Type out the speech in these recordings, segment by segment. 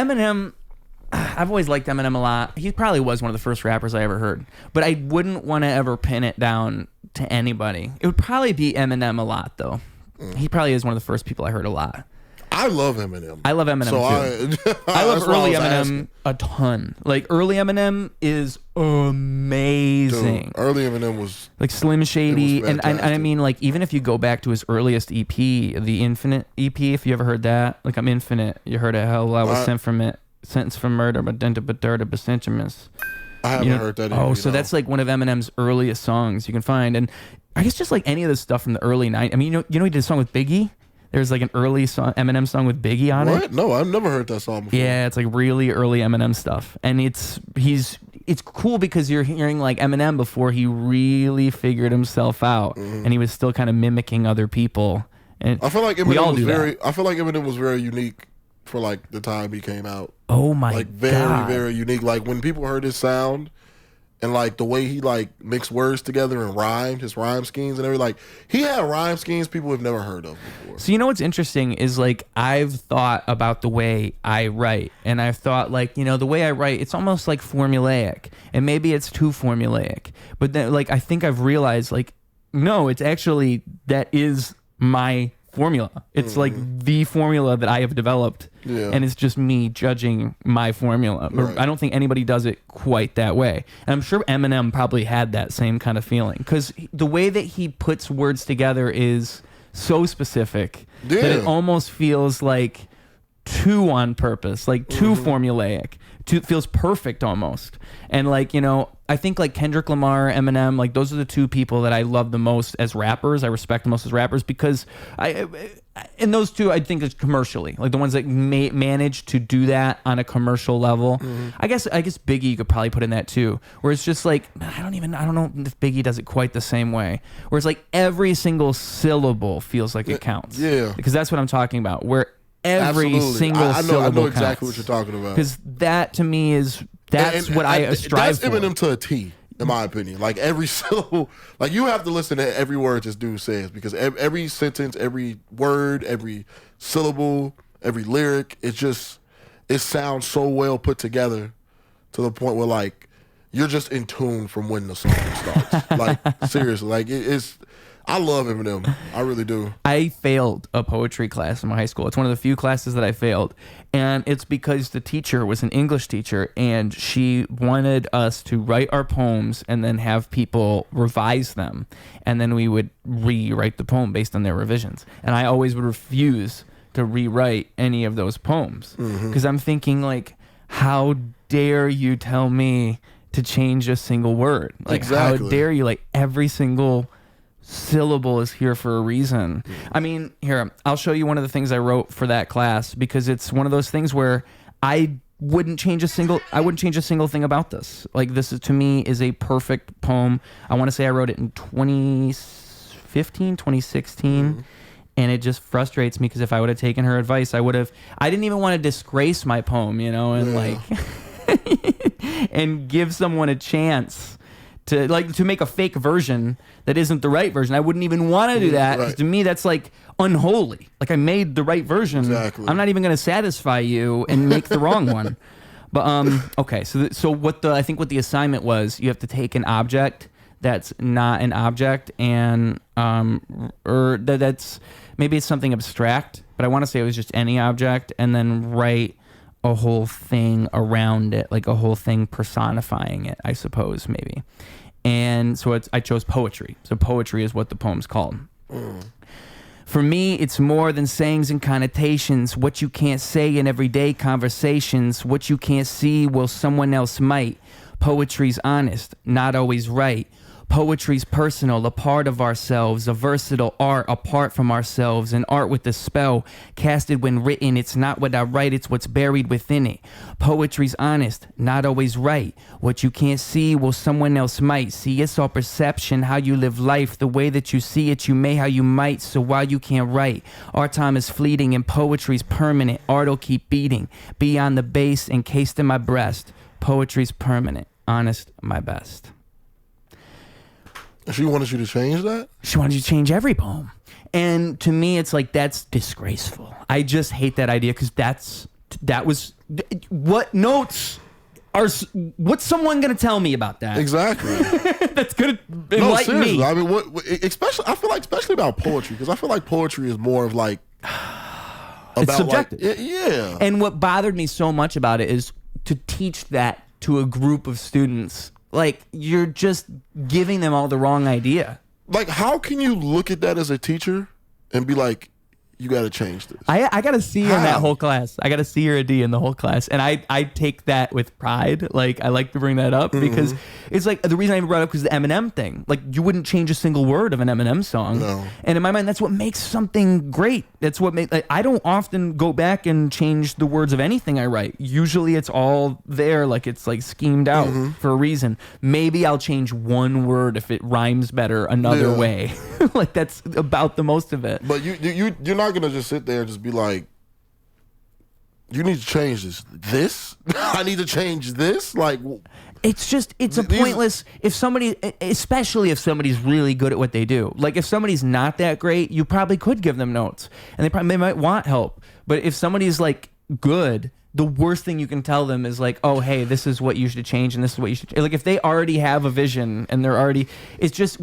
Eminem, I've always liked Eminem a lot. He probably was one of the first rappers I ever heard, but I wouldn't want to ever pin it down to anybody. It would probably be Eminem a lot, though. He probably is one of the first people I heard a lot. I love Eminem. I love Eminem too. I love early Eminem a ton. Like early Eminem is amazing. Dude, early Eminem was like Slim Shady, and I mean, like, even if you go back to his earliest EP, the Infinite EP, if you ever heard that, like, I'm infinite. You heard it. Hell, I was sent from it, sentenced for murder, but then to Basentimus. I haven't heard that. Oh, so that's like one of Eminem's earliest songs you can find, and I guess just like any of the stuff from the early '90s. I mean, you know, he did a song with Biggie. There's like an early song, Eminem song with Biggie on it. No, I've never heard that song before. Yeah, it's like really early Eminem stuff, and it's cool because you're hearing like Eminem before he really figured himself out, and he was still kind of mimicking other people. And I feel like Eminem was very unique for like the time he came out. Oh my god, like very unique. Like when people heard his sound. And like the way he like mixed words together and rhymed, his rhyme schemes and everything, like he had rhyme schemes people have never heard of before. So you know what's interesting is like I've thought about the way I write, and I've thought like, you know, the way I write, it's almost like formulaic, and maybe it's too formulaic. But then like I think I've realized like no, it's actually that is my formula. It's like the formula that I have developed, and it's just me judging my formula. Right. I don't think anybody does it quite that way. And I'm sure Eminem probably had that same kind of feeling because the way that he puts words together is so specific that it almost feels like too on purpose, like too formulaic. Feels perfect almost. And like, you know, I think like Kendrick Lamar, Eminem, like those are the two people that I love the most as rappers. I respect the most as rappers because and those two I think is commercially, like the ones that manage to do that on a commercial level. I guess Biggie you could probably put in that too, where it's just like I don't know if Biggie does it quite the same way, where it's like every single syllable feels like it counts. Yeah, because that's what I'm talking about, where every single syllable I know exactly what you're talking about. Because that to me is what I strive for. That's Eminem to a T, in my opinion. Like every syllable, like you have to listen to every word this dude says because every sentence, every word, every syllable, every lyric, it sounds so well put together to the point where like you're just in tune from when the song starts. Like seriously, like it's. I love Eminem. I really do. I failed a poetry class in my high school. It's one of the few classes that I failed. And it's because the teacher was an English teacher and she wanted us to write our poems and then have people revise them. And then we would rewrite the poem based on their revisions. And I always would refuse to rewrite any of those poems. Because I'm thinking like, how dare you tell me to change a single word? Like, how dare you? Like every single syllable is here for a reason. I mean, here, I'll show you one of the things I wrote for that class because it's one of those things where I wouldn't change a single thing about this. Like this is, to me, is a perfect poem. I want to say I wrote it in 2015, 2016. And it just frustrates me because if I would have taken her advice, I didn't even want to disgrace my poem, you know, and like and give someone a chance to make a fake version that isn't the right version. I wouldn't even want to do that. Right. To me, that's like unholy. Like I made the right version. Exactly. I'm not even going to satisfy you and make the wrong one. But okay. So what I think what the assignment was, you have to take an object that's not an object, and or that's maybe it's something abstract, but I want to say it was just any object, and then write a whole thing around it, like a whole thing personifying it, I suppose, maybe. And so I chose poetry. So poetry is what the poem's called. For me, it's more than sayings and connotations. What you can't say in everyday conversations. What you can't see, well, someone else might. Poetry's honest, not always right. Poetry's personal, a part of ourselves, a versatile art apart from ourselves, an art with a spell, casted when written. It's not what I write, it's what's buried within it. Poetry's honest, not always right. What you can't see, well, someone else might. See, it's all perception, how you live life, the way that you see it, you may, how you might. So while you can't write, our time is fleeting and poetry's permanent. Art'll keep beating, beyond the base, encased in my breast. Poetry's permanent, honest, my best. She wanted you to change that? She wanted you to change every poem. And to me, it's like, that's disgraceful. I just hate that idea because that's that was what notes are. What's someone gonna tell me about that? Exactly. That's gonna enlighten me. I mean, especially I feel like especially about poetry, because I feel like poetry is more of like it's subjective. Like, yeah. And what bothered me so much about it is to teach that to a group of students. Like, you're just giving them all the wrong idea. Like, how can you look at that as a teacher and be like, you got to change this? I got to see in that whole class. I got to see you're a D in the whole class. And I take that with pride. Like, I like to bring that up because it's like, the reason I even brought it up was the Eminem thing. Like, you wouldn't change a single word of an Eminem song. No. And in my mind, that's what makes something great. That's what makes, like, I don't often go back and change the words of anything I write. Usually it's all there. Like, it's like schemed out for a reason. Maybe I'll change one word if it rhymes better another way. Like, that's about the most of it. But you're not gonna just sit there and just be like, you need to change this. I need to change this. Like, it's a pointless. If somebody, especially if somebody's really good at what they do, like if somebody's not that great, you probably could give them notes, and they might want help. But if somebody's like good, the worst thing you can tell them is like, oh, hey, this is what you should change, and this is what you should. Like, if they already have a vision and they're already, it's just.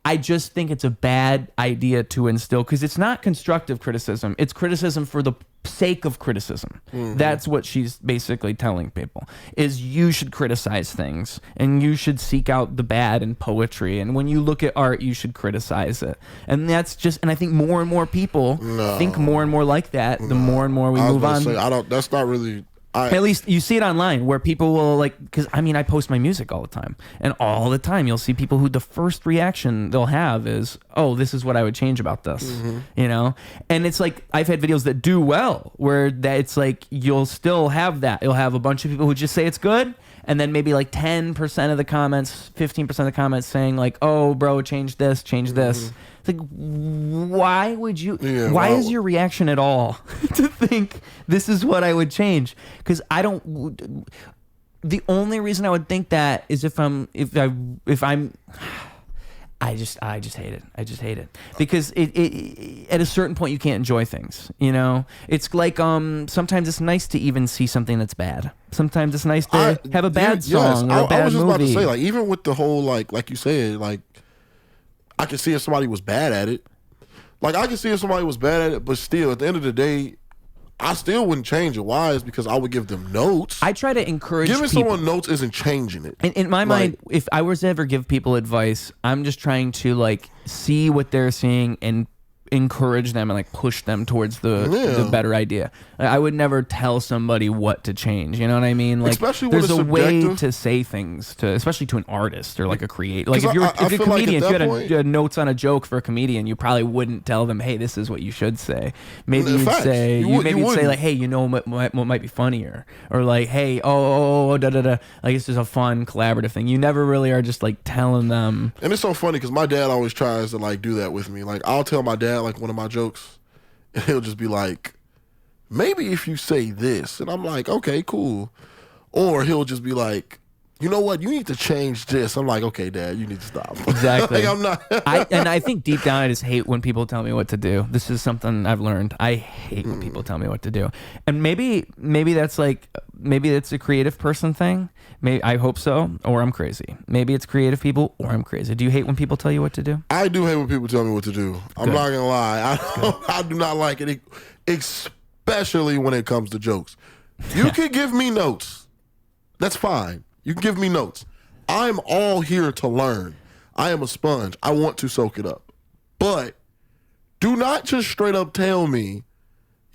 I just think it's a bad idea to instill, because it's not constructive criticism. It's criticism for the sake of criticism. That's what she's basically telling people, is you should criticize things and you should seek out the bad in poetry. And when you look at art, you should criticize it. And that's just, and I think more and more people think more and more like that, the more and more we move on. That's not really... At least you see it online where people will like, because I mean, I post my music all the time, and all the time you'll see people who the first reaction they'll have is, oh, this is what I would change about this, you know? And it's like, I've had videos that do well where that it's like, you'll still have that. You'll have a bunch of people who just say it's good, and then maybe like 10% of the comments, 15% of the comments saying like, oh, bro, change this, change this. It's like, why would you? Why is your reaction at all to think this is what I would change? Because I don't. The only reason I would think that is if I'm. I just hate it. I just hate it because it at a certain point you can't enjoy things. You know, it's like sometimes it's nice to even see something that's bad. Sometimes it's nice to have a bad song or a bad movie. I was just about to say, like, even with the whole like you said, like, I could see if somebody was bad at it. Like, I could see if somebody was bad at it, but still, at the end of the day, I still wouldn't change it. Why? Is because I would give them notes. I try to encourage giving people. Someone notes isn't changing it. In my mind, if I was to ever give people advice, I'm just trying to like see what they're seeing and encourage them and like push them towards the better idea. I would never tell somebody what to change. You know what I mean? Like, especially there's a way to say things to, especially to an artist or like a creator. Like if you're a comedian, if you had notes on a joke for a comedian, you probably wouldn't tell them, hey, this is what you should say. Maybe you'd say, say like, hey, you know what might be funnier, or like, hey, oh, da da da. Like, it's just a fun collaborative thing. You never really are just like telling them. And it's so funny because my dad always tries to like do that with me. Like, I'll tell my dad like one of my jokes, and he'll just be like, maybe if you say this, and I'm like, okay, cool. Or he'll just be like, you know what, you need to change this. I'm like, okay, Dad, you need to stop. Exactly. Like, I'm not. And I think deep down I just hate when people tell me what to do. This is something I've learned. I hate when people tell me what to do. And maybe that's like, maybe it's a creative person thing. Maybe, I hope so, or I'm crazy. Maybe it's creative people, or I'm crazy. Do you hate when people tell you what to do? I do hate when people tell me what to do. I'm not gonna lie. I do not like it, especially when it comes to jokes. You can give me notes. That's fine. You can give me notes. I'm all here to learn. I am a sponge. I want to soak it up. But do not just straight up tell me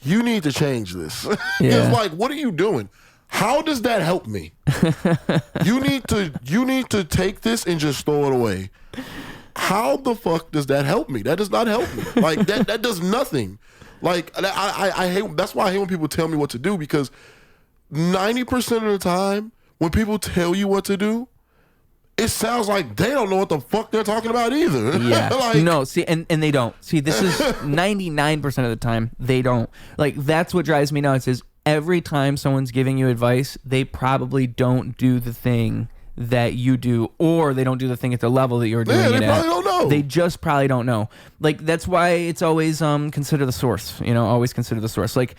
you need to change this. It's like, what are you doing? How does that help me? You need to take this and just throw it away. How the fuck does that help me? That does not help me. Like, that does nothing. Like, I hate. That's why I hate when people tell me what to do, because 90% of the time when people tell you what to do, it sounds like they don't know what the fuck they're talking about either. Yeah. Like, no, see, and they don't. See, this is 99% of the time they don't. Like, that's what drives me nuts is every time someone's giving you advice, they probably don't do the thing that you do, or they don't do the thing at the level that you're doing it at. They probably don't know. They just probably don't know. Like, that's why it's always consider the source. You know, always consider the source. Like,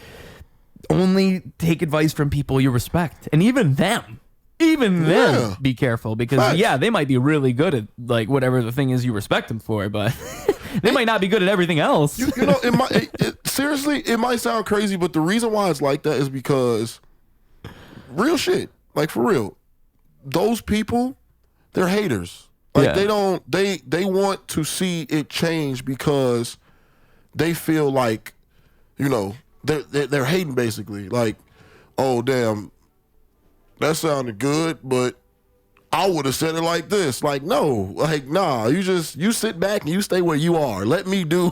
only take advice from people you respect, and even them. Be careful, because they might be really good at like whatever the thing is you respect them for, but they might not be good at everything else. You know, seriously, it might sound crazy, but the reason why it's like that is because real shit, like for real, those people, they're haters. Like they want to see it change because they feel like, you know, they're hating basically. Like, oh damn, that sounded good, but I would have said it like this. Like, no, like, nah, you sit back and you stay where you are. Let me do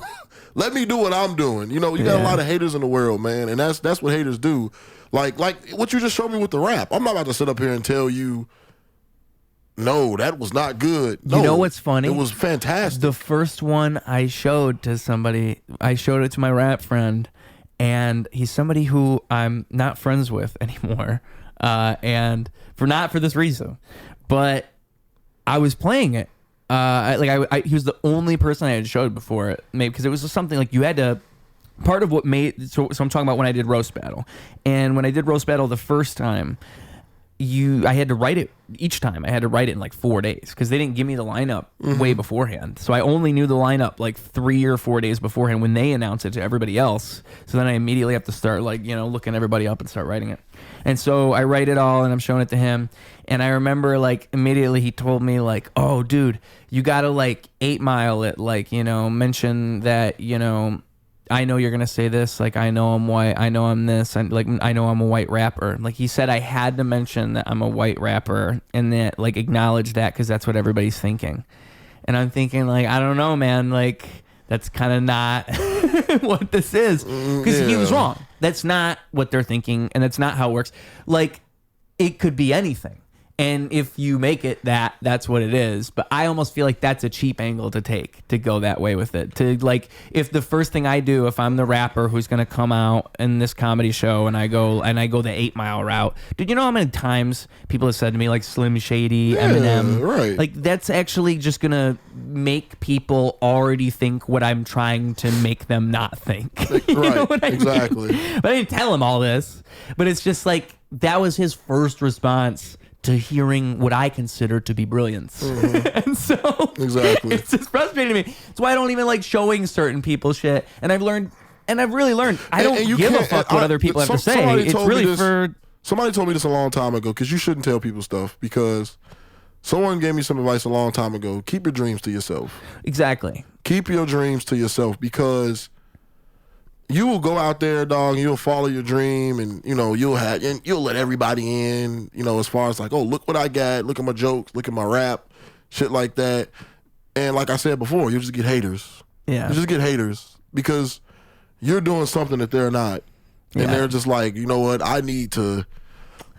what I'm doing. You know, you got a lot of haters in the world, man, and that's what haters do. Like what you just showed me with the rap. I'm not about to sit up here and tell you, no, that was not good. No, you know what's funny? It was fantastic. The first one I showed to somebody, I showed it to my rap friend, and he's somebody who I'm not friends with anymore. And not for this reason, but I was playing it. He was the only person I had showed before it, maybe because it was something like you had to. Part of what made so I'm talking about when I did Roast Battle, and when I did Roast Battle the first time, I had to write it each time. I had to write it in like 4 days because they didn't give me the lineup way beforehand. So I only knew the lineup like 3 or 4 days beforehand when they announced it to everybody else. So then I immediately have to start looking everybody up and start writing it. And so I write it all and I'm showing it to him. And I remember like immediately he told me like, oh dude, you gotta like 8 Mile it, like, mention that, I know you're gonna say this, like I know I'm white, I know I'm this, and like I know I'm a white rapper. Like he said, I had to mention that I'm a white rapper and that like acknowledge that because that's what everybody's thinking. And I'm thinking like, I don't know, man, like that's kind of not what this is, because he was wrong. That's not what they're thinking, and that's not how it works. Like it could be anything. And if you make it that's what it is. But I almost feel like that's a cheap angle to take, to go that way with it. To like, if the first thing I do, if I'm the rapper who's gonna come out in this comedy show and I go the 8 Mile route, dude, you know how many times people have said to me like Slim Shady, Eminem, right? Like that's actually just gonna make people already think what I'm trying to make them not think. You know what I exactly. mean? But I didn't tell him all this. But it's just like that was his first response to hearing what I consider to be brilliance. And so it's just frustrating to me. That's why I don't even like showing certain people shit. And I've really learned I don't give a fuck what other people have to say. It's really somebody told me this a long time ago, because you shouldn't tell people stuff, because someone gave me some advice a long time ago. Keep your dreams to yourself. Exactly. Keep your dreams to yourself, because you will go out there, dog, and you'll follow your dream, and you'll let everybody in, as far as like, oh, look what I got, look at my jokes, look at my rap, shit like that. And like I said before, you just get haters. Yeah. You just get haters because you're doing something that they're not. And they're just like, you know what, I need to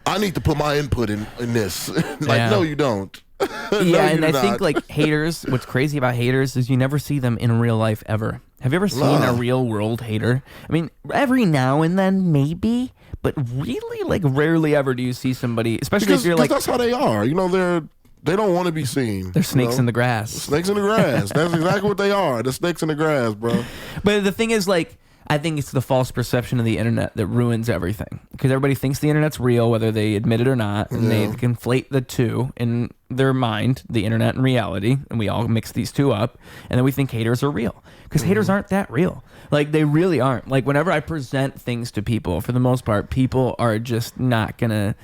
put my input in this. No, you don't. I think like haters, what's crazy about haters is you never see them in real life ever. Have you ever seen a real world hater? I mean, every now and then maybe, but really like rarely ever do you see somebody, especially if you're like, that's how they are. They don't want to be seen. They're snakes in the grass. Snakes in the grass. That's exactly what they are. They're snakes in the grass, bro. But the thing is, like, I think it's the false perception of the internet that ruins everything, because everybody thinks the internet's real, whether they admit it or not, and they conflate the two in their mind, the internet and reality, and we all mix these two up, and then we think haters are real, because haters aren't that real. Like, they really aren't. Like, whenever I present things to people, for the most part, people are just not gonna...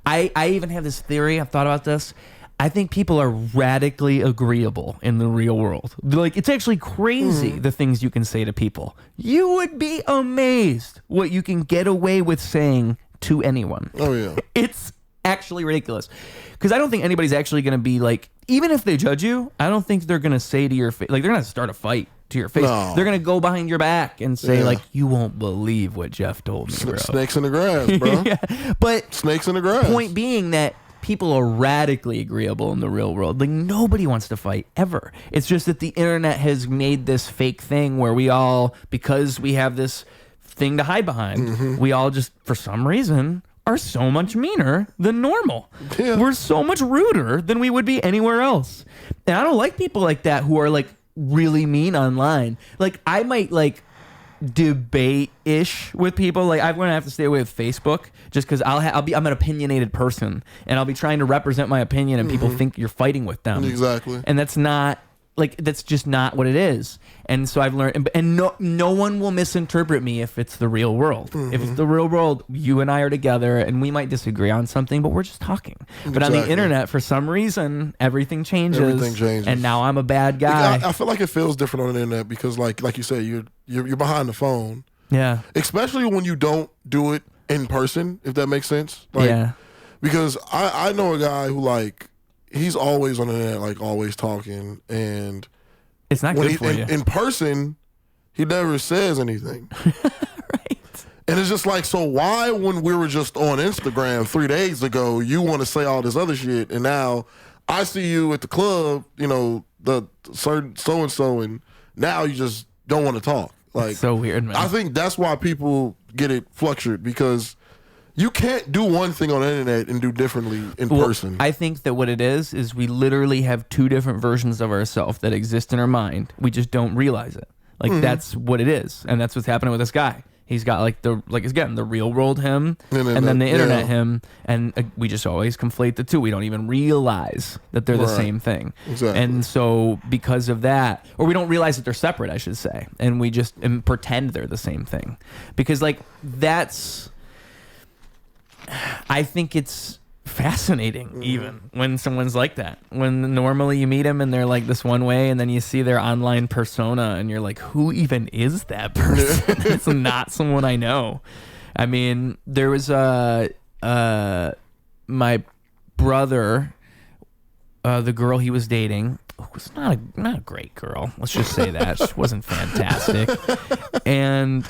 I even have this theory, I've thought about this. I think people are radically agreeable in the real world. Like, it's actually crazy, the things you can say to people. You would be amazed what you can get away with saying to anyone. Oh, yeah. It's actually ridiculous. Because I don't think anybody's actually going to be like, even if they judge you, I don't think they're going to say to your face, like, they're going to start a fight to your face. No. They're going to go behind your back and say, like, you won't believe what Jeff told me, bro. Snakes in the grass, bro. Yeah. But snakes in the grass. Point being that people are radically agreeable in the real world. Like, nobody wants to fight ever. It's just that the internet has made this fake thing where we all, because we have this thing to hide behind, we all just, for some reason, are so much meaner than normal. Yeah. We're so much ruder than we would be anywhere else. And I don't like people like that who are like really mean online. Like, I might like debate-ish with people. Like I'm gonna have to stay away with Facebook just because I'm an opinionated person and I'll be trying to represent my opinion and people think you're fighting with them. Exactly. And that's not that's just not what it is. And so I've learned, and no one will misinterpret me if it's the real world. If it's the real world, you and I are together and we might disagree on something, but we're just talking. But on the internet, for some reason, everything changes. Everything changes. And now I'm a bad guy. I feel like it feels different on the internet because like you said, you're behind the phone. Yeah. Especially when you don't do it in person, if that makes sense. Like, yeah. Because I know a guy who like, he's always on the internet, like always talking, and it's not good for you. In person, he never says anything. Right. And it's just like, so why when we were just on Instagram 3 days ago, you want to say all this other shit, and now I see you at the club, the certain so-and-so, and now you just don't want to talk. Like, it's so weird, man. I think that's why people get it fluctuated, because you can't do one thing on the internet and do differently in person. I think that what it is we literally have two different versions of ourselves that exist in our mind. We just don't realize it. Like that's what it is, and that's what's happening with this guy. He's got the real world him, and then the internet him, and we just always conflate the two. We don't even realize that they're the same thing. Exactly. And so because of that, or we don't realize that they're separate, I should say, and we just pretend they're the same thing, because that's. I think it's fascinating even when someone's like that. When normally you meet them and they're like this one way, and then you see their online persona and you're like, who even is that person? It's not someone I know. I mean, there was my brother, the girl he was dating, was not a great girl. Let's just say that. She wasn't fantastic. And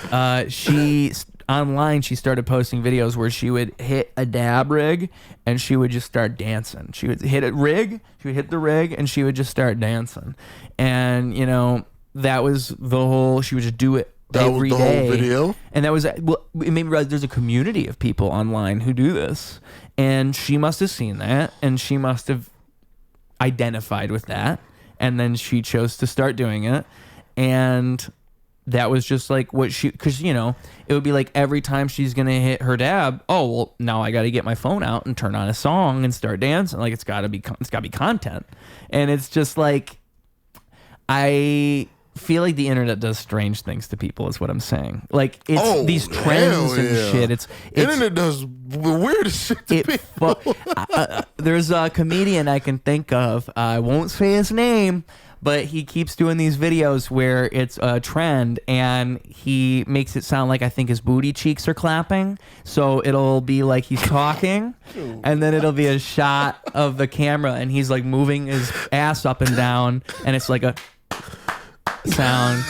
online, she started posting videos where she would hit a dab rig and she would just start dancing. She would hit a rig, she would hit the rig, and she would just start dancing. And, that was the whole, she would just do it every day. That was the whole video? And that was, it made me realize there's a community of people online who do this. And she must have seen that, and she must have identified with that. And then she chose to start doing it. And that was just like what because it would be like every time she's gonna hit her dab, oh well, now I got to get my phone out and turn on a song and start dancing. Like it's gotta be content, and it's just like I feel like the internet does strange things to people, is what I'm saying. Like it's these trends and shit. It's internet does the weirdest shit to people. There's a comedian I can think of. I won't say his name. But he keeps doing these videos where it's a trend, and he makes it sound like I think his booty cheeks are clapping. So it'll be like he's talking, and then it'll be a shot of the camera, and he's like moving his ass up and down, and it's like a sound.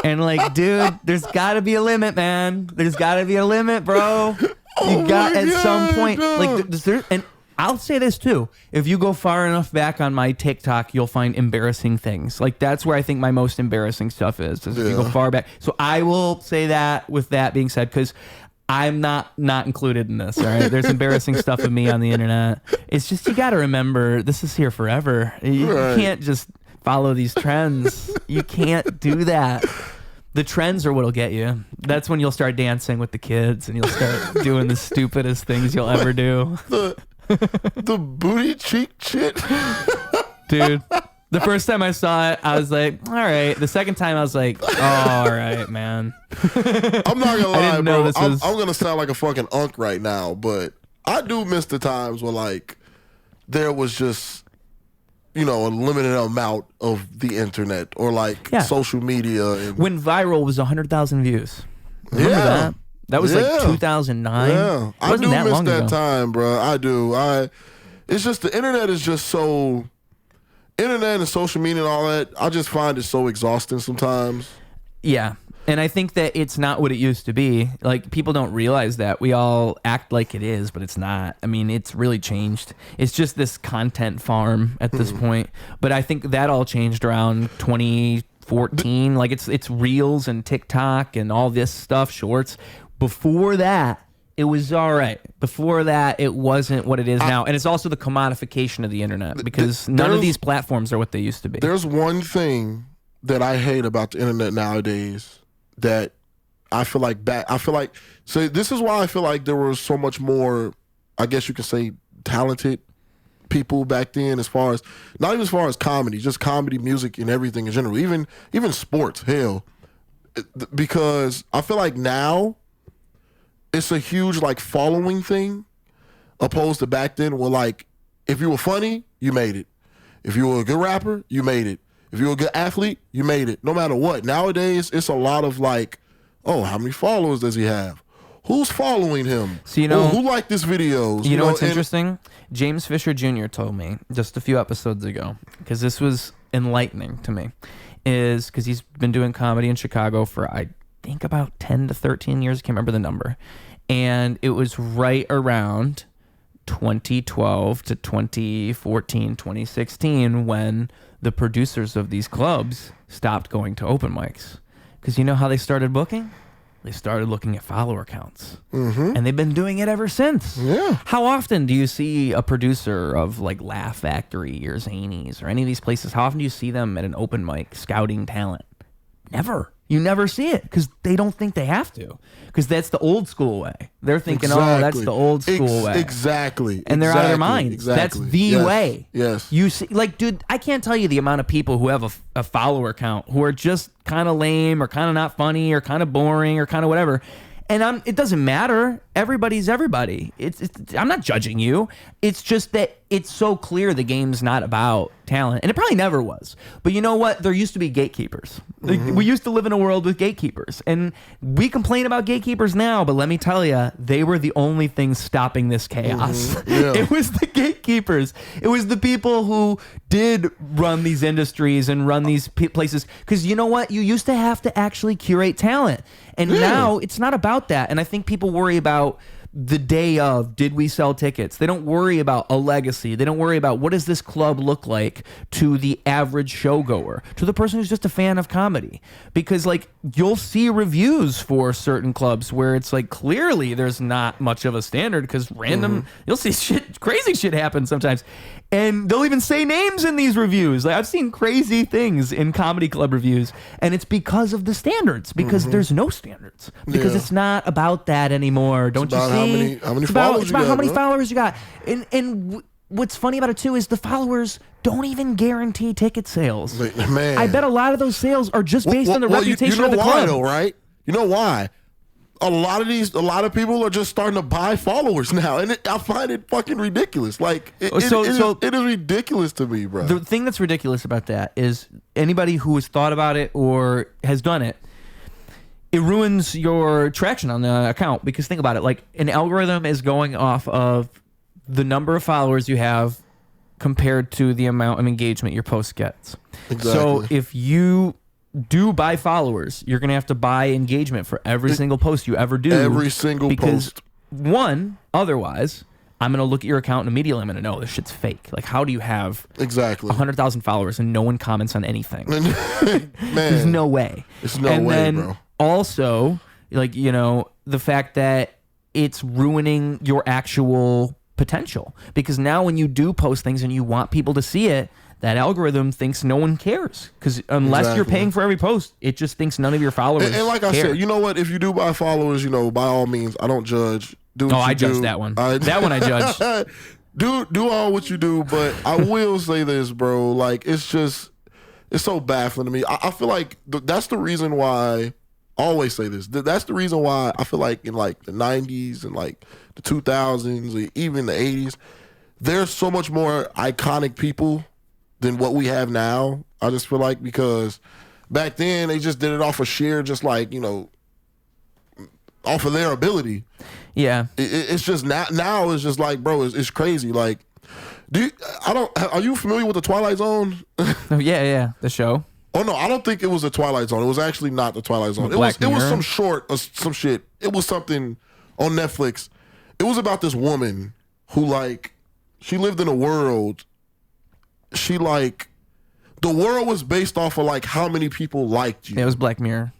And like, dude, there's got to be a limit, man. There's got to be a limit, bro. You got at some point, and I'll say this too. If you go far enough back on my TikTok, you'll find embarrassing things. Like that's where I think my most embarrassing stuff is if you go far back. So I will say that with that being said, because I'm not included in this. All right, there's embarrassing stuff of me on the internet. It's just you got to remember this is here forever. You can't just follow these trends. You can't do that. The trends are what'll get you. That's when you'll start dancing with the kids and you'll start doing the stupidest things you'll ever do. The booty cheek shit. Dude, the first time I saw it, I was like, all right. The second time I was like, oh, all right, man. I'm not gonna lie, bro. I'm gonna sound like a fucking unk right now, but I do miss the times where like there was just a limited amount of the internet or like social media. And when viral was 100,000 views. Remember that? That was like 2009. Yeah, I do miss that time, bro. I do. It's just the internet is just so. Internet and social media and all that. I just find it so exhausting sometimes. Yeah, and I think that it's not what it used to be. Like people don't realize that. We all act like it is, but it's not. I mean, it's really changed. It's just this content farm at this point. But I think that all changed around 2014. Like it's Reels and TikTok and all this stuff, Shorts. Before that, it was all right. Before that, it wasn't what it is now. And it's also the commodification of the internet because none of these platforms are what they used to be. There's one thing that I hate about the internet nowadays that I feel like so this is why I feel like there was so much more, I guess you could say, talented people back then, as far as not even as far as comedy, just comedy, music, and everything in general, even sports, hell, because I feel like now it's a huge like following thing, opposed to back then where like if you were funny, you made it. If you were a good rapper, you made it. If you were a good athlete, you made it. No matter what. Nowadays, it's a lot of like, oh, how many followers does he have? Who's following him? So, you know, who liked this videos? You know what's interesting? James Fisher Jr. told me just a few episodes ago, because this was enlightening to me, is because he's been doing comedy in Chicago for, I think, about 10 to 13 years. I can't remember the number. And it was right around 2012 to 2014, 2016 when the producers of these clubs stopped going to open mics. Because you know how they started booking? They started looking at follower counts. Mm-hmm. And they've been doing it ever since. Yeah. How often do you see a producer of like Laugh Factory or Zanies or any of these places, how often do you see them at an open mic scouting talent? Never. You never see it because they don't think they have to, because that's the old school way. They're thinking, oh, that's the old school way. Exactly. And they're out of their minds. Exactly. That's the way. Yes. You see, like, dude, I can't tell you the amount of people who have a follower count who are just kind of lame or kind of not funny or kind of boring or kind of whatever. And it doesn't matter. Everybody's everybody. I'm not judging you. It's just that it's so clear the game's not about talent. And it probably never was. But you know what? There used to be gatekeepers. Mm-hmm. We used to live in a world with gatekeepers. And we complain about gatekeepers now, but let me tell you, they were the only thing stopping this chaos. Mm-hmm. Yeah. It was the gatekeepers. It was the people who did run these industries and run these places. Because you know what? You used to have to actually curate talent. And now it's not about that. And I think people worry about the day of, did we sell tickets? They don't worry about a legacy. They don't worry about what does this club look like to the average showgoer, to the person who's just a fan of comedy. Because like you'll see reviews for certain clubs where it's like clearly there's not much of a standard because random, you'll see crazy shit happen sometimes. And they'll even say names in these reviews. Like I've seen crazy things in comedy club reviews, and it's because of the standards, because there's no standards, because it's not about that anymore. Don't you see? How many followers it's about how many followers you got. And what's funny about it too is the followers don't even guarantee ticket sales. Man, I bet a lot of those sales are just based on the reputation of the club. You know why though, right? You know why? A lot of people are just starting to buy followers now, and I find it fucking ridiculous. Like it is ridiculous to me, bro. The thing that's ridiculous about that is anybody who has thought about it or has done it, it ruins your traction on the account. Because think about it, like an algorithm is going off of the number of followers you have compared to the amount of engagement your post gets. Exactly. So if you do buy followers, you're gonna have to buy engagement for every single post you ever do. Every single post. One, otherwise, I'm gonna look at your account and immediately I'm gonna know this shit's fake. Like, how do you have 100,000 followers and no one comments on anything? Man, there's no way. There's no way, bro. Also, like, you know, the fact that it's ruining your actual potential, because now when you do post things and you want people to see it, that algorithm thinks no one cares, because unless you're paying for every post, it just thinks none of your followers and like I said, you know what? If you do buy followers, you know, by all means, I don't judge. Do what I judge that one. That one I judge. do all what you do, but I will say this, bro. Like it's so baffling to me. I feel like that's the reason why. I always say this. That's the reason why I feel like in like the 90s and like the 2000s, even the 80s, there's so much more iconic people than what we have now. I just feel like because back then they just did it off of sheer, just like, you know, off of their ability. Yeah. It's just now it's just like, bro, it's crazy. Like, are you familiar with the Twilight Zone? Yeah, the show. Oh no, I don't think it was the Twilight Zone. It was actually not the Twilight Zone. It was some short, some shit. It was something on Netflix. It was about this woman who like, she lived in a world. She like, the world was based off of like how many people liked you. It was Black Mirror.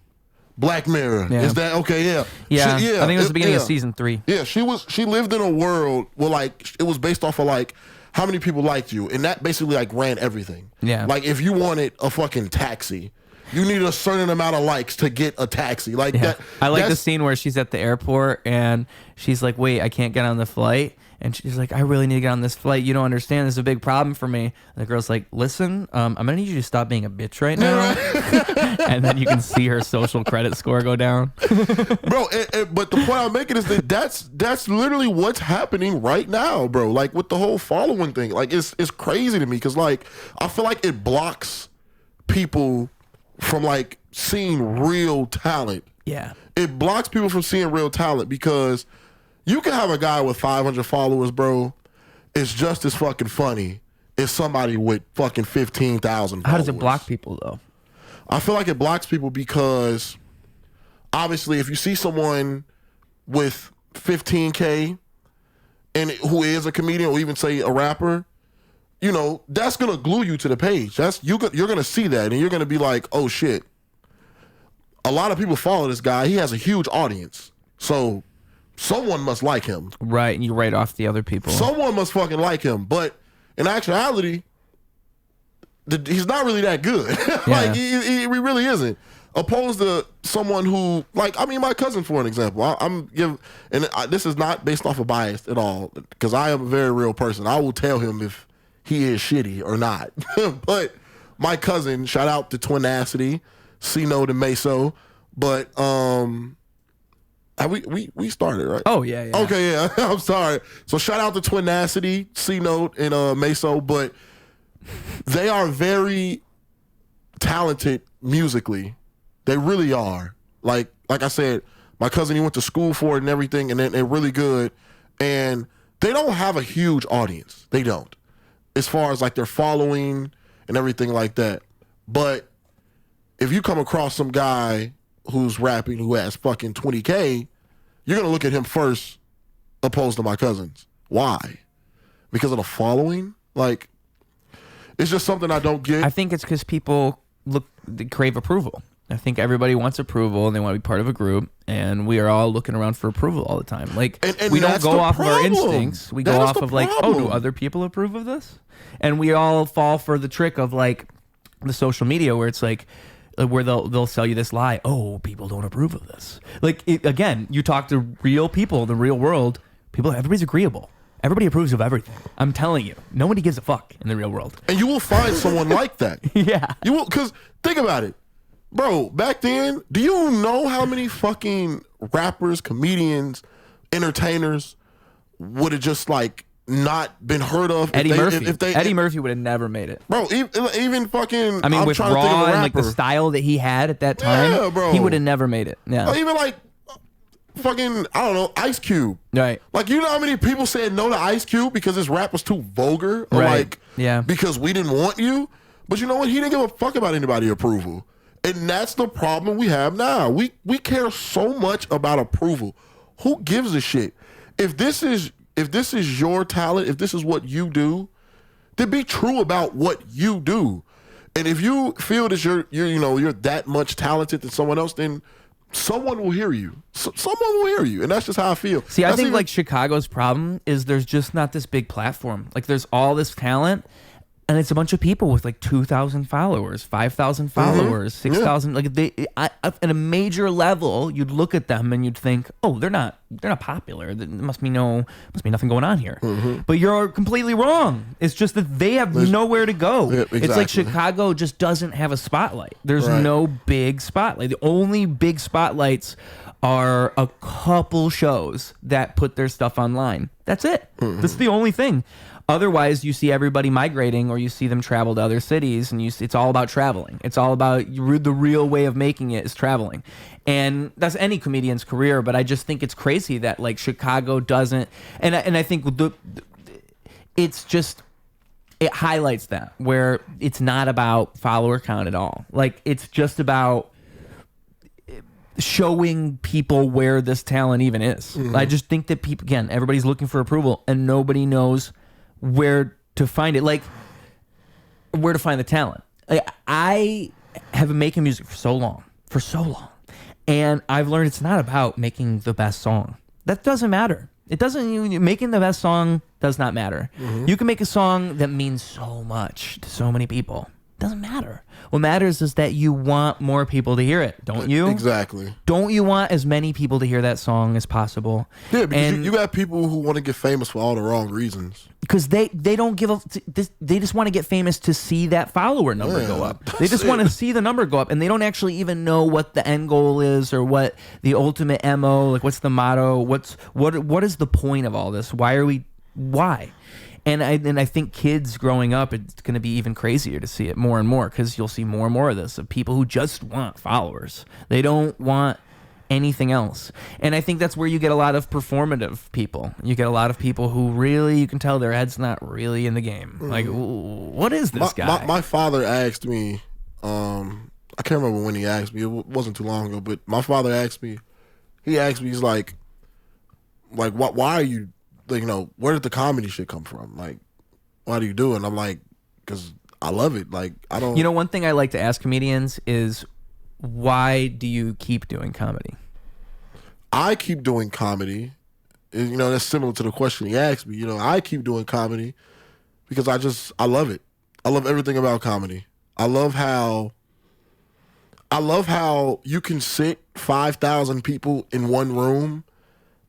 Black Mirror. Yeah. Is that okay? Yeah. Yeah. I think it was the beginning of season 3. Yeah. She lived in a world where like it was based off of like how many people liked you, and that basically like ran everything. Yeah. Like if you wanted a fucking taxi, You need a certain amount of likes to get a taxi. Like that. I like the scene where she's at the airport and she's like, wait, I can't get on the flight. And she's like, I really need to get on this flight. You don't understand. This is a big problem for me. And the girl's like, listen, I'm going to need you to stop being a bitch right now. And then you can see her social credit score go down. Bro, but the point I'm making is that that's literally what's happening right now, bro. Like with the whole following thing. Like it's crazy to me because like I feel like it blocks people from like seeing real talent. Yeah. It blocks people from seeing real talent because you can have a guy with 500 followers, bro. It's just as fucking funny as somebody with fucking 15,000 followers. How does it block people, though? I feel like it blocks people because, obviously, if you see someone with 15K and who is a comedian or even, say, a rapper, you know, that's going to glue you to the page. You're going to see that, and you're going to be like, oh, shit. A lot of people follow this guy. He has a huge audience. So someone must like him. Right, and you write off the other people. Someone must fucking like him. But in actuality, he's not really that good. Like, he really isn't. Opposed to someone who, like, I mean, my cousin, for an example. This is not based off of bias at all, because I am a very real person. I will tell him if he is shitty or not. But my cousin, shout out to Twinacity, C-Note and Meso. But, we started, right? Oh, yeah. Okay, yeah. I'm sorry. So shout out to Twinacity, C-Note, and Meso, but they are very talented musically. They really are. Like I said, my cousin, he went to school for it and everything, and they're really good. And they don't have a huge audience. They don't. As far as like their following and everything like that. But if you come across some guy who's rapping who has fucking 20K, you're going to look at him first opposed to my cousins. Why? Because of the following? Like, it's just something I don't get. I think it's because people they crave approval. I think everybody wants approval and they want to be part of a group, and we are all looking around for approval all the time. Like, and we don't go off of our instincts. We go off of like, oh, do other people approve of this? And we all fall for the trick of like the social media where it's like, where they'll sell you this lie. Oh, people don't approve of this. Like, again, you talk to real people in the real world. Everybody's agreeable. Everybody approves of everything. I'm telling you, nobody gives a fuck in the real world. And you will find someone like that. Yeah, you will. Because think about it, bro. Back then, do you know how many fucking rappers, comedians, entertainers would have just like not been heard of? Eddie Murphy would have never made it, bro. Even fucking. I mean, with Raw and like the style that he had at that time, bro, he would have never made it. Yeah, or even like fucking, I don't know, Ice Cube. Right. Like, you know how many people said no to Ice Cube because his rap was too vulgar, or like, because we didn't want you. But you know what? He didn't give a fuck about anybody's approval. And that's the problem we have now. We care so much about approval. Who gives a shit? If this is your talent, if this is what you do, then be true about what you do. And if you feel that you're that much talented than someone else, then someone will hear you. Someone will hear you. And that's just how I feel. See, I think like Chicago's problem is there's just not this big platform. Like, there's all this talent, and it's a bunch of people with like 2,000 followers, 5,000 followers, 6,000. Like, at a major level, you'd look at them and you'd think, oh, they're not popular. There must be nothing going on here. But you're completely wrong. It's just that they have nowhere to go. Yeah, exactly. It's like Chicago just doesn't have a spotlight. There's no big spotlight. The only big spotlights are a couple shows that put their stuff online. That's it. That's the only thing. Otherwise, you see everybody migrating, or you see them travel to other cities, and it's all about traveling. It's all about the real way of making it is traveling. And that's any comedian's career, but I just think it's crazy that like Chicago doesn't, and I think it highlights that, where it's not about follower count at all. Like, it's just about showing people where this talent even is. I just think that people, again, everybody's looking for approval, and nobody knows where to find it, like where to find the talent. I have been making music for so long, and I've learned it's not about making the best song. That doesn't matter. Making the best song does not matter. You can make a song that means so much to so many people, Doesn't matter. What matters is that you want more people to hear it, don't you? Exactly. Don't you want as many people to hear that song as possible? Yeah, because you got people who want to get famous for all the wrong reasons. Because they don't give a... They just want to get famous to see that follower number go up. They just want to see the number go up, and they don't actually even know what the end goal is or what the ultimate MO, like what's the motto, what is the point of all this? Why? And I think kids growing up, it's going to be even crazier to see it more and more, because you'll see more and more of this, of people who just want followers. They don't want anything else. And I think that's where you get a lot of performative people. You get a lot of people who really, you can tell their head's not really in the game. Like, what is this guy? My father asked me, I can't remember when he asked me. It wasn't too long ago, but my father asked me, he's like, why are you, like, you know, where did the comedy shit come from? Like, why do you do it? And I'm like, because I love it. Like, I don't... You know, one thing I like to ask comedians is, why do you keep doing comedy? I keep doing comedy. You know, that's similar to the question he asked me. You know, I keep doing comedy because I love it. I love everything about comedy. I love how you can sit 5,000 people in one room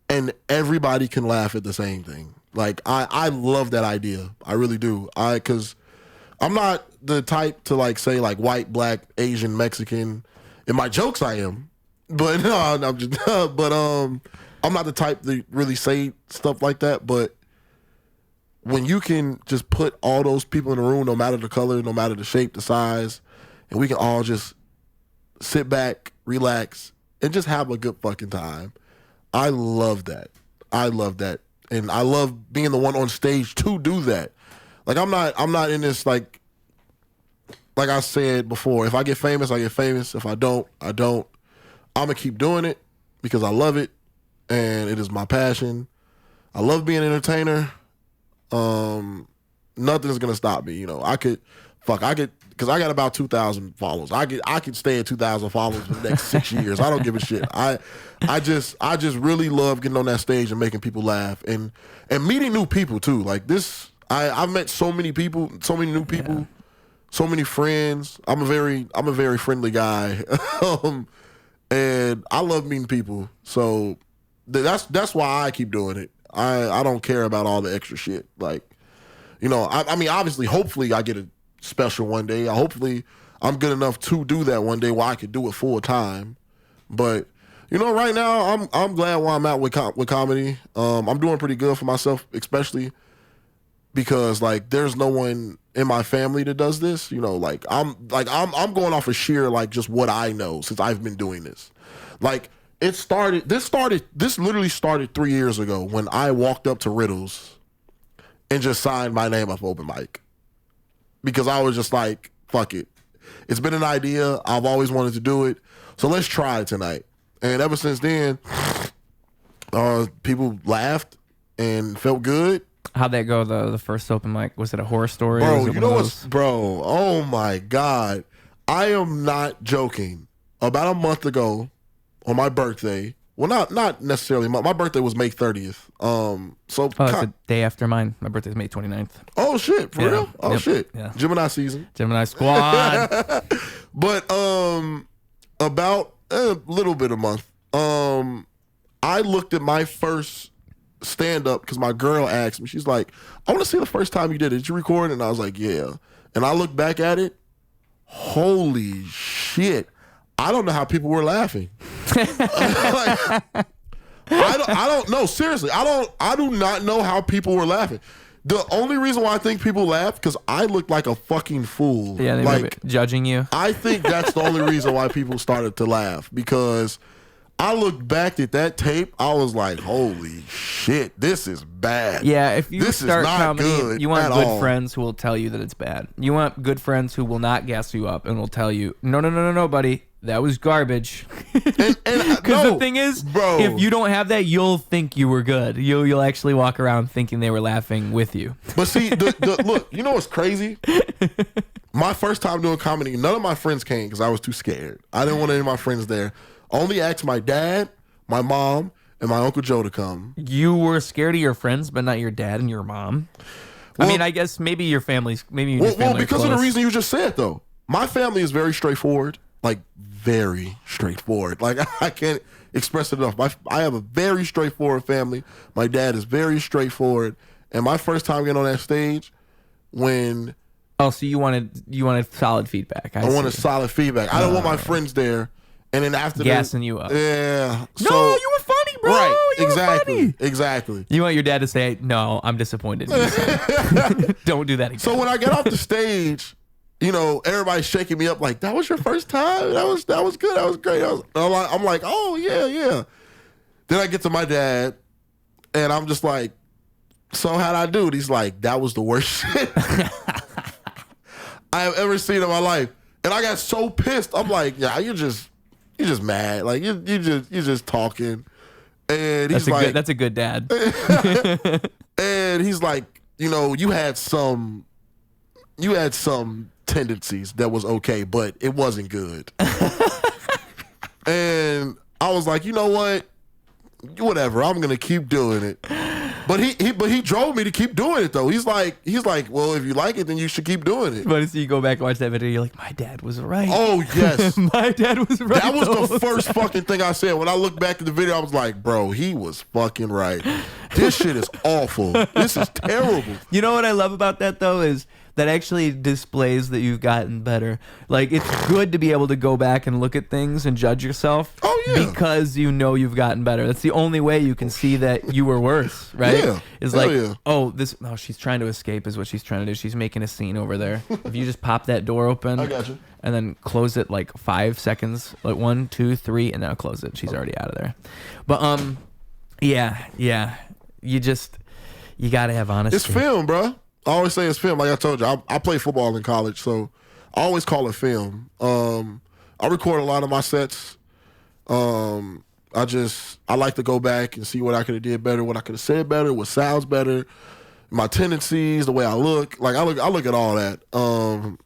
and everybody can laugh at the same thing. Like, I love that idea. I really do. Because I'm not the type to, like, say, like, white, black, Asian, Mexican. In my jokes, I am. But, no, I'm just, but, I'm not the type to really say stuff like that. But when you can just put all those people in the room, no matter the color, no matter the shape, the size, and we can all just sit back, relax, and just have a good fucking time. I love that. And I love being the one on stage to do that. Like, I'm not in this, like I said before, if I get famous, I get famous. If I don't, I don't. I'm going to keep doing it because I love it and it is my passion. I love being an entertainer. Nothing's going to stop me. You know, because I got about 2,000 followers. I could stay at 2,000 followers for the next 6 years. I don't give a shit. I just really love getting on that stage and making people laugh and meeting new people too. Like this, I've met so many people, so many new people, so many friends. I'm a very friendly guy, and I love meeting people. So that's why I keep doing it. I don't care about all the extra shit. Like, you know, I mean, obviously, hopefully, I get a special one day. Hopefully I'm good enough to do that one day where I could do it full time. But you know, right now I'm glad where I'm at with comedy. I'm doing pretty good for myself, especially because like there's no one in my family that does this. You know, like I'm going off of sheer like just what I know since I've been doing this. Like this literally started 3 years ago when I walked up to Riddles and just signed my name up open mic. Because I was just like, fuck it. It's been an idea. I've always wanted to do it. So let's try it tonight. And ever since then, people laughed and felt good. How'd that go, the first open mic? Was it a horror story? Bro, you know what's... Bro, oh my God. I am not joking. About a month ago, on my birthday... Well, not necessarily. My birthday was May 30th. It's the day after mine. My birthday's May 29th. Oh, shit. For real? Oh, shit. Yeah. Gemini season. Gemini squad. But about a little bit a month, I looked at my first stand-up because my girl asked me. She's like, I want to see the first time you did it. Did you record it? And I was like, yeah. And I looked back at it. Holy shit. I don't know how people were laughing. I don't know. Seriously, I do not know how people were laughing. The only reason why I think people laughed because I looked like a fucking fool. Yeah, they were judging you. I think that's the only reason why people started to laugh because I looked back at that tape. I was like, holy shit, this is bad. Yeah, if you start comedy, you want good friends who will tell you that it's bad. You want good friends who will not gas you up and will tell you, no, buddy. That was garbage. Because the thing is, bro, if you don't have that, you'll think you were good. You'll actually walk around thinking they were laughing with you. But see, look, you know what's crazy? My first time doing comedy, none of my friends came because I was too scared. I didn't want any of my friends there. I only asked my dad, my mom, and my Uncle Joe to come. You were scared of your friends, but not your dad and your mom? Well, I mean, I guess maybe your family's... Maybe your family because of the reason you just said, though. my family is very straightforward, like very straightforward. Like I can't express it enough. I have a very straightforward family. My dad is very straightforward. And my first time getting on that stage, when so you wanted solid feedback. I wanted solid feedback. I don't want my friends there, and then after gassing you up. Yeah. No, you were funny, bro. Right. You exactly. Were funny. Exactly. You want your dad to say, "No, I'm disappointed in you. Don't do that again." So when I get off the stage, everybody's shaking me up like, "That was your first time? That was good. That was great." I'm like, "Oh yeah." Then I get to my dad, and I'm just like, "So how'd I do?" And he's like, "That was the worst shit I have ever seen in my life." And I got so pissed. I'm like, "Yeah, you're just mad. Like you're just talking." And he's that's a good dad. And he's like, you had some tendencies that was okay, but it wasn't good. And I was like, you know what? Whatever. I'm gonna keep doing it. But he drove me to keep doing it though. He's like, well, if you like it, then you should keep doing it. But so you go back and watch that video, you're like, my dad was right. Oh yes, my dad was right. That was the first fucking thing I said. When I look back at the video, I was like, bro, he was fucking right. This shit is awful. This is terrible. You know what I love about that though is that actually displays that you've gotten better. Like, it's good to be able to go back and look at things and judge yourself. Oh, yeah. Because you've gotten better. That's the only way you can see that you were worse, right? Yeah. Is like, she's trying to escape is what she's trying to do. She's making a scene over there. If you just pop that door open. I got you. And then close it like 5 seconds. Like 1, 2, 3, and then I'll close it. She's already out of there. But, yeah. You got to have honesty. It's film, bro. I always say it's film. Like I told you, I played football in college, so I always call it film. I record a lot of my sets. I like to go back and see what I could have did better, what I could have said better, what sounds better, my tendencies, the way I look. Like I look at all that.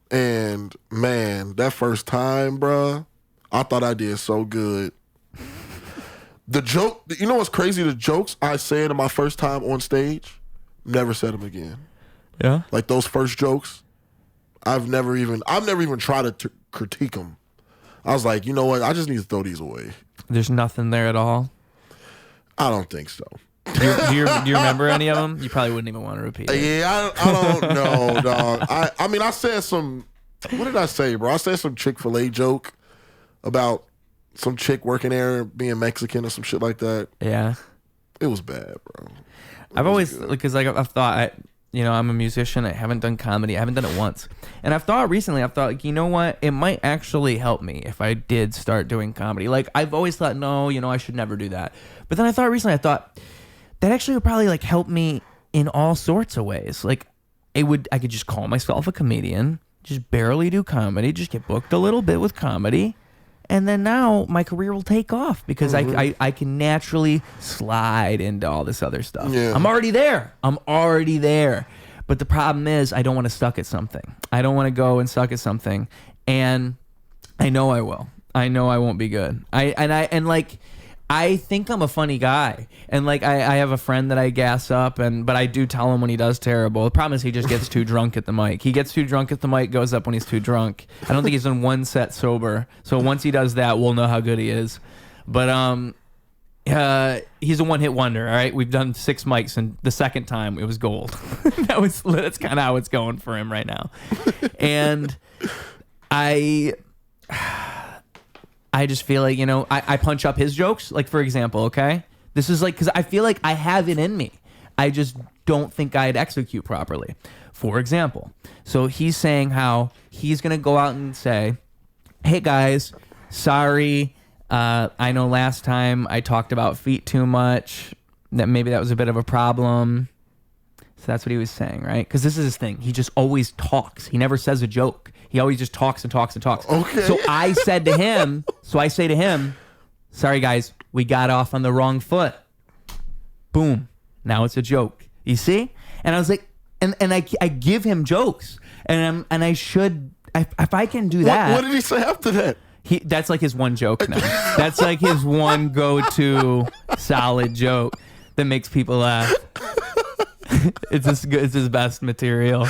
And man, that first time, bro, I thought I did so good. The joke, you know what's crazy? The jokes I said in my first time on stage, never said them again. Yeah, like those first jokes, I've never even tried to critique them. I was like, you know what? I just need to throw these away. There's nothing there at all. I don't think so. Do you remember any of them? You probably wouldn't even want to repeat it. Yeah, I don't know, dog. I mean, I said some. What did I say, bro? I said some Chick-fil-A joke about some chick working there being Mexican or some shit like that. Yeah, it was bad, bro. I've always, because like I've thought, I'm a musician. I haven't done comedy. I haven't done it once. And I've thought recently, like, you know what? It might actually help me if I did start doing comedy. Like, I've always thought, no, I should never do that. But then I thought that actually would probably like help me in all sorts of ways. Like, I could just call myself a comedian, just barely do comedy, just get booked a little bit with comedy. And then now my career will take off because I can naturally slide into all this other stuff. Yeah. I'm already there. But the problem is I don't want to suck at something. I don't want to go and suck at something. And I know I will. I know I won't be good. I think I'm a funny guy. And like I have a friend that I gas up, but I do tell him when he does terrible. The problem is he just gets too drunk at the mic. He gets too drunk at the mic, goes up when he's too drunk. I don't think he's done one set sober. So once he does that, we'll know how good he is. But he's a one-hit wonder, all right? We've done 6 mics, and the second time it was gold. That's kind of how it's going for him right now. And I just feel like, I punch up his jokes. Like, for example, okay? This is like, because I feel like I have it in me. I just don't think I'd execute properly. For example, so he's saying how he's going to go out and say, hey, guys, sorry. I know last time I talked about feet too much. That maybe that was a bit of a problem. So that's what he was saying, right? Because this is his thing. He just always talks. He never says a joke. He always just talks and talks and talks. Okay. So I say to him, sorry guys, we got off on the wrong foot. Boom. Now it's a joke. You see? And I was like, and I give him jokes. And I should, if I can do that. What did he say after that? That's like his one joke now. That's like his one go-to solid joke that makes people laugh. It's his best material.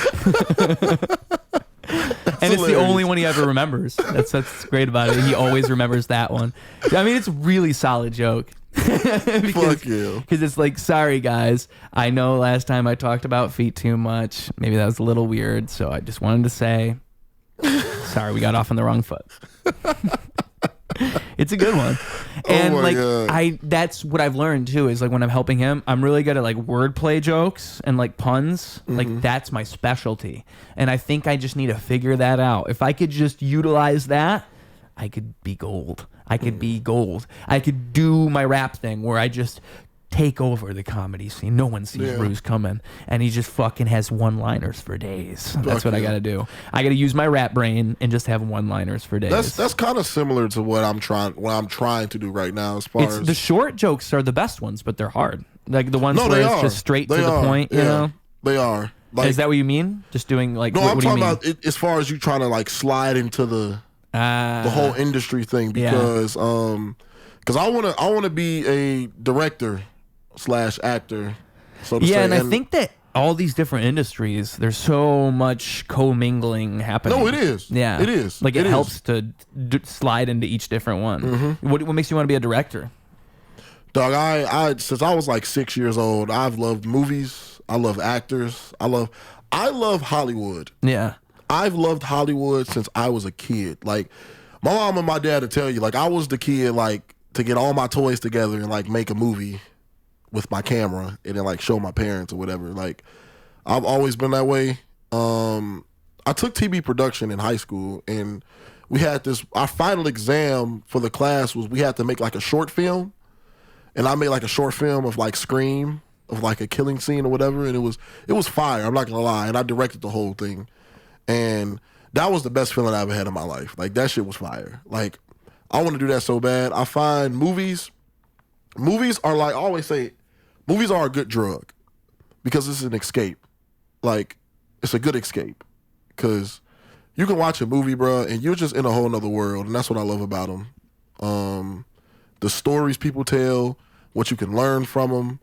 And it's the only one he ever remembers. That's great about it. He always remembers that one. I mean, it's a really solid joke. Fuck you. Because it's like, sorry guys, I know last time I talked about feet too much. Maybe that was a little weird, so I just wanted to say, sorry, we got off on the wrong foot. It's a good one. And like God. That's what I've learned too, is like when I'm helping him, I'm really good at like wordplay jokes and like puns. Mm-hmm. Like that's my specialty. And I think I just need to figure that out. If I could just utilize that, I could be gold. I could be gold. I could do my rap thing where I just take over the comedy scene. No one sees Ruse coming, and he just fucking has one-liners for days. That's what I got to do. I got to use my rap brain and just have one-liners for days. That's kind of similar to what I'm trying to do right now. As far as the short jokes are the best ones, but they're hard. Like the ones where it's just straight to the point. You know, they are. Like, is that what you mean? Just doing like? No, I'm talking about it, as far as you trying to like slide into the whole industry thing, because I want to be a director / actor, so to say. And I think that all these different industries, there's so much commingling happening. No, it is. Yeah, it is. Like it helps to slide into each different one. Mm-hmm. What makes you want to be a director? Dog, I since I was like 6 years old, I've loved movies. I love actors. I love Hollywood. Yeah, I've loved Hollywood since I was a kid. Like my mom and my dad to tell you, like I was the kid like to get all my toys together and like make a movie with my camera and then like show my parents or whatever. Like I've always been that way. I took TV production in high school, and we had our final exam for the class was we had to make like a short film, and I made like a short film of like Scream, of like a killing scene or whatever, and it was fire. I'm not gonna lie, and I directed the whole thing, and that was the best feeling I ever had in my life. Like that shit was fire. Like I want to do that so bad. I find movies are like I always say. Movies are a good drug because it's an escape. Like, it's a good escape because you can watch a movie, bro, and you're just in a whole nother world, and that's what I love about them. The stories people tell, what you can learn from them,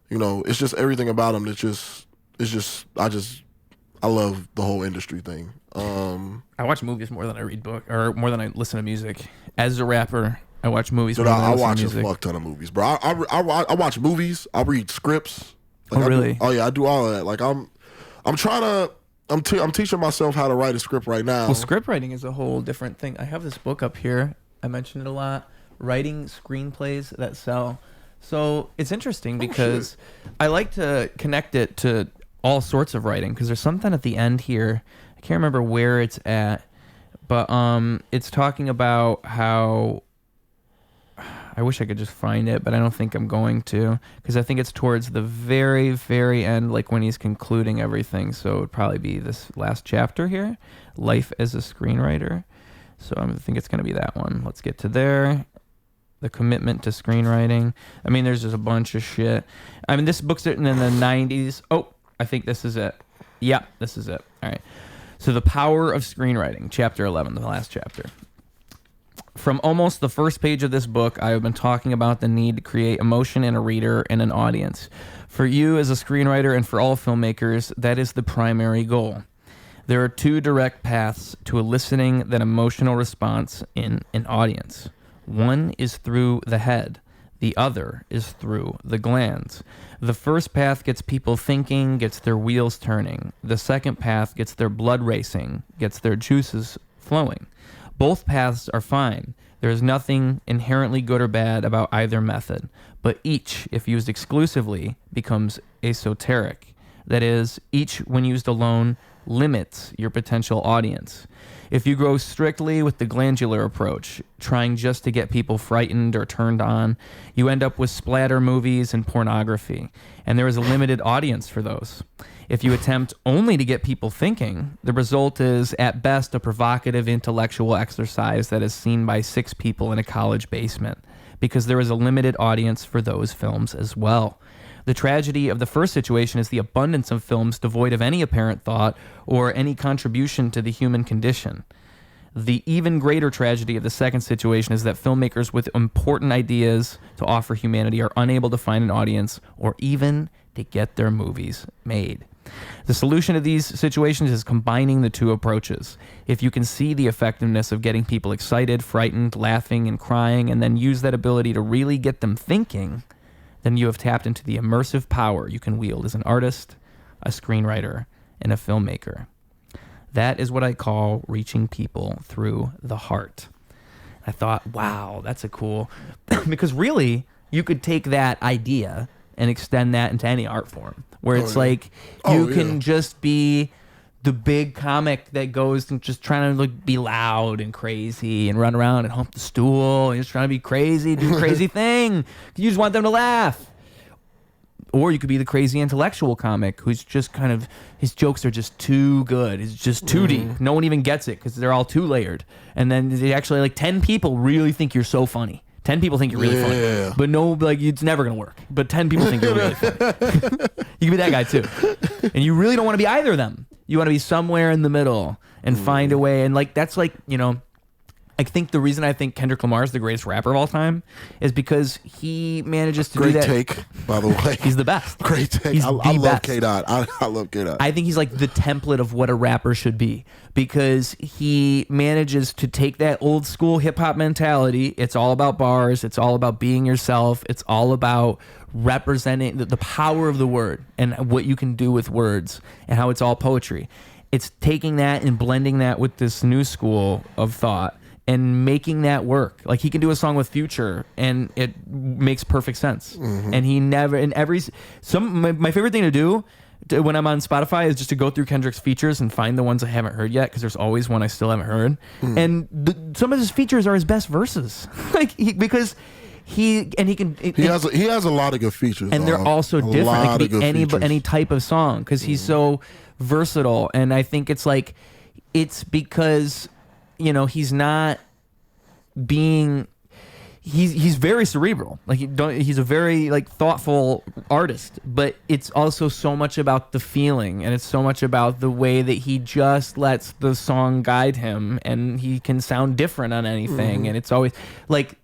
you know, it's just everything about them. I love the whole industry thing. I watch movies more than I read books, or more than I listen to music. As a rapper, I watch movies. Dude, I watch a fuck ton of movies, bro. I watch movies. I read scripts. Like, really? I do all of that. Like I'm teaching myself how to write a script right now. Well, script writing is a whole different thing. I have this book up here. I mentioned it a lot. Writing screenplays that sell. So it's interesting because I like to connect it to all sorts of writing, because there's something at the end here. I can't remember where it's at, but it's talking about how. I wish I could just find it, but I don't think I'm going to, because I think it's towards the very, very end, like when he's concluding everything. So it would probably be this last chapter here, Life as a Screenwriter. So I think it's going to be that one. Let's get to there. The commitment to screenwriting. I mean, there's just a bunch of shit. I mean, this book's written in the 90s. Oh, I think this is it. Yeah, this is it. All right. So The Power of Screenwriting, Chapter 11, the last chapter. From almost the first page of this book, I have been talking about the need to create emotion in a reader and an audience. For you as a screenwriter and for all filmmakers, that is the primary goal. There are two direct paths to eliciting that emotional response in an audience. One is through the head. The other is through the glands. The first path gets people thinking, gets their wheels turning. The second path gets their blood racing, gets their juices flowing. Both paths are fine. There is nothing inherently good or bad about either method, but each, if used exclusively, becomes esoteric. That is, each, when used alone, limits your potential audience. If you go strictly with the glandular approach, trying just to get people frightened or turned on, you end up with splatter movies and pornography, and there is a limited audience for those. If you attempt only to get people thinking, the result is, at best, a provocative intellectual exercise that is seen by 6 people in a college basement, because there is a limited audience for those films as well. The tragedy of the first situation is the abundance of films devoid of any apparent thought or any contribution to the human condition. The even greater tragedy of the second situation is that filmmakers with important ideas to offer humanity are unable to find an audience or even to get their movies made. The solution to these situations is combining the two approaches. If you can see the effectiveness of getting people excited, frightened, laughing, and crying, and then use that ability to really get them thinking, then you have tapped into the immersive power you can wield as an artist, a screenwriter, and a filmmaker. That is what I call reaching people through the heart. I thought, wow, that's a cool... because really, you could take that idea and extend that into any art form, where it's like you can just be the big comic that goes and just trying to like be loud and crazy and run around and hump the stool and just trying to be crazy, do a crazy thing. You just want them to laugh. Or you could be the crazy intellectual comic who's just kind of, his jokes are just too good. It's just too deep. No one even gets it because they're all too layered. And then they actually, like, 10 people really think you're so funny. 10 people think you're really funny. But no, like, it's never going to work. But 10 people think you're really funny. You can be that guy too. And you really don't want to be either of them. You want to be somewhere in the middle and find a way. And, like, that's like, you know, I think the reason I think Kendrick Lamar is the greatest rapper of all time is because he manages to do that. Great take, by the way. He's the best. Great take. I love K-Dot. I love K-Dot. I think he's like the template of what a rapper should be because he manages to take that old school hip hop mentality. It's all about bars. It's all about being yourself. It's all about representing the power of the word and what you can do with words and how it's all poetry. It's taking that and blending that with this new school of thought and making that work. Like, he can do a song with Future and it makes perfect sense. And he never, in every, my favorite thing to do when I'm on Spotify is just to go through Kendrick's features and find the ones I haven't heard yet, because there's always one I still haven't heard. And some of his features are his best verses. Like, because he has a lot of good features, and they're also different. It could be any type of song because he's so versatile. And I think it's like, it's because, you know, he's not being, he's very cerebral. Like, he's a very, like, thoughtful artist, but it's also so much about the feeling, and it's so much about the way that he just lets the song guide him, and he can sound different on anything. And it's always like,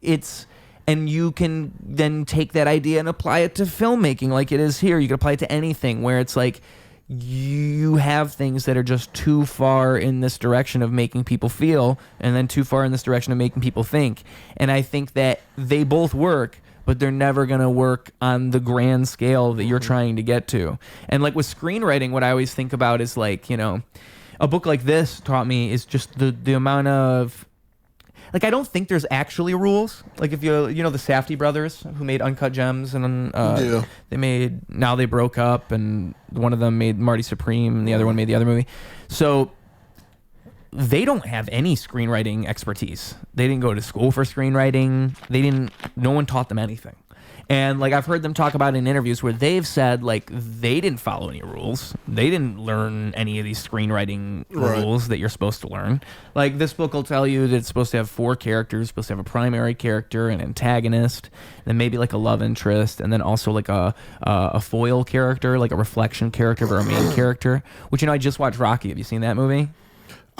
and you can then take that idea and apply it to filmmaking like it is here. You can apply it to anything where it's like, you have things that are just too far in this direction of making people feel and then too far in this direction of making people think. And I think that they both work, but they're never going to work on the grand scale that you're trying to get to. And like with screenwriting, what I always think about is like, you know, a book like this taught me is just the amount of, like, I don't think there's actually rules. Like, if you know the Safdie brothers who made Uncut Gems, and now they broke up, and one of them made Marty Supreme, and the other one made the other movie. So they don't have any screenwriting expertise. They didn't go to school for screenwriting. No one taught them anything. And like, I've heard them talk about in interviews where they've said like they didn't follow any rules. They didn't learn any of these screenwriting rules that you're supposed to learn. Like, this book will tell you that it's supposed to have 4 characters, supposed to have a primary character, an antagonist, then maybe like a love interest, and then also like a foil character, like a reflection character or a main character. Which, you know, I just watched Rocky. Have you seen that movie?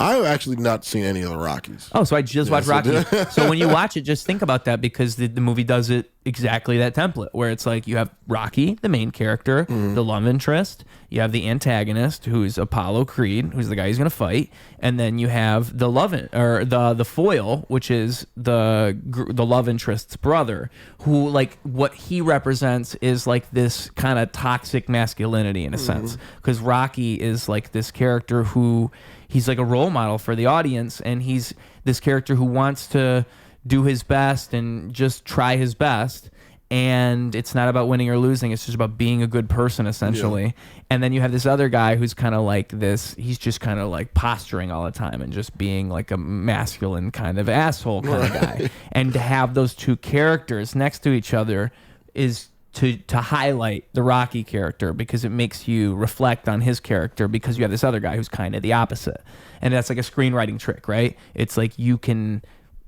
I've actually not seen any of the Rockies. Oh, so I just watched Rocky. So when you watch it, just think about that, because the movie does it exactly that template, where it's like you have Rocky, the main character, the love interest, you have the antagonist, who's Apollo Creed, who's the guy who's going to fight, and then you have the the foil, which is the love interest's brother, who, like, what he represents is like this kind of toxic masculinity in a sense, because Rocky is like this character who, he's like a role model for the audience, and he's this character who wants to do his best and just try his best, and it's not about winning or losing, it's just about being a good person, essentially. And then you have this other guy who's kind of like this, he's just kind of like posturing all the time and just being like a masculine kind of asshole kind of guy. And to have those two characters next to each other is to highlight the Rocky character, because it makes you reflect on his character, because you have this other guy who's kind of the opposite. And that's like a screenwriting trick, right? It's like, you can,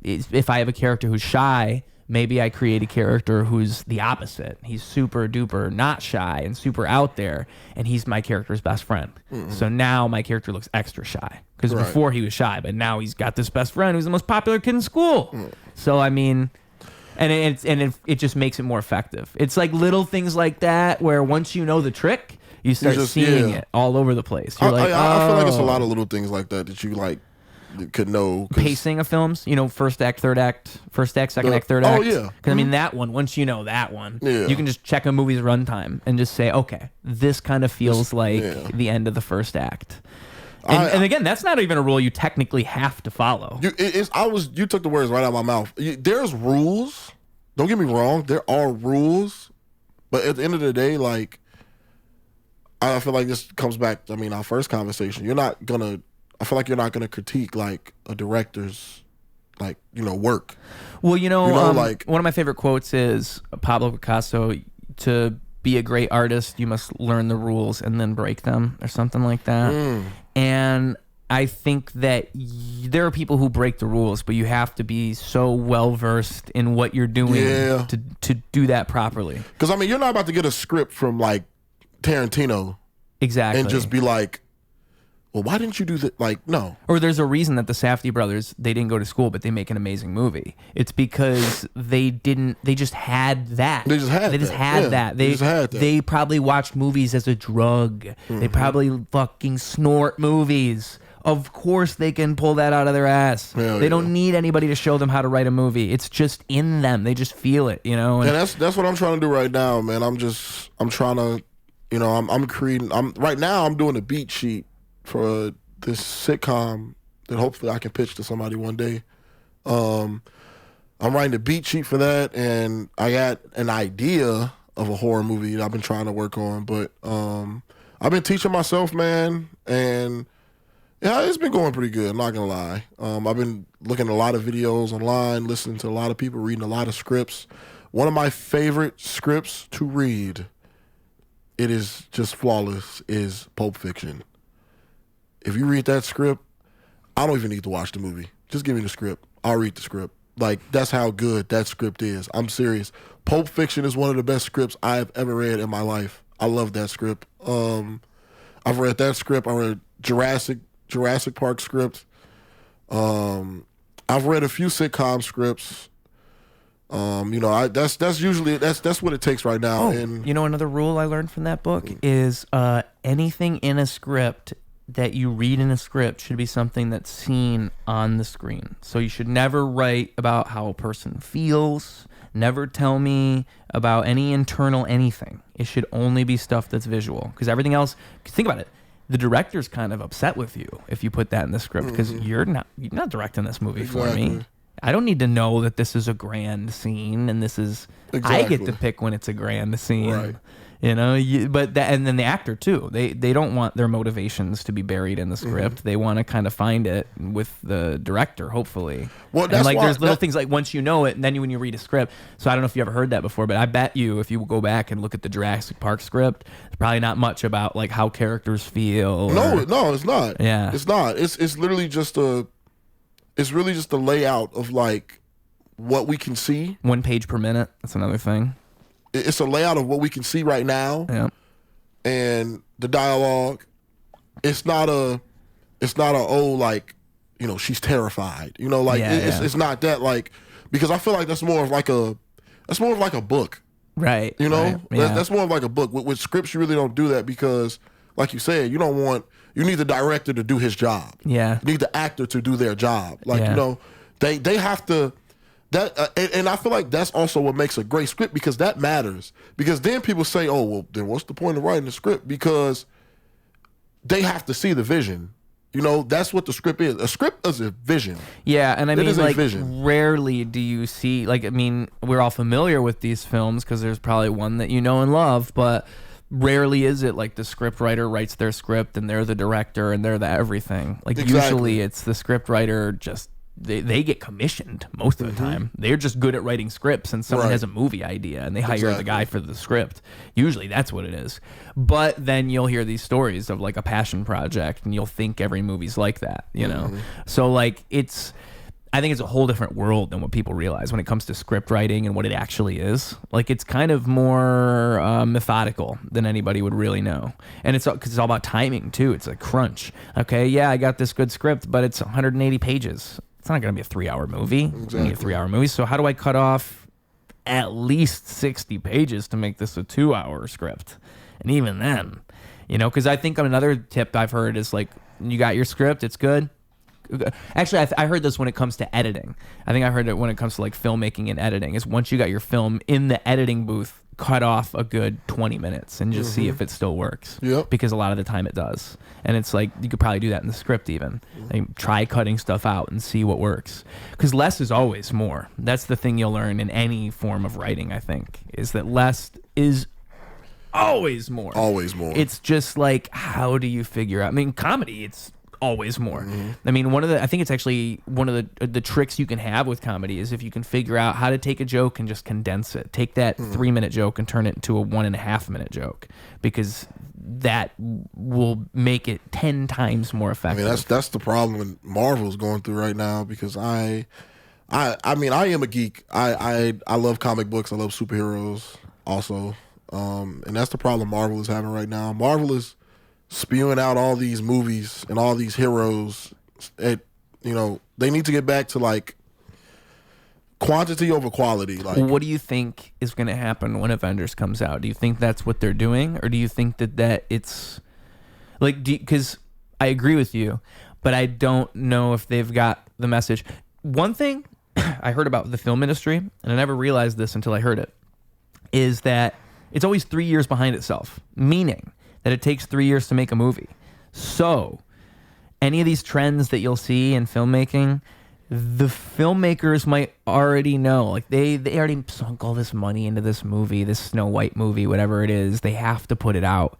if I have a character who's shy, maybe I create a character who's the opposite. He's super duper not shy and super out there, and he's my character's best friend. So now my character looks extra shy, because before he was shy, but now he's got this best friend who's the most popular kid in school. So I mean, and it just makes it more effective. It's like little things like that, where once you know the trick, You start seeing it all over the place. You're I feel like it's a lot of little things like that you like could know. Pacing of films, first act, second act, third act. Oh yeah. Because I mean that one. Once you know that one, you can just check a movie's runtime and just say, okay, this kind of feels like the end of the first act. And again, that's not even a rule you technically have to follow. You took the words right out of my mouth. There's rules. Don't get me wrong. There are rules, but at the end of the day, like I feel like this comes back. I mean, our first conversation. I feel like you're not gonna critique like a director's work. Well, like one of my favorite quotes is Pablo Picasso: "To be a great artist, you must learn the rules and then break them," or something like that. And I think that there are people who break the rules, but you have to be so well versed in what you're doing to do that properly. Because I mean, you're not about to get a script from like Tarantino, exactly, and just be like, well, why didn't you do that? Like, no. Or there's a reason that the Safdie brothers, they didn't go to school, but they make an amazing movie. It's because they just had that. They just had that. They probably watched movies as a drug. They probably fucking snort movies. Of course they can pull that out of their ass. They don't need anybody to show them how to write a movie. It's just in them. They just feel it, And that's what I'm trying to do right now, man. I'm trying to, I'm creating, right now I'm doing a beat sheet for this sitcom that hopefully I can pitch to somebody one day. I'm writing a beat sheet for that, and I got an idea of a horror movie that I've been trying to work on, but I've been teaching myself, man, and yeah, it's been going pretty good, I'm not gonna lie. I've been looking at a lot of videos online, listening to a lot of people, reading a lot of scripts. One of my favorite scripts to read, it is just flawless, is Pulp Fiction. If you read that script, I don't even need to watch the movie. Just give me the script. I'll read the script. Like, that's how good that script is. I'm serious. Pulp Fiction is one of the best scripts I've ever read in my life. I love that script. I've read that script. I read Jurassic Park script. I've read a few sitcom scripts. That's usually that's what it takes right now. And another rule I learned from that book is anything in a script that you read in a script should be something that's seen on the screen. So you should never write about how a person feels. Never tell me about any internal anything. It should only be stuff that's visual. Because everything else, think about it. The director's kind of upset with you if you put that in the script because you're not directing this movie for me. I don't need to know that this is a grand scene and this is I get to pick when it's a grand scene. Right. And then the actor too. They don't want their motivations to be buried in the script. They want to kind of find it with the director, hopefully. Well, that's and there's little things like once you know it, and then when you read a script. So I don't know if you ever heard that before, but I bet you if you go back and look at the Jurassic Park script, there's probably not much about like how characters feel. No, it's not. Yeah, it's not. It's literally just a layout of like what we can see. 1 page per minute. That's another thing. It's a layout of what we can see right now, and the dialogue. It's not she's terrified. It's not that like because I feel like that's more of like a book, right? That's more of like a book. With scripts, you really don't do that because, like you said, you need the director to do his job. Yeah, you need the actor to do their job. Like they have to. And I feel like that's also what makes a great script because that matters. Because then people say, oh, well, then what's the point of writing the script? Because they have to see the vision. That's what the script is. A script is a vision. Yeah, and I mean, like, vision. Rarely do you see, like, I mean, we're all familiar with these films because there's probably one that you know and love, but rarely is it like the script writer writes their script and they're the director and they're the everything. Like, usually it's the script writer just... They get commissioned most of the time. They're just good at writing scripts and someone has a movie idea and they hire the guy for the script. Usually that's what it is. But then you'll hear these stories of like a passion project and you'll think every movie's like that, So like I think it's a whole different world than what people realize when it comes to script writing and what it actually is. Like it's kind of more methodical than anybody would really know. And it's because it's all about timing too. It's a crunch. Okay, yeah, I got this good script, but it's 180 pages. It's not going to be a 3-hour movie. Exactly. It's going to be a 3-hour movie. So how do I cut off at least 60 pages to make this a 2-hour script? And even then, You know, because I think another tip I've heard is like, you got your script, it's good. Actually, I heard this when it comes to editing. I think I heard it when it comes to like filmmaking and editing, is once you got your film in the editing booth, cut off a good 20 minutes and just see if it still works. Yep. Because a lot of the time it does. And it's like, you could probably do that in the script even. Like, try cutting stuff out and see what works. Because less is always more. That's the thing you'll learn in any form of writing, I think, is that less is always more. Always more. It's just like, how do you figure out? I mean, comedy, it's always more. I mean, I think it's actually one of the tricks you can have with comedy is if you can figure out how to take a joke and just condense it. Take that 3-minute joke and turn it into a 1.5-minute joke, because that will make it 10 times more effective. I mean, that's the problem Marvel's going through right now, because I mean, I am a geek. I love comic books. I love superheroes also. And that's the problem Marvel is having right now. Marvel is spewing out all these movies and all these heroes. You know, they need to get back to like quantity over quality. Like, what do you think is going to happen when Avengers comes out? Do you think that's what they're doing, or do you think that it's like, because I agree with you, but I don't know if they've got the message. One thing I heard about the film industry, and I never realized this until I heard it, is that it's always 3 years behind itself, meaning that it takes 3 years to make a movie. So any of these trends that you'll see in filmmaking, the filmmakers might already know. Like, they already sunk all this money into this movie, this Snow White movie, whatever it is. They have to put it out.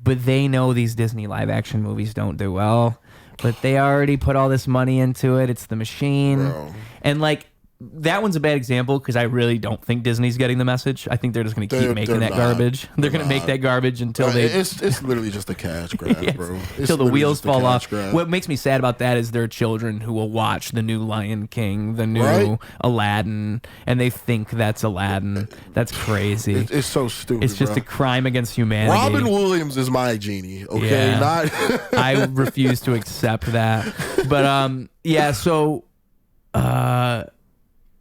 But they know these Disney live action movies don't do well. But they already put all this money into it. It's the machine. Bro. And like, that one's a bad example because I really don't think Disney's getting the message. I think they're just going to keep making that garbage. They're going to make that garbage until they... It's literally just a cash grab, bro. Until the wheels fall off. Grab. What makes me sad about that is there are children who will watch the new Lion King, the new Aladdin, and they think that's Aladdin. That's crazy. It's so stupid, It's just a crime against humanity. Robin Williams is my genie, okay? Yeah. I refuse to accept that. But, yeah, so...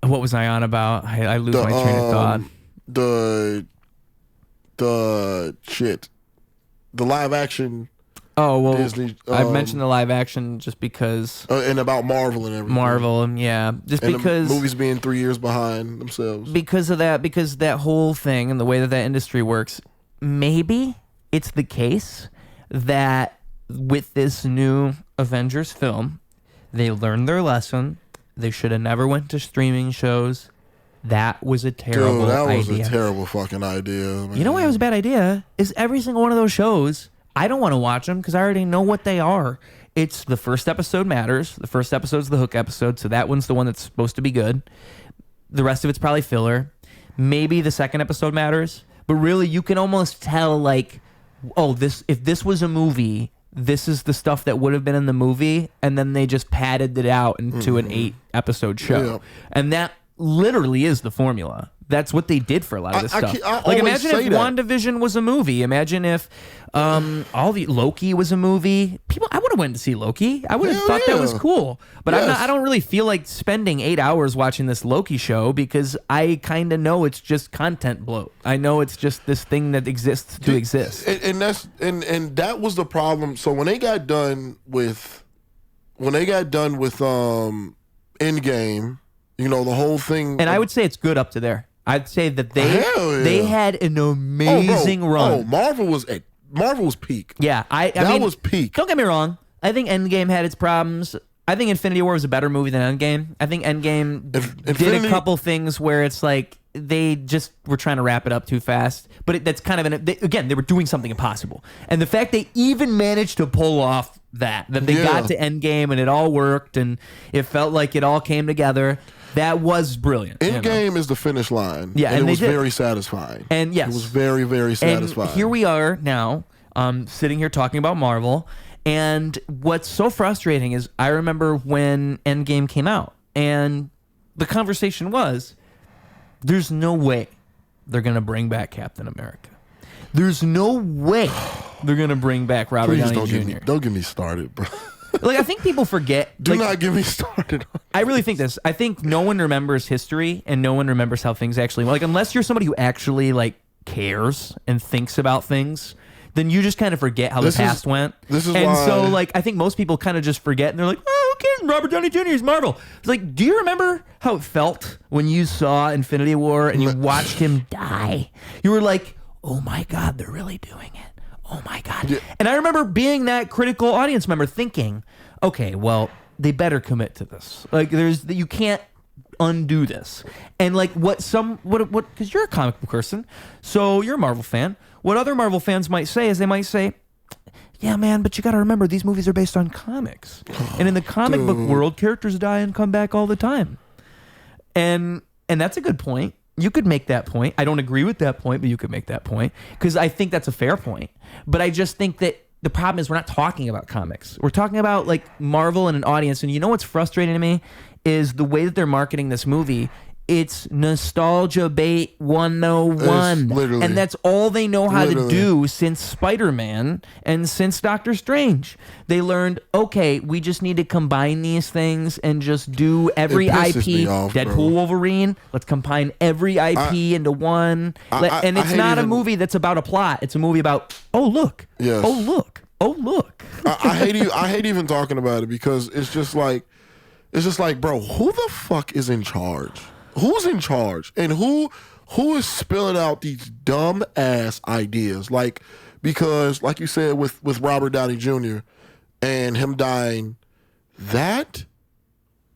what was I on about? I lose my train of thought. The live action. Oh, well, Disney, I mentioned the live action just because. And about Marvel and everything. Marvel, yeah. Just and because. The movies being 3 years behind themselves. Because of that, because that whole thing and the way that industry works, maybe it's the case that with this new Avengers film, they learned their lesson. They should have never went to streaming shows. That was a terrible idea. That was a terrible fucking idea, man. You know why it was a bad idea? Is every single one of those shows, I don't want to watch them because I already know what they are. It's the first episode matters. The first episode's the hook episode, so that one's the one that's supposed to be good. The rest of it's probably filler. Maybe the second episode matters. But really, you can almost tell, like, oh, if this was a movie... This is the stuff that would have been in the movie, and then they just padded it out into an 8-episode show. Yeah. And that literally is the formula. That's what they did for a lot of this stuff. Like, imagine if WandaVision was a movie. Imagine if Loki was a movie. I would have went to see Loki. I would have thought that was cool. But I don't really feel like spending 8 hours watching this Loki show because I kind of know it's just content bloat. I know it's just this thing that exists to exist. And that was the problem. So when they got done with Endgame, you know, the whole thing. And I would say it's good up to there. I'd say that they had an amazing run. Oh, Marvel was peak. Yeah, I mean, was peak. Don't get me wrong. I think Endgame had its problems. I think Infinity War was a better movie than Endgame. I think Endgame did a couple things where it's like they just were trying to wrap it up too fast. But that's kind of they were doing something impossible. And the fact they even managed to pull off that they got to Endgame and it all worked and it felt like it all came together. That was brilliant. Endgame is the finish line. Yeah, and it was very satisfying. And yes, it was very, very satisfying. And here we are now, sitting here talking about Marvel. And what's so frustrating is I remember when Endgame came out, and the conversation was, "There's no way they're gonna bring back Captain America. There's no way they're gonna bring back Robert Downey Jr." Don't get me started, bro. Like, I think people forget. Do not get me started. I really think this. I think no one remembers history and no one remembers how things actually, like, unless you're somebody who actually, like, cares and thinks about things, then you just kind of forget how the past went. This is and why... so, like, I think most people kind of just forget, and they're like, oh, okay, Robert Downey Jr. is Marvel. It's like, do you remember how it felt when you saw Infinity War and you watched him die? You were like, oh my God, they're really doing it. Oh my God. Yeah. And I remember being that critical audience member thinking, okay, well, they better commit to this. Like, you can't undo this. And like because you're a comic book person, so you're a Marvel fan. What other Marvel fans might say is they might say, yeah, man, but you got to remember these movies are based on comics. And in the comic book world, characters die and come back all the time. And that's a good point. You could make that point. I don't agree with that point, but you could make that point because I think that's a fair point. But I just think that the problem is we're not talking about comics. We're talking about like Marvel and an audience. And you know what's frustrating to me is the way that they're marketing this movie. It's nostalgia bait 101. And that's all they know how to do since Spider-Man and since Doctor Strange. They learned, okay, we just need to combine these things and just do every IP. Deadpool, Wolverine, let's combine every IP into one. And it's not a movie that's about a plot. It's a movie about, oh, look. Yes. Oh, look. Oh, look. I hate even talking about it because it's just like, bro, who the fuck is in charge? Who's in charge? And who is spilling out these dumb ass ideas? Like, because like you said with Robert Downey Jr. and him dying, that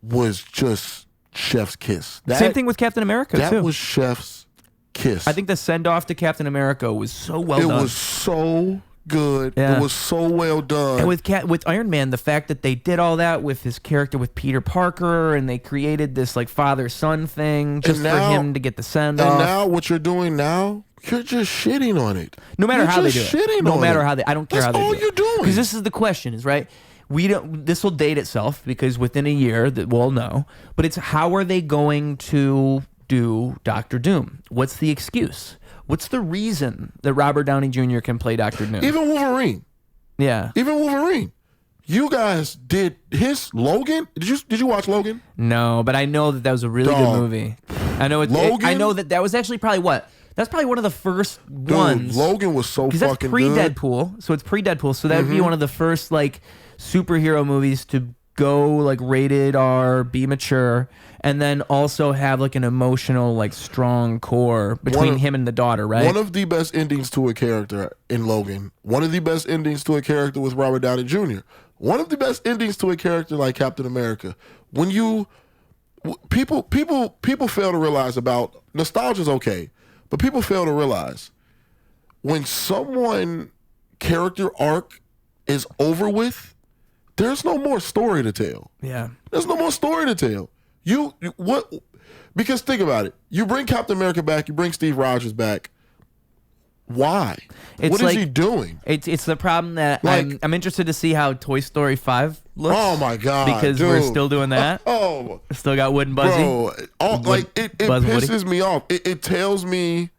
was just chef's kiss. Same thing with Captain America, too. That was chef's kiss. I think the send-off to Captain America was so well done. It was so good. Yeah. It was so well done. And with Iron Man, the fact that they did all that with his character with Peter Parker and they created this like father-son thing just for him to get the send-off. And now what you're doing now, you're just shitting on it. No matter how they do it. No matter how they, I don't care how they do it. That's all you're doing. Because this is the question, is right? This will date itself because within a year that we'll know. But it's how are they going to do Doctor Doom? What's the excuse? What's the reason that Robert Downey Jr. can play Dr. Doom? Even Wolverine. Yeah. Even Wolverine. You guys did his Logan. Did you watch Logan? No, but I know that was a really good movie. I know Logan. I know that was actually probably that's probably one of the first ones. Logan was so fucking good. That's pre-Deadpool. So it's pre-Deadpool. So that would be one of the first like superhero movies to go like rated R, be mature, and then also have like an emotional, like strong core between him and the daughter, right? One of the best endings to a character in Logan. One of the best endings to a character with Robert Downey Jr. One of the best endings to a character like Captain America. When people fail to realize about nostalgia's okay, but people fail to realize when someone character arc is over with, there's no more story to tell. Yeah. There's no more story to tell. Because think about it. You bring Captain America back, you bring Steve Rogers back. Why? What is he doing? It's the problem that I'm interested to see how Toy Story 5 looks. Oh my God. Because we're still doing that. Still got Wood and Buzzy. Bro, it pisses me off. It tells me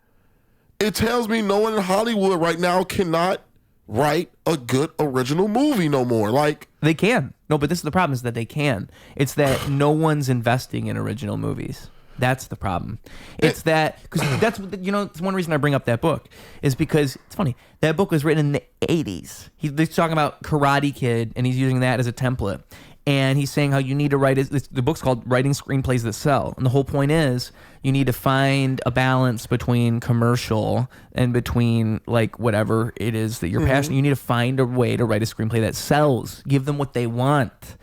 no one in Hollywood right now cannot write a good original movie no more. Like, they can. No, but this is the problem, is that they can. It's that no one's investing in original movies. That's the problem. It's that, because that's, it's one reason I bring up that book, is because, it's funny, that book was written in the 80s. He's talking about Karate Kid, and he's using that as a template. And he's saying how you need to write, the book's called Writing Screenplays That Sell. And the whole point is you need to find a balance between commercial and between like whatever it is that you're passionate. You need to find a way to write a screenplay that sells. Give them what they want.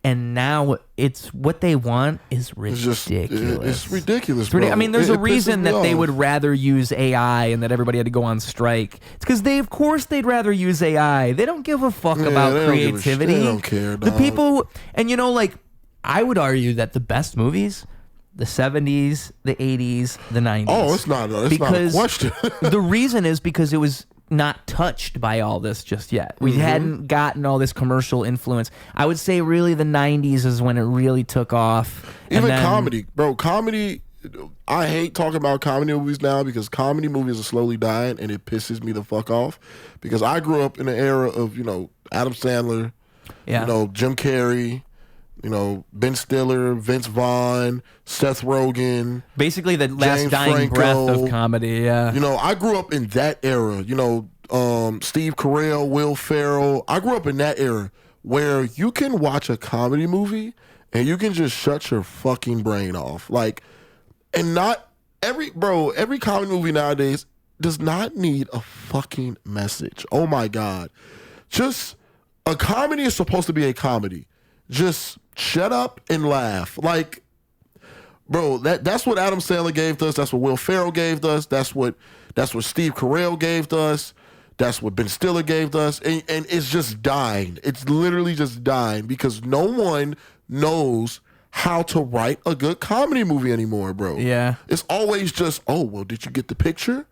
And now it's what they want is ridiculous. It's ridiculous, bro. I mean, there's a reason that they would rather use AI and that everybody had to go on strike. It's because of course they'd rather use AI. They don't give a fuck about creativity. They don't care, dog. The people, and I would argue that the best movies, the 70s, the 80s, the 90s. Oh, it's not a question. The reason is because it was not touched by all this just yet. We hadn't gotten all this commercial influence. I would say really the 90s is when it really took off. Even comedy, bro. Comedy, I hate talking about comedy movies now because comedy movies are slowly dying and it pisses me the fuck off because I grew up in an era of, Adam Sandler, Jim Carrey, Ben Stiller, Vince Vaughn, Seth Rogen. Basically the last dying breath of comedy, yeah. I grew up in that era, Steve Carell, Will Ferrell. I grew up in that era where you can watch a comedy movie and you can just shut your fucking brain off. Like, and not every comedy movie nowadays does not need a fucking message. Oh my God. Just a comedy is supposed to be a comedy. Just shut up and laugh. Like, bro, that's what Adam Sandler gave us. That's what Will Ferrell gave us. That's what Steve Carell gave us. That's what Ben Stiller gave us. And it's just dying. It's literally just dying because no one knows how to write a good comedy movie anymore, bro. Yeah. It's always just, oh, well, did you get the picture?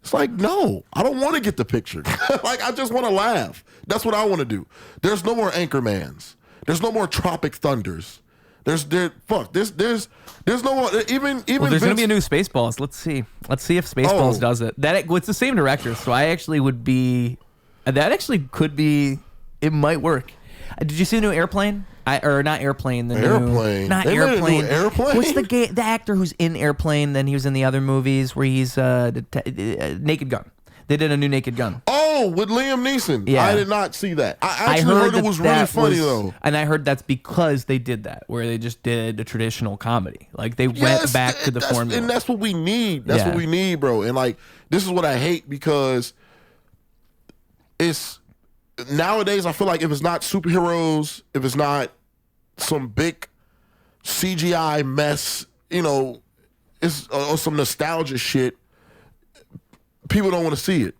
It's like, no, I don't want to get the picture. Like, I just want to laugh. That's what I want to do. There's no more Anchormans. There's no more Tropic Thunders. There's no more. Even well, there's gonna be a new Spaceballs. Let's see if Spaceballs does it. It's the same director, so I actually would be. That actually could be. It might work. Did you see the new Airplane? Not Airplane. The Airplane. Not they Airplane. Airplane. What's the actor who's in Airplane? Then he was in the other movies where he's Naked Gun. They did a new Naked Gun. Oh, with Liam Neeson. Yeah. I did not see that. I actually heard it was really funny, though. And I heard that's because they did that, where they just did a traditional comedy. Like, they went back to the formula. And that's what we need. That's what we need, bro. And, like, this is what I hate because it's... Nowadays, I feel like if it's not superheroes, if it's not some big CGI mess, it's or some nostalgia shit, people don't want to see it.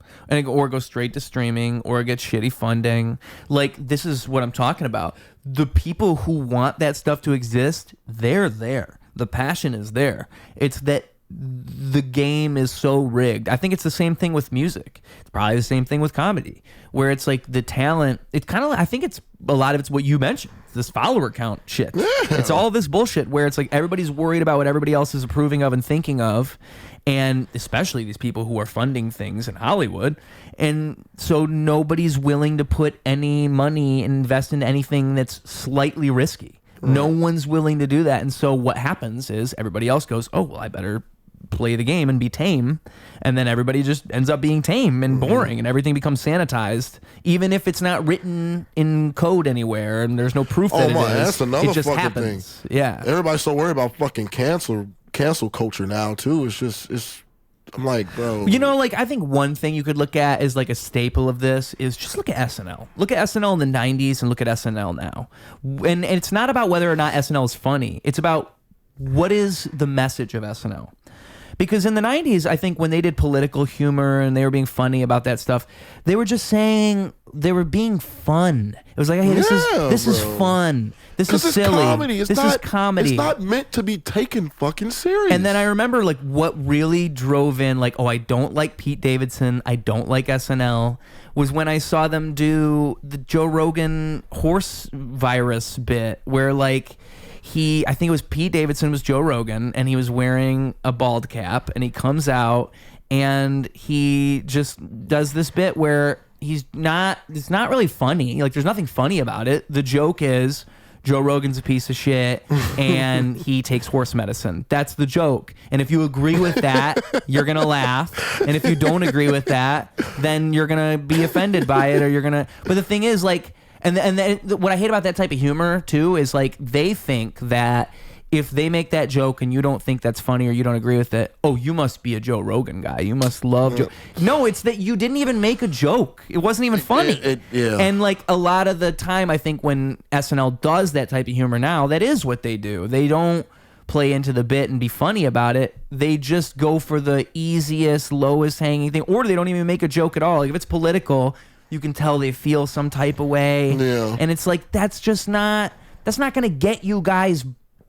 Or go straight to streaming, or get shitty funding. Like, this is what I'm talking about. The people who want that stuff to exist, they're there. The passion is there. It's that the game is so rigged. I think it's the same thing with music. It's probably the same thing with comedy, where it's like the talent, it's kind of, I think it's a lot of it's what you mentioned, this follower count shit. Yeah. It's all this bullshit where it's like everybody's worried about what everybody else is approving of and thinking of, and especially these people who are funding things in Hollywood. And so nobody's willing to put any money and invest in anything that's slightly risky. Right. No one's willing to do that. And so what happens is everybody else goes, oh, well, I better play the game and be tame, and then everybody just ends up being tame and boring, and everything becomes sanitized, even if it's not written in code anywhere and there's no proof that it is. That's another it just fucking happens. thing. Yeah, everybody's so worried about fucking cancel culture now too. I'm like, bro. I think one thing you could look at is like a staple of this is just look at SNL. Look at SNL in the 90s and look at SNL now. And it's not about whether or not SNL is funny. It's about what is the message of SNL. Because in the 90s, I think when they did political humor and they were being funny about that stuff, they were just saying they were being fun. It was like, hey, this is fun. This is silly. Comedy. This is comedy. It's not meant to be taken fucking serious. And then I remember like what really drove in like, oh, I don't like Pete Davidson. I don't like SNL. Was when I saw them do the Joe Rogan horse virus bit where like... I think it was Pete Davidson was Joe Rogan, and he was wearing a bald cap, and he comes out and he just does this bit where it's not really funny. Like, there's nothing funny about it. The joke is Joe Rogan's a piece of shit and he takes horse medicine. That's the joke. And if you agree with that, you're going to laugh. And if you don't agree with that, then you're going to be offended by it, or you're going to, but the thing is like, And what I hate about that type of humor, too, is like they think that if they make that joke and you don't think that's funny or you don't agree with it, oh, you must be a Joe Rogan guy. You must love Joe. No, it's that you didn't even make a joke. It wasn't even funny. Yeah. And like a lot of the time, I think when SNL does that type of humor now, that is what they do. They don't play into the bit and be funny about it. They just go for the easiest, lowest hanging thing, or they don't even make a joke at all. Like if it's political, you can tell they feel some type of way. Yeah. And it's like, that's not going to get you guys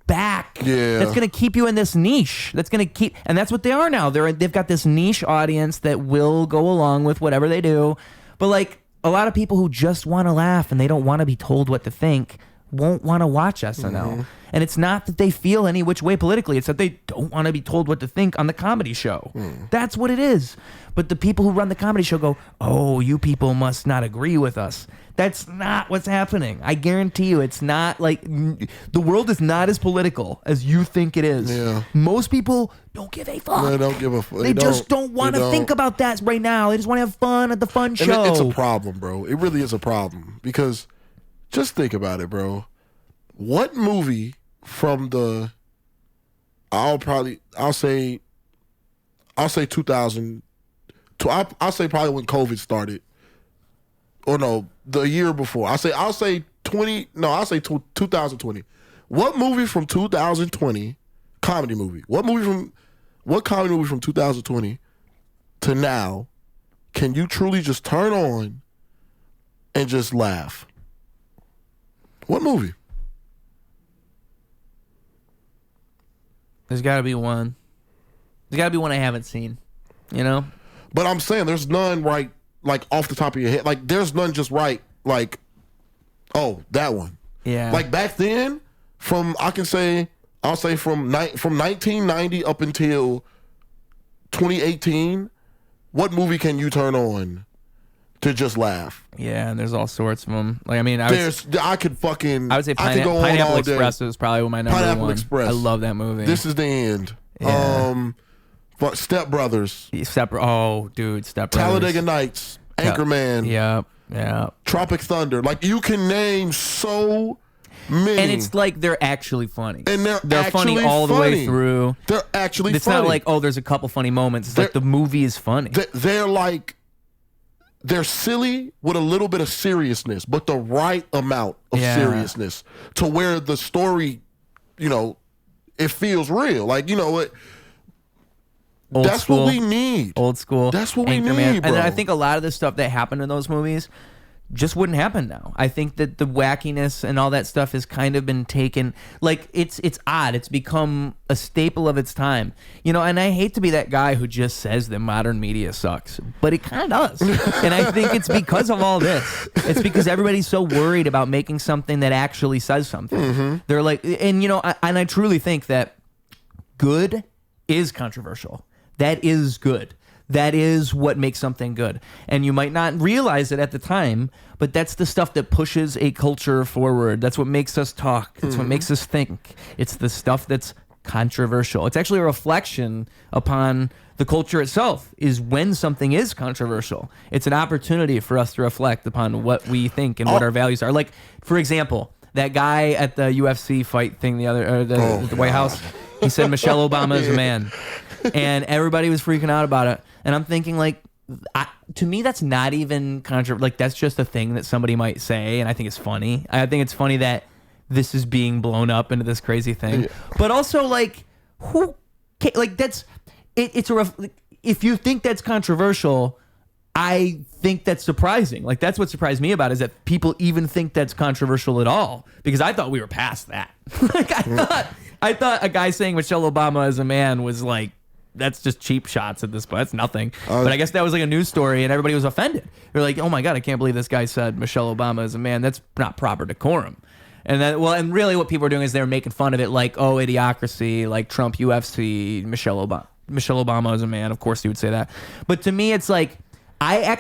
back. Yeah. That's going to keep you in this niche. And that's what they are now. They've got this niche audience that will go along with whatever they do. But like a lot of people who just want to laugh and they don't want to be told what to think, won't want to watch SNL. And it's not that they feel any which way politically. It's that they don't want to be told what to think on the comedy show. That's what it is. But the people who run the comedy show go, oh, you people must not agree with us. That's not what's happening. I guarantee you it's not like the world is not as political as you think it is. Yeah. Most people don't give a fuck. They don't give a fuck. They just don't want to think about that right now. They just want to have fun at the fun show. And it's a problem, bro. It really is a problem because just think about it, bro. What movie from the I'll say 2000 I'll say probably when COVID started. Or no, the year before. I'll say 2020. What movie from 2020, comedy movie, what comedy movie from 2020 to now can you truly just turn on and just laugh? What movie? There's got to be one. There's got to be one I haven't seen, you know? But I'm saying there's none right, like off the top of your head. Like there's none just right, like, oh, that one. Yeah. Like back then, I'll say from 1990 up until 2018, what movie can you turn on to just laugh? Yeah, and there's all sorts of them. Like I mean, I would say Pineapple Express is probably my number Pineapple one. Express. I love that movie. This Is the End. Yeah. Step Brothers. Step Brothers. Talladega Nights. Anchorman. Yeah. Tropic Thunder. Like you can name so many. And it's like they're actually funny. And they're funny all the way through. They're actually funny. It's not like, oh, there's a couple funny moments. It's like the movie is funny. They're silly with a little bit of seriousness, but the right amount of seriousness to where the story, it feels real. Like, what? That's what we need. Old school. That's what we need, bro. And I think a lot of the stuff that happened in those movies just wouldn't happen now. I think that the wackiness and all that stuff has kind of been taken, like it's odd. It's become a staple of its time. And I hate to be that guy who just says that modern media sucks, but it kind of does. And I think it's because of all this. It's because everybody's so worried about making something that actually says something. Mm-hmm. They're like, and I truly think that good is controversial. That is good. That is what makes something good. And you might not realize it at the time, but that's the stuff that pushes a culture forward. That's what makes us talk. That's what makes us think. It's the stuff that's controversial. It's actually a reflection upon the culture itself, is when something is controversial. It's an opportunity for us to reflect upon what we think and what our values are. Like, for example, that guy at the UFC fight thing at the White House, he said Michelle Obama is a man. And everybody was freaking out about it. And I'm thinking, like, to me, that's not even controversial. Like, that's just a thing that somebody might say, and I think it's funny. I think it's funny that this is being blown up into this crazy thing. Yeah. But also, like, if you think that's controversial, I think that's surprising. Like, that's what surprised me about it, is that people even think that's controversial at all. Because I thought we were past that. Like, I thought a guy saying Michelle Obama is a man was like, that's just cheap shots at this point. That's nothing. But I guess that was like a news story and everybody was offended. They're like, oh my God, I can't believe this guy said Michelle Obama is a man. That's not proper decorum. And really what people are doing is they're making fun of it, like, oh, Idiocracy, like Trump, UFC, Michelle Obama is a man. Of course he would say that. But to me, it's like, I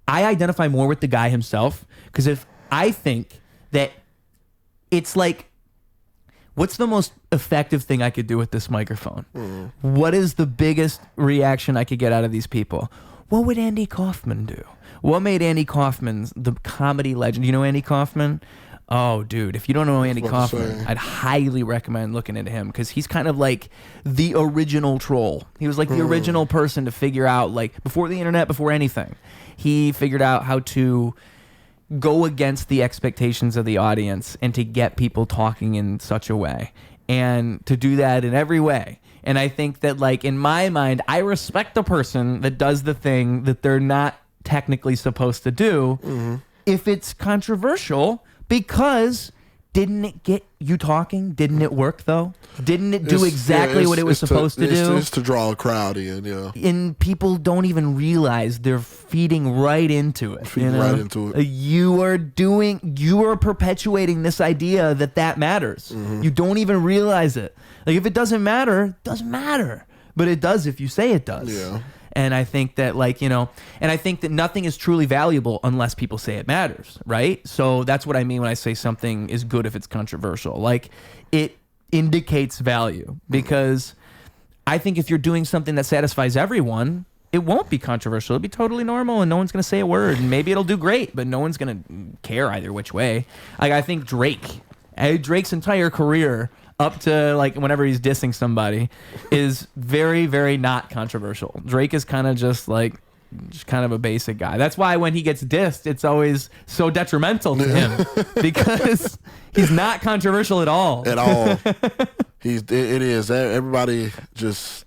identify more with the guy himself, because if I think that it's like, what's the most effective thing I could do with this microphone? What is the biggest reaction I could get out of these people? What would Andy Kaufman do? What made Andy Kaufman the comedy legend? You know Andy Kaufman? Oh, dude, if you don't know Andy Kaufman, I'd highly recommend looking into him, because he's kind of like the original troll. He was like the original person to figure out, like, before the internet, before anything, he figured out how to go against the expectations of the audience and to get people talking in such a way, and to do that in every way. And I think that, like, in my mind, I respect the person that does the thing that they're not technically supposed to do if it's controversial, because Didn't it get you talking? Didn't it work though? Didn't it do exactly what it was supposed to do? It's to draw a crowd in, yeah. And people don't even realize they're feeding right into it. Right into it. You are perpetuating this idea that matters. Mm-hmm. You don't even realize it. Like if it doesn't matter, it doesn't matter. But it does if you say it does. Yeah. And I think that and I think that nothing is truly valuable unless people say it matters, right? So that's what I mean when I say something is good if it's controversial. Like it indicates value, because I think if you're doing something that satisfies everyone, it won't be controversial. It'll be totally normal and no one's going to say a word, and maybe it'll do great, but no one's going to care either which way. Like I think Drake's entire career up to like whenever he's dissing somebody is very, very not controversial. Drake is kind of just kind of a basic guy. That's why when he gets dissed, it's always so detrimental to him because he's not controversial at all. At all. It is. Everybody just...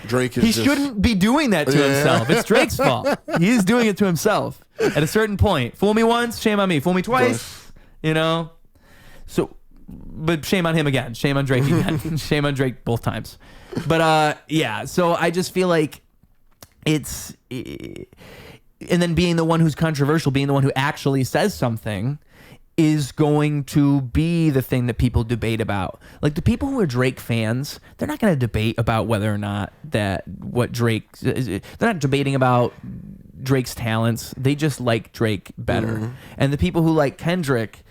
Drake is He shouldn't be doing that to himself. It's Drake's fault. He's doing it to himself at a certain point. Fool me once, shame on me. Fool me twice, So... But shame on him again. Shame on Drake again. Shame on Drake both times. But yeah, so I just feel like and then being the one who's controversial, being the one who actually says something is going to be the thing that people debate about. Like the people who are Drake fans, they're not going to debate about whether or not they're not debating about Drake's talents. They just like Drake better. Mm-hmm. And the people who like Kendrick,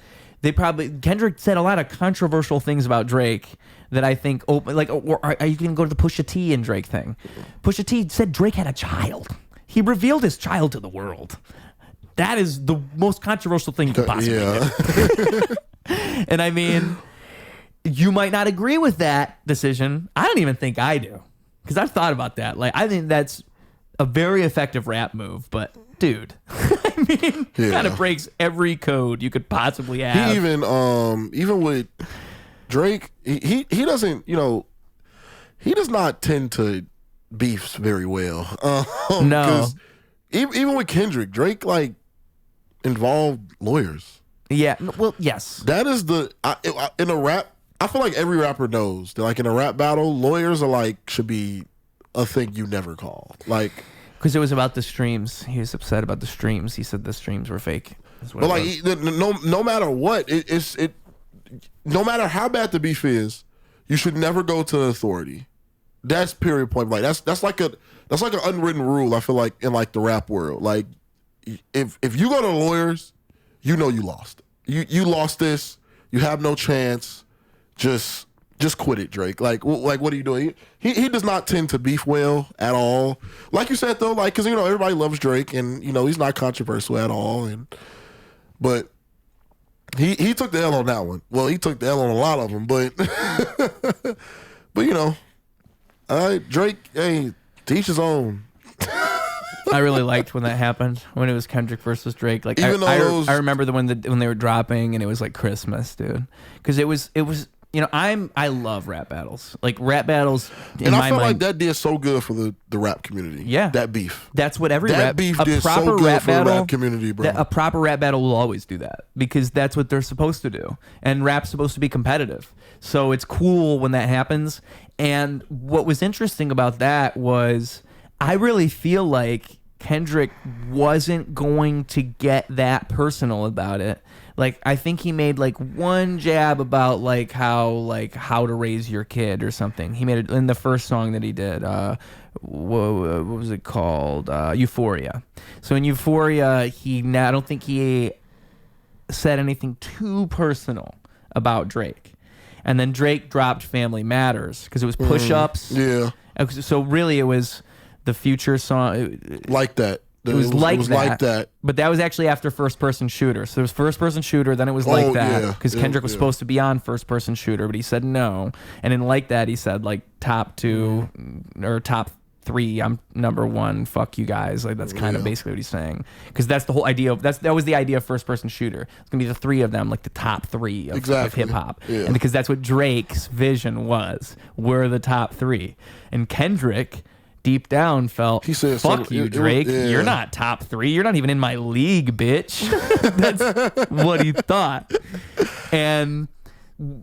Kendrick said a lot of controversial things about Drake that I think, are you going to go to the Pusha T and Drake thing? Pusha T said Drake had a child. He revealed his child to the world. That is the most controversial thing you could possibly do. And I mean, you might not agree with that decision. I don't even think I do, because I've thought about that. Like, I think that's a very effective rap move, but dude, I mean, kind of breaks every code you could possibly have. He even with Drake, he doesn't, he does not tend to beefs very well. No. Even with Kendrick, Drake involved lawyers. Yeah. Well, yes. That is in a rap. I feel like every rapper knows that in a rap battle, lawyers are should be a thing you never call. Because it was about the streams. He was upset about the streams. He said the streams were fake. But no matter what, no matter how bad the beef is, you should never go to the authority. That's period point. That's like an unwritten rule. I feel like in the rap world. If you go to lawyers, you lost. You lost this. You have no chance. Just quit it, Drake. What are you doing? He does not tend to beef well at all. Like you said though, because everybody loves Drake, and he's not controversial at all. But he took the L on that one. Well, he took the L on a lot of them, but Drake, hey, to each his own. I really liked when that happened, when it was Kendrick versus Drake. I remember when they were dropping, and it was like Christmas, dude, because it was. I love rap battles. Rap battles in my mind. And I feel like that did so good for the rap community. Yeah. That beef. That's what every rap beef did so good for the rap community, bro. A proper rap battle will always do that, because that's what they're supposed to do. And rap's supposed to be competitive. So it's cool when that happens. And what was interesting about that was I really feel like Kendrick wasn't going to get that personal about it. I think he made one jab about how to raise your kid or something. He made it in the first song that he did. What was it called? Euphoria. So in Euphoria, I don't think he said anything too personal about Drake. And then Drake dropped Family Matters because it was push-ups. Yeah. So really, it was the Future song. Like that. It was like that. But that was actually after First Person Shooter. So there was First Person Shooter, then it was Like That. Because Kendrick was supposed to be on First Person Shooter, but he said no. And in Like That, he said top 2 or top 3, I'm number 1, fuck you guys. That's kind of basically what he's saying. Because that's the whole idea of that was the idea of First Person Shooter. It's gonna be the 3 of them, the top 3 of hip hop. Yeah. And because that's what Drake's vision was. We're the top 3. And Kendrick deep down felt, he said, fuck you, Drake. You're not top 3. You're not even in my league, bitch. That's what he thought. And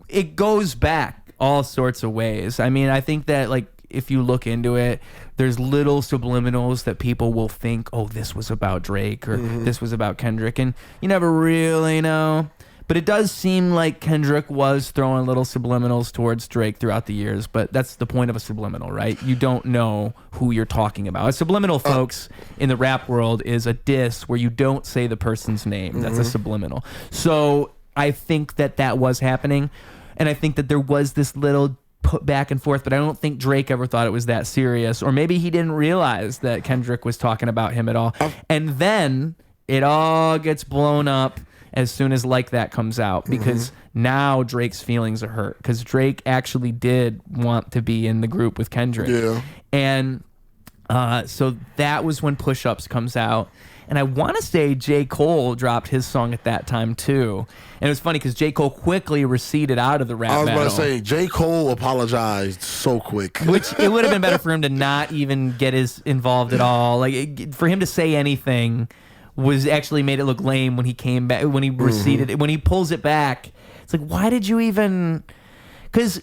it goes back all sorts of ways. I mean, I think that like if you look into it, there's little subliminals that people will think, oh, this was about Drake or this was about Kendrick, and you never really know. But it does seem like Kendrick was throwing little subliminals towards Drake throughout the years, but that's the point of a subliminal, right? You don't know who you're talking about. A subliminal, folks, in the rap world is a diss where you don't say the person's name. That's a subliminal. So I think that that was happening, and I think that there was this little put back and forth, but I don't think Drake ever thought it was that serious, or maybe he didn't realize that Kendrick was talking about him at all. And then it all gets blown up as soon as Like That comes out, because now Drake's feelings are hurt, because Drake actually did want to be in the group with Kendrick. Yeah. And so that was when Push Ups comes out. And I want to say J. Cole dropped his song at that time too. And it was funny because J. Cole quickly receded out of the rap battle. I was about to say, J. Cole apologized so quick. Which it would have been better for him to not even get involved at all. Like for him to say anything was actually made it look lame when he came back, when he receded, when he pulls it back. It's like, why did you even... Because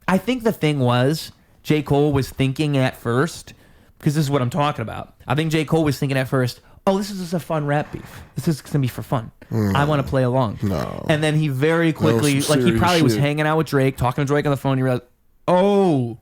I think the thing was, J. Cole was thinking at first, because this is what I'm talking about. I think J. Cole was thinking at first, oh, this is just a fun rap beef. This is going to be for fun. I want to play along. No. And then he very quickly, like he probably was hanging out with Drake, talking to Drake on the phone, and he realized, oh,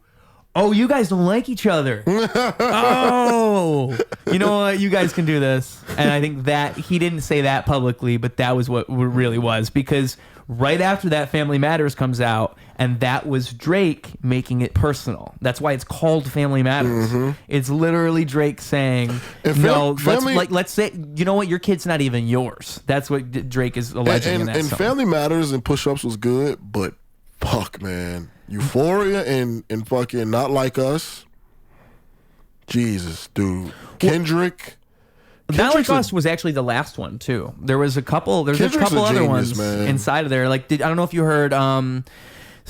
you guys don't like each other. Oh, you know what? You guys can do this. And I think that he didn't say that publicly, but that was what it really was, because right after that, Family Matters comes out, and that was Drake making it personal. That's why it's called Family Matters. It's literally Drake saying, let's say, you know what? Your kid's not even yours. That's what Drake is alleging in that song. Family Matters and Push Ups was good, but fuck, man. Euphoria and fucking Not Like Us. Jesus, dude. Kendrick. Not Like Us was actually the last one too. There's a couple other ones inside of there. Like, I don't know if you heard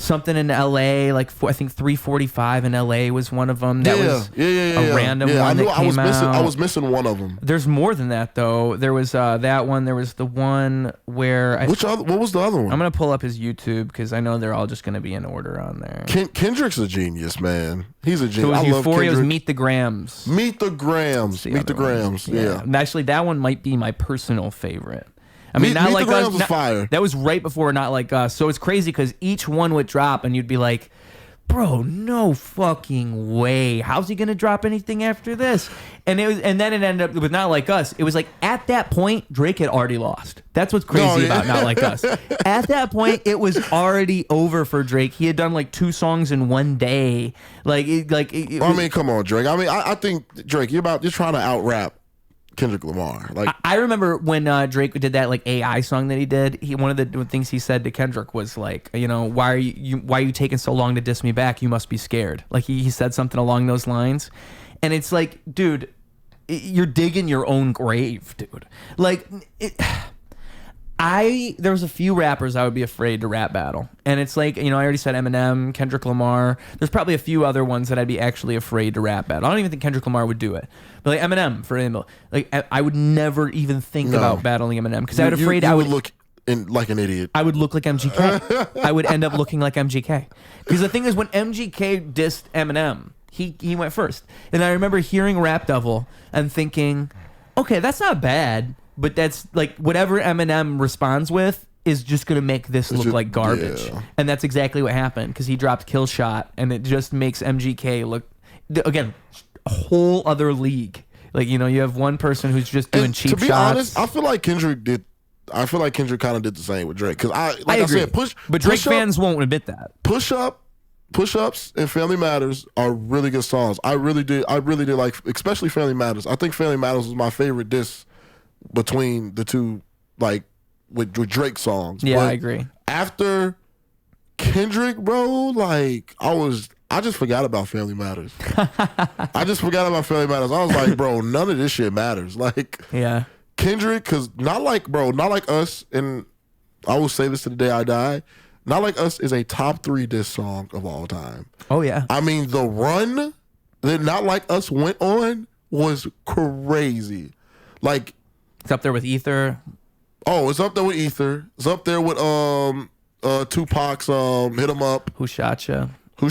something in LA, like I think 345 in LA was one of them. That was a random one that came out. I was missing one of them. There's more than that though. There was that one. There was the one where what was the other one? I'm gonna pull up his YouTube because I know they're all just gonna be in order on there. Kendrick's a genius, man. He's a genius. So it was Euphoria, was Meet the Grams. Meet the Grams. Yeah. And actually, that one might be my personal favorite. I mean, Not Like Us was fire. That was right before Not Like Us. So it's crazy because each one would drop and you'd be like, bro, no fucking way. How's he going to drop anything after this? And then it ended up with Not Like Us. It was like at that point, Drake had already lost. That's what's crazy about Not Like Us. At that point, it was already over for Drake. He had done like 2 songs in one day. I mean, come on, Drake. I mean, I think, Drake, you're trying to out-rap Kendrick Lamar. Like, I remember when Drake did that like AI song that he did. One of the things he said to Kendrick was like, you know, why are you taking so long to diss me back? You must be scared. Like he said something along those lines, and it's like, dude, you're digging your own grave, dude. Like, there was a few rappers I would be afraid to rap battle, and it's like, you know, I already said Eminem, Kendrick Lamar. There's probably a few other ones that I'd be actually afraid to rap battle. I don't even think Kendrick Lamar would do it, but like Eminem, for example, like I would never even think about battling Eminem because I would look like an idiot. I would look like MGK. I would end up looking like MGK because the thing is, when MGK dissed Eminem, he went first, and I remember hearing Rap Devil and thinking, okay, that's not bad. But that's like whatever Eminem responds with is just going to make this look like garbage. Yeah. And that's exactly what happened because he dropped Kill Shot and it just makes MGK look, again, a whole other league. Like, you know, you have one person who's just doing cheap shots. To be honest, I feel like Kendrick kind of did the same with Drake. Because I agree. But Drake fans won't admit that. Push-Ups and Family Matters are really good songs. I really did like, especially Family Matters. I think Family Matters was my favorite diss between the two, like with Drake songs. Yeah, I agree. After Kendrick, bro, like I just forgot about Family Matters. I was like, bro, none of this shit matters. Like, yeah, Kendrick, because Not Like Us, and I will say this to the day I die, Not Like Us is a top 3 diss song of all time. Oh yeah. I mean, the run that Not Like Us went on was crazy. Like, it's up there with Ether. Oh, it's up there with Ether. It's up there with Tupac's Hit 'Em Up. Who Shot Ya? Who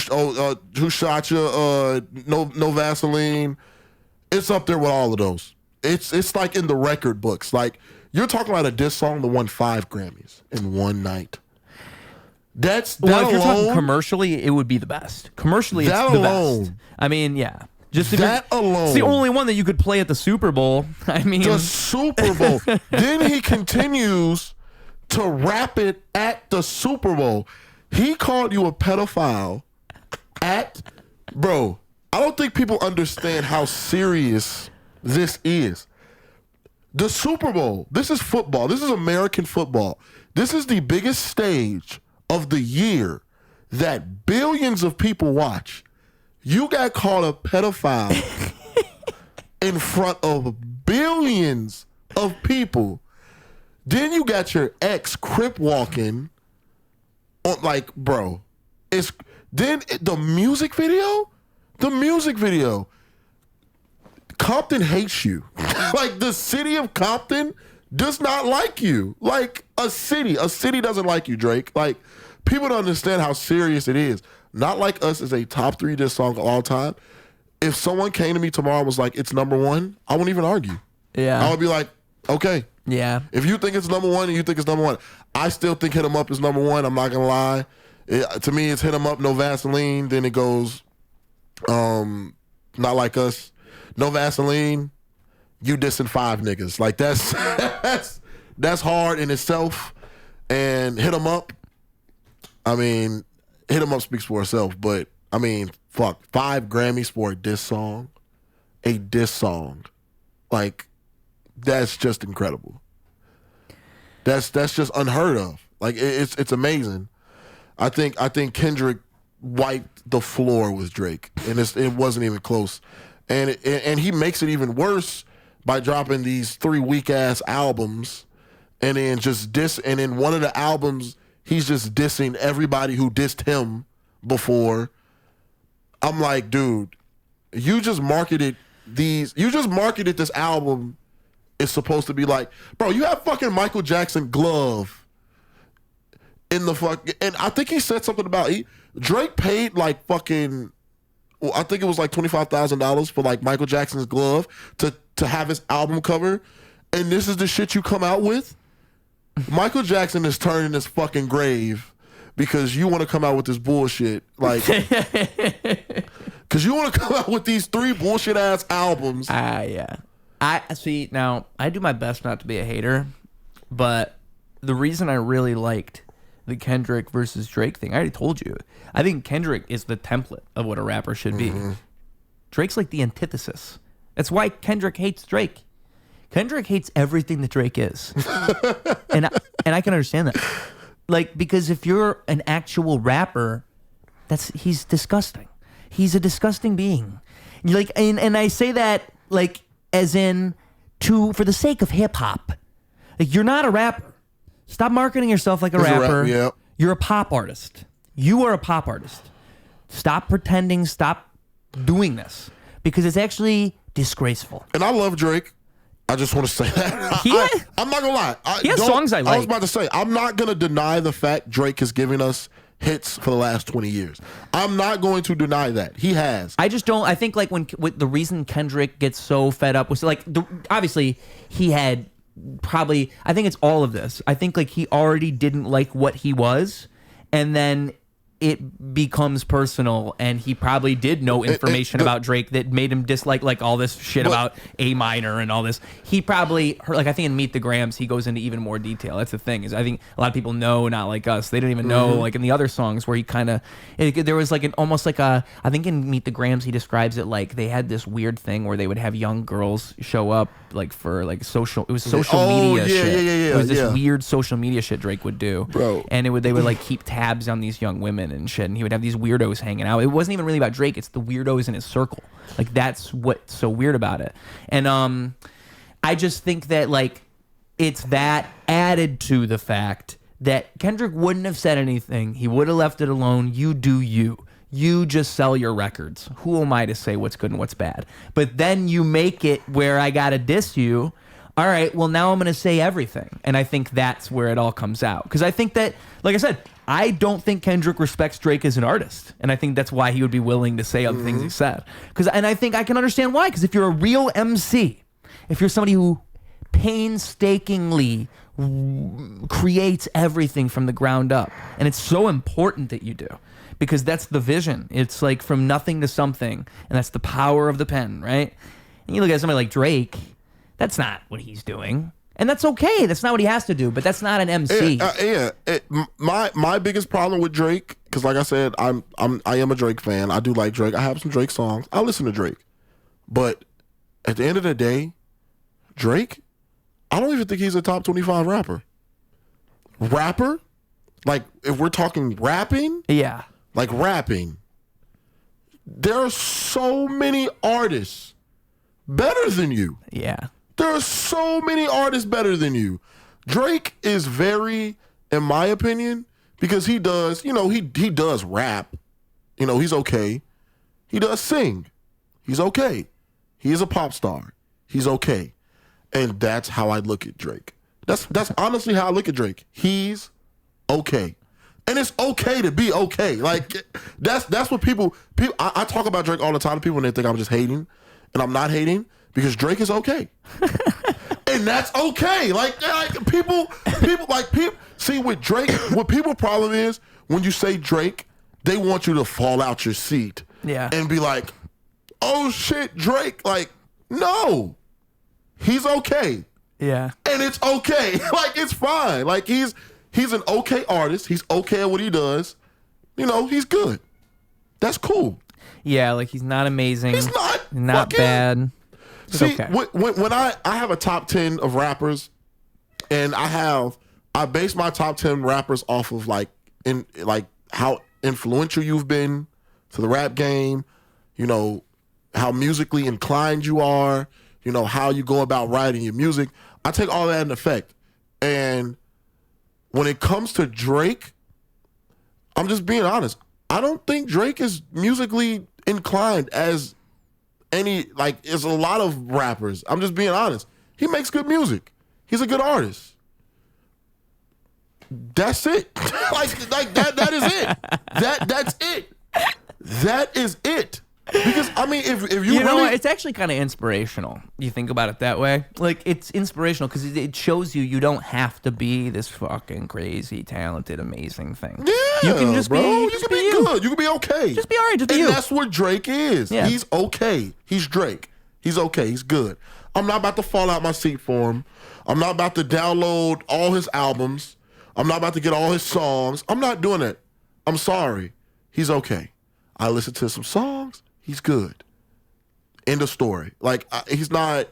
Shot Ya? No Vaseline. It's up there with all of those. It's like in the record books. Like, you're talking about a diss song that won 5 Grammys in one night. If you're talking commercially, it would be the best. Commercially, it's the best. I mean, yeah. Just that alone. It's the only one that you could play at the Super Bowl. I mean, the Super Bowl. Then he continues to rap it at the Super Bowl. He called you a pedophile bro. I don't think people understand how serious this is. The Super Bowl. This is football. This is American football. This is the biggest stage of the year that billions of people watch. You got called a pedophile in front of billions of people. Then you got your ex crip walking on, like, bro. Then the music video. Compton hates you. Like, the city of Compton does not like you. Like, a city doesn't like you, Drake. Like, people don't understand how serious it is. Not Like Us is a top 3 diss song of all time. If someone came to me tomorrow and was like, it's number 1, I wouldn't even argue. Yeah. I would be like, okay. Yeah. If you think it's number 1 and you think it's number 1, I still think Hit 'Em Up is number 1. I'm not going to lie. To me, it's Hit 'Em Up, No Vaseline. Then it goes Not Like Us, No Vaseline. You dissing 5 niggas. Like, that's hard in itself. And Hit 'Em Up, I mean, Hit 'Em Up speaks for itself. But, I mean, fuck, 5 Grammys for a diss song. Like, that's just incredible. That's just unheard of. Like, it's amazing. I think Kendrick wiped the floor with Drake, and it wasn't even close. And he makes it even worse by dropping these 3 weak ass albums, and then and in one of the albums he's just dissing everybody who dissed him before. I'm like, dude, you just marketed this album is supposed to be like, bro, you have fucking Michael Jackson glove in the fuck, and I think he said something about Drake paid like fucking, well, I think it was like $25,000 for like Michael Jackson's glove to have his album cover, and this is the shit you come out with. Michael Jackson is turning his fucking grave because you want to come out with this bullshit, like, because you want to come out with these 3 bullshit ass albums. Yeah. I see. Now, I do my best not to be a hater, but the reason I really liked the Kendrick versus Drake thing, I already told you. I think Kendrick is the template of what a rapper should be. Drake's like the antithesis. That's why Kendrick hates Drake. Kendrick hates everything that Drake is. and I can understand that. Like, because if you're an actual rapper, he's disgusting. He's a disgusting being. Like, and I say that like as in for the sake of hip hop. Like, you're not a rapper. Stop marketing yourself like a rapper. Yeah. You're a pop artist. You are a pop artist. Stop pretending. Stop doing this, because it's actually disgraceful. And I love Drake. I just want to say that. I'm not going to lie. He has songs I like. I was about to say, I'm not going to deny the fact Drake has given us hits for the last 20 years. I'm not going to deny that. He has. I just don't. I think like with the reason Kendrick gets so fed up was like, obviously he had probably, I think it's all of this. I think like he already didn't like what he was, and then it becomes personal, and he probably did know information about Drake that made him dislike like all this shit about A minor and all this. He probably heard, like, I think in Meet the Grams he goes into even more detail. That's the thing, is I think a lot of people know, Not Like Us. They didn't even know like in the other songs where he kind of, there was like almost like I think in Meet the Grams he describes it like they had this weird thing where they would have young girls show up like for like social media shit. It was this weird social media shit Drake would do. Bro. And they would like keep tabs on these young women and shit, and he would have these weirdos hanging out. It wasn't even really about Drake, it's the weirdos in his circle. Like, that's what's so weird about it. And I just think that like it's that added to the fact that Kendrick wouldn't have said anything. He would have left it alone. You do you. You just sell your records. Who am I to say what's good and what's bad? But then you make it where I gotta diss you all right, well, now I'm going to say everything. And I think that's where it all comes out. Because I think that, like I said, I don't think Kendrick respects Drake as an artist. And I think that's why he would be willing to say other things he said. And I think I can understand why. Because if you're a real MC, if you're somebody who painstakingly creates everything from the ground up, and it's so important that you do, because that's the vision. It's like from nothing to something, and that's the power of the pen, right? And you look at somebody like Drake, that's not what he's doing, and that's okay. That's not what he has to do, but that's not an MC. My biggest problem with Drake, because like I said, I am a Drake fan. I do like Drake. I have some Drake songs. I listen to Drake, but at the end of the day, Drake, I don't even think he's a top 25 rapper. Rapper? Like, if we're talking rapping? Yeah. Like rapping. There are so many artists better than you. Yeah. There are so many artists better than you. Drake is very, in my opinion, because he does, he does rap. He's okay. He does sing. He's okay. He is a pop star. He's okay. And that's how I look at Drake. That's honestly how I look at Drake. He's okay. And it's okay to be okay. Like, that's what people I talk about Drake all the time to people, and they think I'm just hating. And I'm not hating, because Drake is okay. And that's okay. Like people see with Drake, what people's problem is, when you say Drake, they want you to fall out your seat. Yeah. And be like, oh shit, Drake. Like, no. He's okay. Yeah. And it's okay. Like, it's fine. Like, he's an okay artist. He's okay at what he does. He's good. That's cool. Yeah, like, he's not amazing. He's not bad. It's see, okay. when I have a top 10 of rappers, and I base my top 10 rappers off of how influential you've been to the rap game, how musically inclined you are, how you go about writing your music. I take all that into effect. And when it comes to Drake, I'm just being honest. I don't think Drake is musically inclined as as a lot of rappers. I'm just being honest. He makes good music. He's a good artist. That's it. that is it. That's it. That is it. Because, if you know really... what? It's actually kind of inspirational. You think about it that way. Like, it's inspirational because it shows you don't have to be this fucking crazy, talented, amazing thing. Yeah, you can just bro. be You can be good. You can be okay. Just be all right. Just be and you. That's what Drake is. Yeah. He's okay. He's Drake. He's okay. He's good. I'm not about to fall out my seat for him. I'm not about to download all his albums. I'm not about to get all his songs. I'm not doing it. I'm sorry. He's okay. I listened to some songs. He's good. End of story. Like, he's not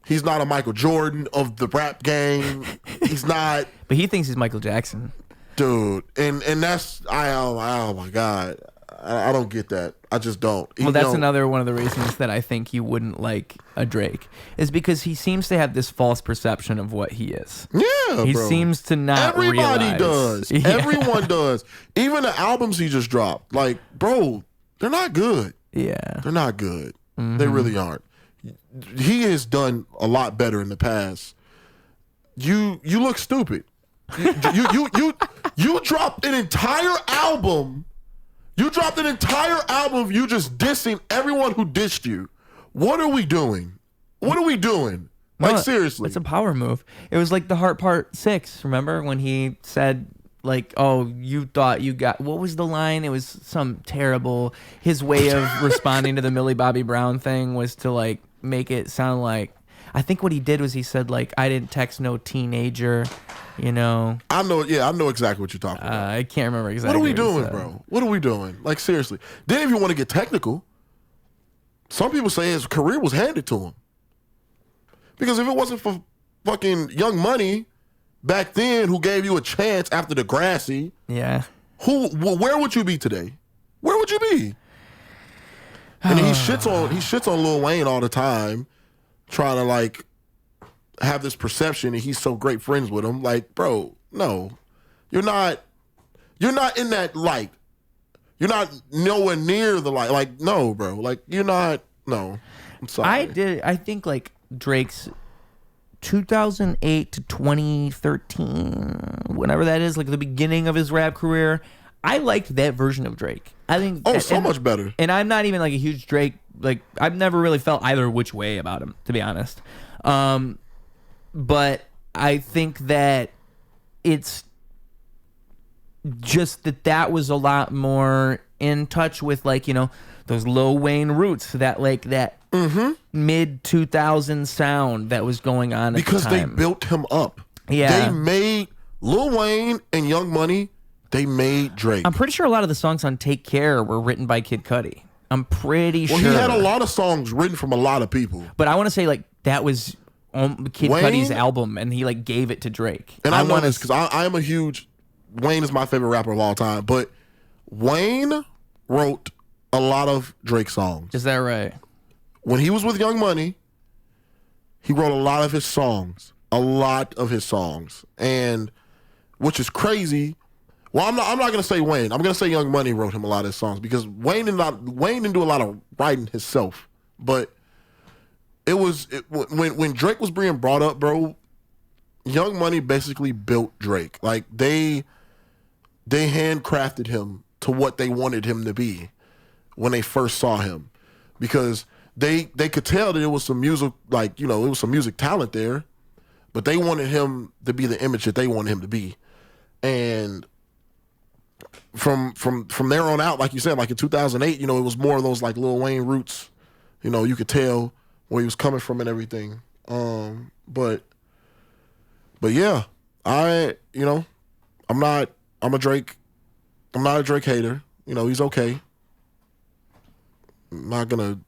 a Michael Jordan of the rap game. He's not. But he thinks he's Michael Jackson. Dude. And that's, oh my God. I don't get that. I just don't. Well, that's another one of the reasons that I think you wouldn't like a Drake, is because he seems to have this false perception of what he is. Yeah, he bro. seems to not Everybody realize. does. Yeah. Everyone does. Even the albums he just dropped. Like, bro, they're not good. Yeah. They're not good. Mm-hmm. They really aren't. He has done a lot better in the past. You look stupid. You dropped an entire album. You dropped an entire album of you just dissing everyone who dissed you. What are we doing? What are we doing? Like, seriously. It's a power move. It was like the Heart Part 6, remember? When he said, like, oh, you thought you got... What was the line? It was some terrible... His way of responding to the Millie Bobby Brown thing was to, like, make it sound like... I think what he did was he said, like, I didn't text no teenager, I know exactly what you're talking about. I can't remember exactly what are we doing, bro? What are we doing? Like, seriously. Then if you want to get technical, some people say his career was handed to him. Because if it wasn't for fucking Young Money back then, who gave you a chance after Degrassi, yeah, where would you be today? Where would you be? And he shits on Lil Wayne all the time, trying to, like, have this perception and he's so great friends with him. Like, bro, no. You're not in that light. You're not nowhere near the light. Like, no, bro. Like, you're not. No. I'm sorry. I think, like, Drake's 2008 to 2013, whenever that is, like the beginning of his rap career, I liked that version of Drake. I think much better. And I'm not even like a huge Drake, like I've never really felt either which way about him, to be honest. But I think that it's just that was a lot more in touch with, like, you know, those Lil Wayne roots, that like that mid 2000s sound that was going on at the time. Because they built him up. Yeah. They made Lil Wayne and Young Money, they made Drake. I'm pretty sure a lot of the songs on Take Care were written by Kid Cudi. I'm pretty sure. Well, he had a lot of songs written from a lot of people. But I want to say, like, that was Kid Cudi's album, and he, like, gave it to Drake. And I know this because I am a huge... Wayne is my favorite rapper of all time, but Wayne wrote a lot of Drake songs. Is that right? When he was with Young Money, he wrote a lot of his songs. And which is crazy. Well, I'm not going to say Wayne. I'm going to say Young Money wrote him a lot of his songs, because Wayne didn't do a lot of writing himself. But when Drake was being brought up, bro, Young Money basically built Drake. Like they handcrafted him to what they wanted him to be when they first saw him, because they could tell that it was some music, like, you know, it was some music talent there, but they wanted him to be the image that they wanted him to be. And from there on out, like you said, like in 2008, you know, it was more of those like Lil Wayne roots. You know, you could tell where he was coming from and everything. But yeah, I'm not a Drake hater. You know, he's okay. I'm not gonna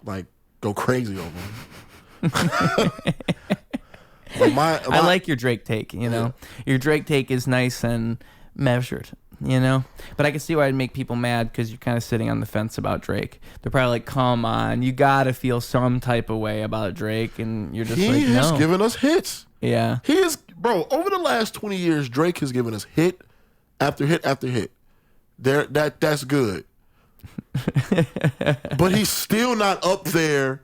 like go crazy over him. I like your Drake take, you know. Your Drake take is nice and measured, you know. But I can see why it'd make people mad, because you're kind of sitting on the fence about Drake. They're probably like, come on, you gotta feel some type of way about Drake, and you're just like, no. He has given us hits. Yeah. He is, bro, over the last 20 years, Drake has given us hit after hit after hit. That's good. But he's still not up there.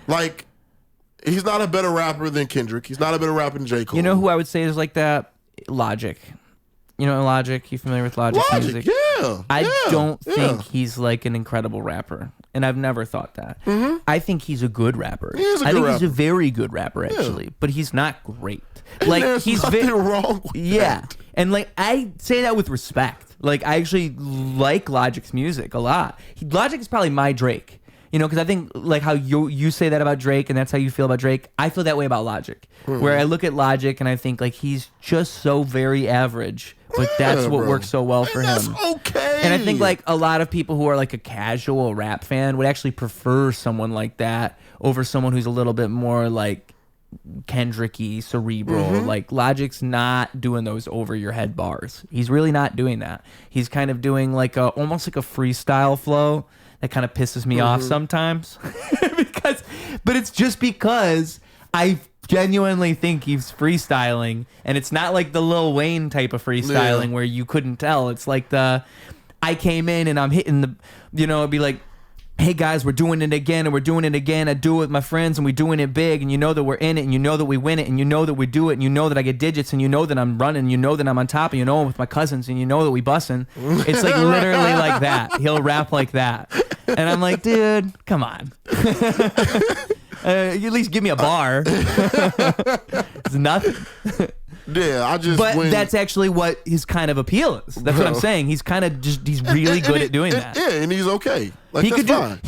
Like, he's not a better rapper than Kendrick. He's not a better rapper than J. Cole. You know who I would say is like that? Logic. You know Logic? You familiar with Logic's music? Yeah. I don't think he's like an incredible rapper, and I've never thought that. Mm-hmm. I think he's a good rapper. He's a very good rapper, actually, but he's not great. Like, there's nothing wrong with that. And like, I say that with respect. Like, I actually like Logic's music a lot. Logic is probably my Drake. You know, because I think, like, how you say that about Drake, and that's how you feel about Drake, I feel that way about Logic. Mm-hmm. Where I look at Logic and I think, like, he's just so very average, but that's what works so well for him. That's okay. And I think, like, a lot of people who are, like, a casual rap fan would actually prefer someone like that over someone who's a little bit more, like, Kendrick-y, cerebral. Mm-hmm. Like, Logic's not doing those over-your-head bars. He's really not doing that. He's kind of doing, like, almost like a freestyle flow. That kind of pisses me off sometimes. But it's just because I genuinely think he's freestyling, and it's not like the Lil Wayne type of freestyling where you couldn't tell. It's like I came in and I'm hitting the, you know, it'd be like, hey guys, we're doing it again, and we're doing it again. I do it with my friends, and we're doing it big, and you know that we're in it, and you know that we win it, and you know that we do it, and you know that I get digits, and you know that I'm running, and you know that I'm on top, and you know I'm with my cousins, and you know that we bussin'. It's like literally like that. He'll rap like that. And I'm like, dude, come on. At least give me a bar. It's nothing. Yeah, But that's actually what his kind of appeal is. That's what I'm saying. He's kind of he's really good at doing that. Yeah, and he's okay. Like, that's fine.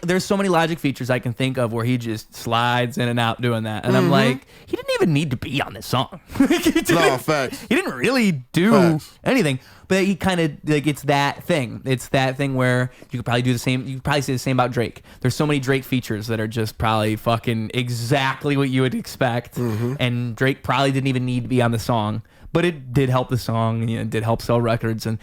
There's so many Logic features I can think of where he just slides in and out doing that. And I'm like, he didn't even need to be on this song. No, facts. He didn't really do anything. But he kind of, like, it's that thing. It's that thing where you could probably do the same. You could probably say the same about Drake. There's so many Drake features that are just probably fucking exactly what you would expect. Mm-hmm. And Drake probably didn't even need to be on the song. But it did help the song, and it did help sell records, and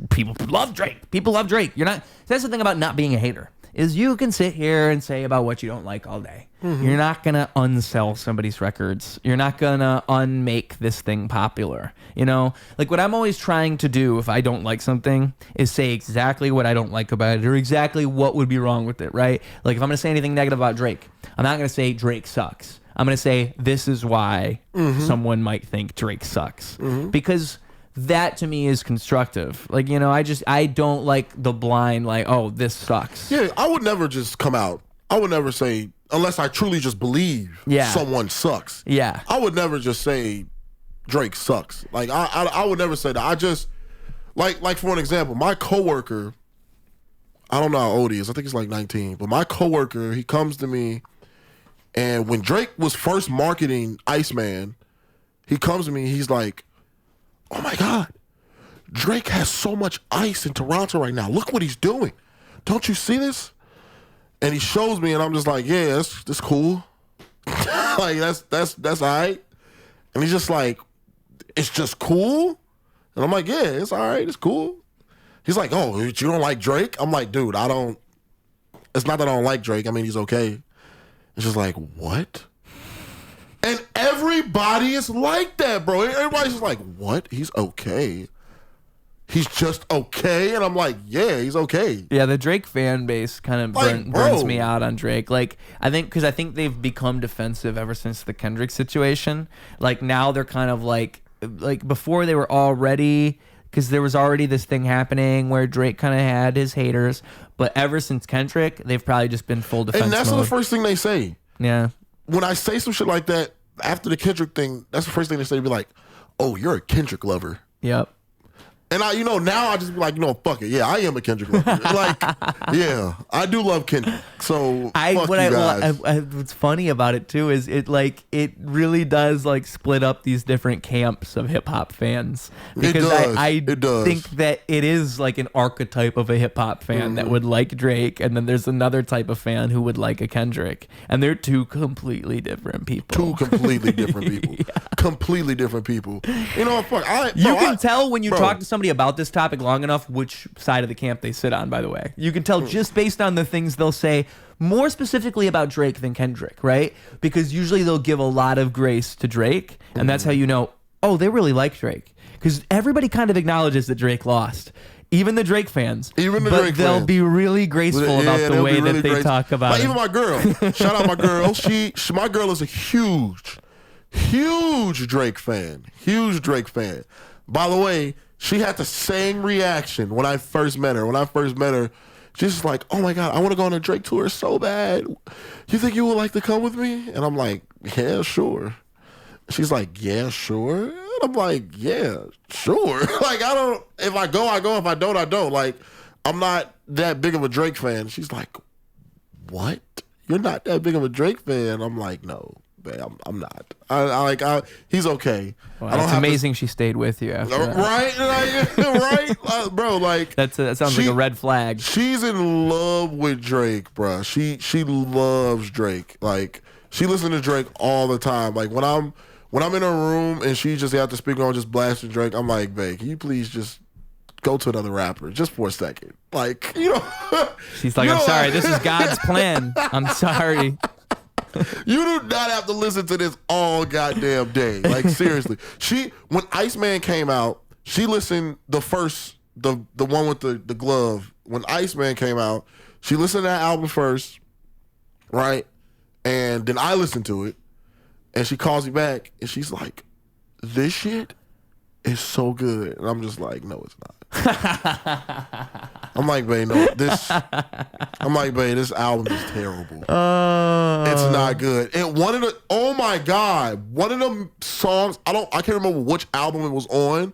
people love Drake. People love Drake. That's the thing about not being a hater. is you can sit here and say about what you don't like all day. You're not going to unsell somebody's records. You're not going to unmake this thing popular. You know, like what I'm always trying to do if I don't like something is say exactly what I don't like about it or exactly what would be wrong with it, right? Like if I'm going to say anything negative about Drake, I'm not going to say Drake sucks. I'm going to say this is why someone might think Drake sucks. Because that to me is constructive. Like, you know, I don't like the blind, like, oh, this sucks. Yeah, I would never just come out. I would never say, unless I truly just believe someone sucks. Yeah. I would never just say Drake sucks. Like, I would never say that. I just, like for an example, my coworker, I don't know how old he is. I think he's like 19. But my coworker, he comes to me, and when Drake was first marketing Iceman, he comes to me, he's like, oh my God, Drake has so much ice in Toronto right now. Look what he's doing. Don't you see this? And he shows me, and I'm just like, yeah, that's cool. Like, that's all right. And he's just like, it's just cool? And I'm like, yeah, it's all right, it's cool. He's like, oh, you don't like Drake? I'm like, dude, it's not that I don't like Drake. I mean, he's okay. It's just like, what? And everybody is like that, bro. Everybody's just like, what? He's okay. He's just okay. And I'm like, yeah, he's okay. Yeah, the Drake fan base kind of burns me out on Drake. Like, I think they've become defensive ever since the Kendrick situation. Like, now they're kind of like before they were already, because there was already this thing happening where Drake kind of had his haters. But ever since Kendrick, they've probably just been full defense And that's mode. the first thing they say. Yeah. When I say some shit like that, after the Kendrick thing, that's the first thing they say. Be like, oh, you're a Kendrick lover. Yep. And now I just be like, fuck it. Yeah, I am a Kendrick lover. Like, yeah, I do love Kendrick. So fuck you guys. What's funny about it too is it really does like split up these different camps of hip hop fans. Because I think that it is like an archetype of a hip hop fan that would like Drake, and then there's another type of fan who would like a Kendrick, and they're two completely different people. Completely different people. You know, fuck. You can tell when you talk to somebody about this topic long enough which side of the camp they sit on, by the way. You can tell just based on the things they'll say, more specifically about Drake than Kendrick, right? Because usually they'll give a lot of grace to Drake, and that's how you know, oh, they really like Drake. Because everybody kind of acknowledges that Drake lost. Even the Drake fans. But they'll be really graceful about the way that they talk about it. Even my girl. Shout out my girl. My girl is a huge Drake fan. Huge Drake fan. By the way, she had the same reaction when I first met her. She's just like, oh my God, I want to go on a Drake tour so bad. You think you would like to come with me? And I'm like, yeah, sure. She's like, yeah, sure. And I'm like, yeah, sure. Like, if I go, I go. If I don't, I don't. Like, I'm not that big of a Drake fan. She's like, what? You're not that big of a Drake fan? I'm like, no. I'm not. He's okay. Well, it's amazing she stayed with you after that. Right, bro. Like that sounds like a red flag. She's in love with Drake, bro. She loves Drake. Like she listens to Drake all the time. Like when I'm in a room and she just got the speaker on, just blasting Drake, I'm like, babe, can you please just go to another rapper just for a second? Like, you know. She's like, I'm sorry. This is God's plan. I'm sorry. You do not have to listen to this all goddamn day. Like seriously. When Iceman came out, she listened the one with the glove. When Iceman came out, she listened to that album first, right? And then I listened to it, and she calls me back, and she's like, this shit is so good. And I'm just like, no, it's not. I'm like, babe, no, this album is terrible. It's not good. And oh my God, one of them songs, I can't remember which album it was on,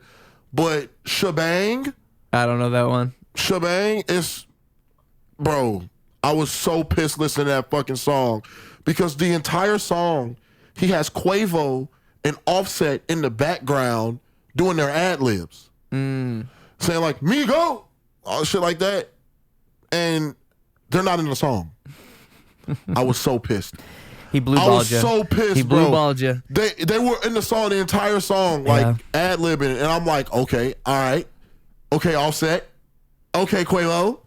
but Shebang. I don't know that one. Shebang is, bro, I was so pissed listening to that fucking song because the entire song, he has Quavo and Offset in the background doing their ad-libs. Saying like, Migos, all shit like that. And they're not in the song. I was so pissed. He blue balled you. I was so pissed, He blue balled you. They were in the song, the entire song, like ad-libbing. And I'm like, okay, all right. Okay, Offset. Okay, Quavo.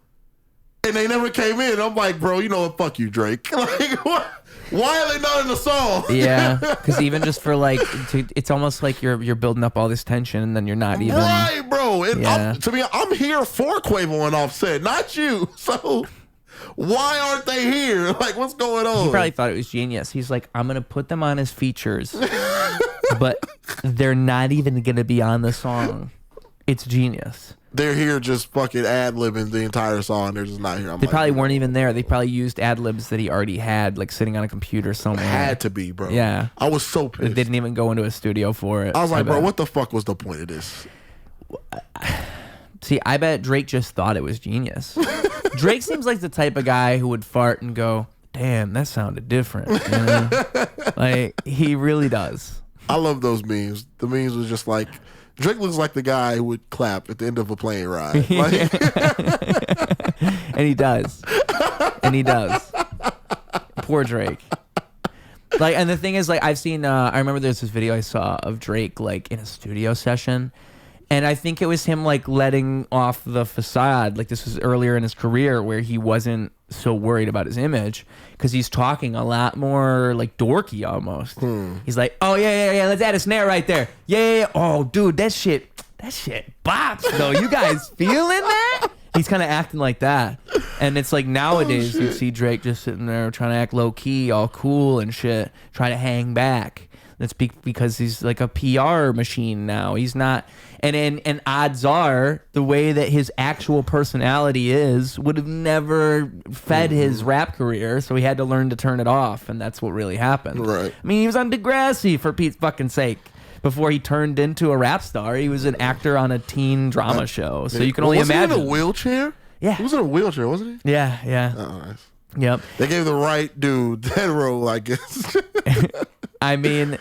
And they never came in. I'm like, bro, you know what? Fuck you, Drake. Like, what? Why are they not in the song? Yeah, because even just for like, it's almost like you're building up all this tension and then you're not even. Right, bro. And Yeah. I'm here for Quavo and Offset, not you. So why aren't they here? Like, what's going on? He probably thought it was genius. He's like, I'm gonna put them on as features, but they're not even gonna be on the song. It's genius. They're here just fucking ad-libbing the entire song. They're just not here. They probably weren't even there. They probably used Ad-Libs that he already had, like sitting on a computer somewhere. Had to be, bro. Yeah. I was so pissed. They didn't even go into a studio for it. I was like, bro, what the fuck was the point of this? See, I bet Drake just thought it was genius. Drake seems like the type of guy who would fart and go, damn, that sounded different. You know? Like, he really does. I love those memes. The memes was just like, Drake looks like the guy who would clap at the end of a plane ride. Like, and he does. And he does. Poor Drake. Like, and the thing is, like, I've seen, I remember there's this video I saw of Drake, like, in a studio session. And I think it was him, like, letting off the facade. Like, this was earlier in his career where he wasn't so worried about his image because he's talking a lot more, like, dorky almost. He's like, oh, yeah, let's add a snare right there. Yeah. Oh, dude, that shit bops, though. You guys feeling that? He's kind of acting like that. And it's like nowadays you see Drake just sitting there trying to act low-key, all cool and shit, trying to hang back. That's because he's like a PR machine now. He's not, and odds are the way that his actual personality is would have never fed his rap career, so he had to learn to turn it off, and that's what really happened. Right. I mean, he was on Degrassi, for Pete's fucking sake. Before he turned into a rap star, he was an actor on a teen drama show. So you can only imagine. Was he in a wheelchair? Yeah. He was in a wheelchair, wasn't he? Yeah. Oh, nice. Yep. They gave the right dude that role, I guess. I mean,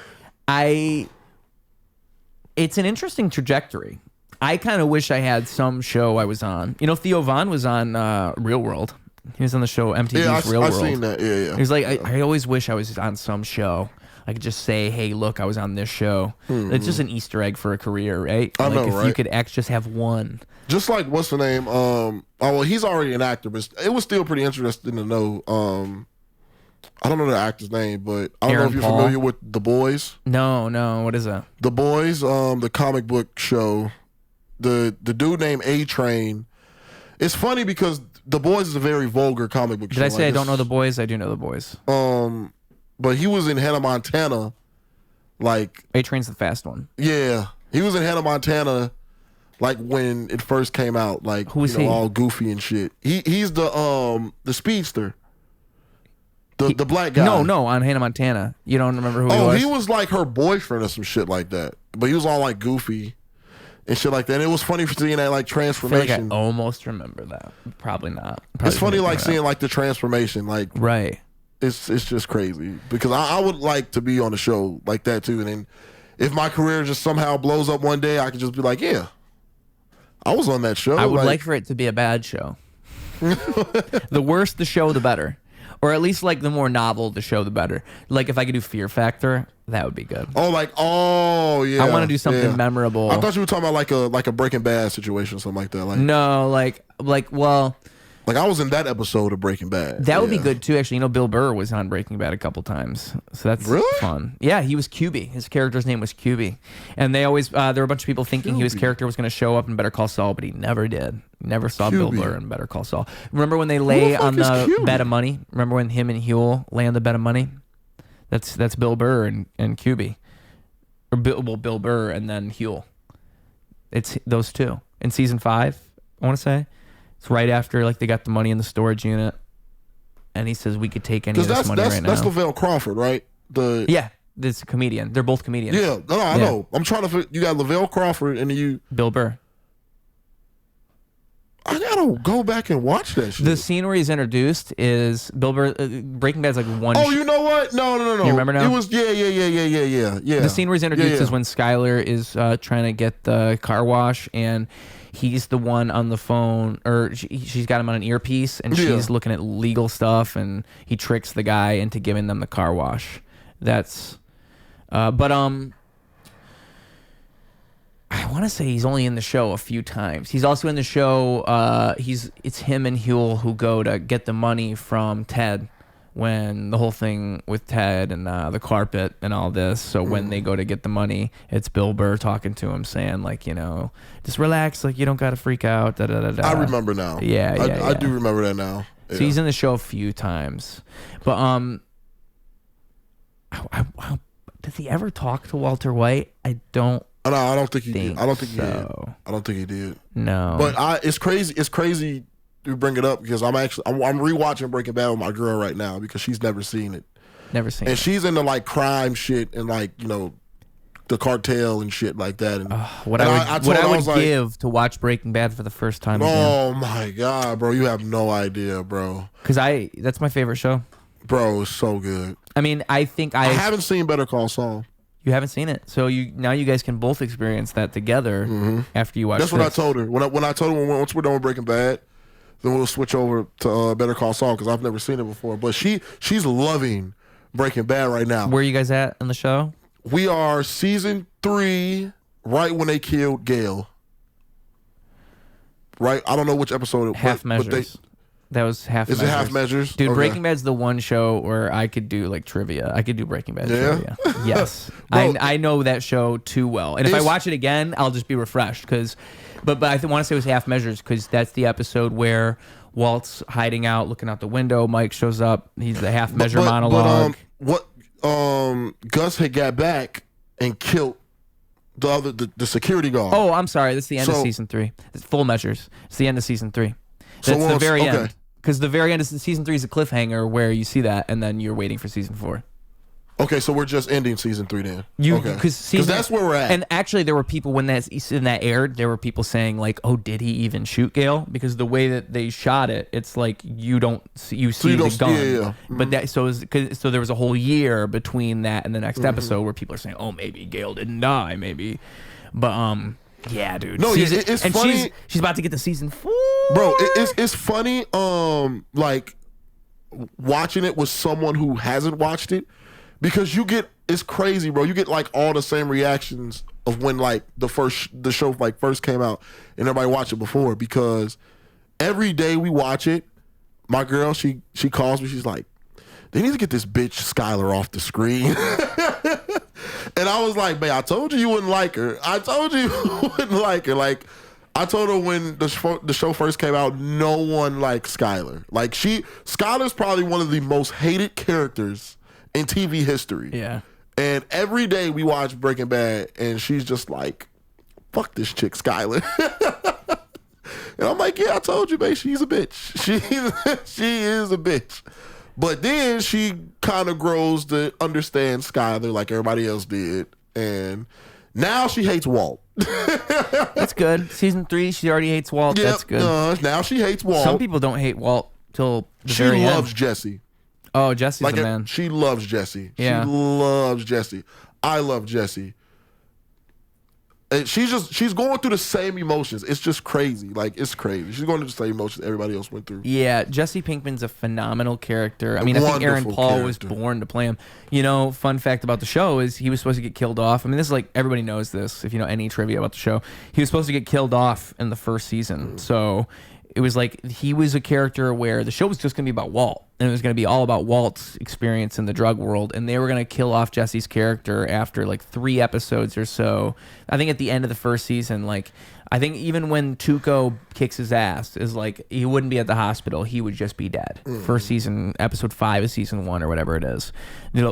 it's an interesting trajectory. I kind of wish I had some show I was on. You know, Theo Von was on Real World. He was on the show MTV's Real World. I've seen that. Yeah. He was like, I always wish I was on some show. I could just say, hey, look, I was on this show. It's just an Easter egg for a career, right? I know, if right? you could just have one. Just like, what's the name? Well, he's already an actor, but it was still pretty interesting to know. I don't know the actor's name, but I don't know if you're familiar with The Boys. No. What is that? The Boys, the comic book show. The dude named A-Train. It's funny because The Boys is a very vulgar comic book show. Did I say I don't know The Boys? I do know The Boys. But he was in Hannah Montana. Like, A-Train's the fast one. Yeah. He was in Hannah Montana, like, when it first came out. Like, who is he? All goofy and shit. He's the speedster. The black guy. No, on Hannah Montana. You don't remember who he was? Oh, he was like her boyfriend or some shit like that. But he was all like goofy and shit like that. And it was funny seeing that like transformation. I feel like I almost remember that. Probably not. It's funny like seeing like the transformation. Like, right. It's just crazy. Because I would like to be on a show like that too. And then if my career just somehow blows up one day, I could just be like, yeah, I was on that show. I would like for it to be a bad show. The worse the show, the better. Or at least like the more novel the show, the better. Like if I could do Fear Factor, that would be good. Oh yeah. I want to do something memorable. I thought you were talking about like a Breaking Bad situation or something like that. Like no, like I was in that episode of Breaking Bad. That would be good too. Actually, you know, Bill Burr was on Breaking Bad a couple times, so that's fun. Yeah, he was QB. His character's name was QB, and they always there were a bunch of people thinking his character was going to show up in Better Call Saul, but he never did. Never saw Bill Burr in Better Call Saul. Remember when they lay on the bed of money? Remember when him and Huel lay on the bed of money? That's Bill Burr and QB, or Bill Burr and then Huel. It's those two in season 5. I want to say. It's right after like they got the money in the storage unit, and he says we could take any of this money right now. That's Lavelle Crawford, right? This comedian. They're both comedians. Yeah, I know. I'm trying to. You got Lavelle Crawford and you Bill Burr. I gotta go back and watch that shit. The scene where he's introduced is Bill Burr. Breaking Bad's like one. Oh, you know what? No. You remember now? It was yeah. The scene where he's introduced is when Skylar is trying to get the car wash and. He's the one on the phone, or she's got him on an earpiece, and she's looking at legal stuff, and he tricks the guy into giving them the car wash. That's, what want to say he's only in the show a few times. He's also in the show. It's him and Huel who go to get the money from Ted when the whole thing with Ted and the carpet and all this. So when they go to get the money, it's Bill Burr talking to him, saying like, just relax, like you don't got to freak out. Da, da, da, da. I remember now. I do remember that now. Yeah. So he's in the show a few times, but does he ever talk to Walter White? I don't think he did. I don't think he did. No. But it's crazy. It's crazy to bring it up because I'm rewatching Breaking Bad with my girl right now because she's never seen it. And she's into like crime shit and like the cartel and shit like that. And what I would give to watch Breaking Bad for the first time. Oh my god, bro! You have no idea, bro. Because that's my favorite show. Bro, it's so good. I mean, I haven't seen Better Call Saul. You haven't seen it, so now you guys can both experience that together after you watch. That's what I told her when I told her once we're done with Breaking Bad, then we'll switch over to Better Call Saul because I've never seen it before. But she's loving Breaking Bad right now. Where are you guys at in the show? We are season 3, right when they killed Gale. Right, I don't know which episode. Half Measures. That was Half Measures. Is it Half Measures? Dude, okay. Breaking Bad's the one show where I could do like trivia. I could do Breaking Bad trivia. Yes. Bro, I know that show too well. And if I watch it again, I'll just be refreshed. But I want to say it was Half Measures because that's the episode where Walt's hiding out, looking out the window. Mike shows up. He's the half measure monologue. Gus had got back and killed the security guard. Oh, I'm sorry. That's the end of season 3. It's Full Measures. It's the end of season 3. That's the very end. Because the very end of season 3 is a cliffhanger where you see that, and then you're waiting for season 4. Okay, so we're just ending season 3 then. Because that's where we're at. And actually, there were people when that aired. There were people saying like, "Oh, did he even shoot Gale?" Because the way that they shot it, it's like you see the gun. Yeah. But so there was a whole year between that and the next episode where people are saying, "Oh, maybe Gale didn't die, maybe." But yeah, dude. No, it's and funny. She's about to get to season 4. Bro, it's funny. Like watching it with someone who hasn't watched it. Because it's crazy, bro. You get like all the same reactions of when like the show like first came out and everybody watched it before. Because every day we watch it, my girl she calls me. She's like, "They need to get this bitch Skylar off the screen." And I was like, "Babe, I told you wouldn't like her. I told you wouldn't like her." Like I told her when the show first came out, no one liked Skylar. Like Skylar's probably one of the most hated characters in TV history. Yeah. And every day we watch Breaking Bad and she's just like, "Fuck this chick, Skylar." And I'm like, "Yeah, I told you, babe, she's a bitch. She is a bitch." But then she kind of grows to understand Skylar like everybody else did. And now she hates Walt. That's good. Season 3, she already hates Walt. Yep. That's good. Now she hates Walt. Some people don't hate Walt till the very end. She loves Jesse. Oh, Jesse's the man. She loves Jesse. Yeah. She loves Jesse. I love Jesse. And she's going through the same emotions. It's just crazy. Like, it's crazy. She's going through the same emotions everybody else went through. Yeah, Jesse Pinkman's a phenomenal character. I mean, I think Aaron Paul was born to play him. Fun fact about the show is he was supposed to get killed off. I mean, this is like, everybody knows this if you know any trivia about the show. He was supposed to get killed off in the first season. So it was like he was a character where the show was just going to be about Walt. And it was going to be all about Walt's experience in the drug world. And they were going to kill off Jesse's character after like 3 episodes or so. I think at the end of the first season, like, I think even when Tuco kicks his ass, is like, he wouldn't be at the hospital. He would just be dead. First season, episode 5 of season 1 or whatever it is,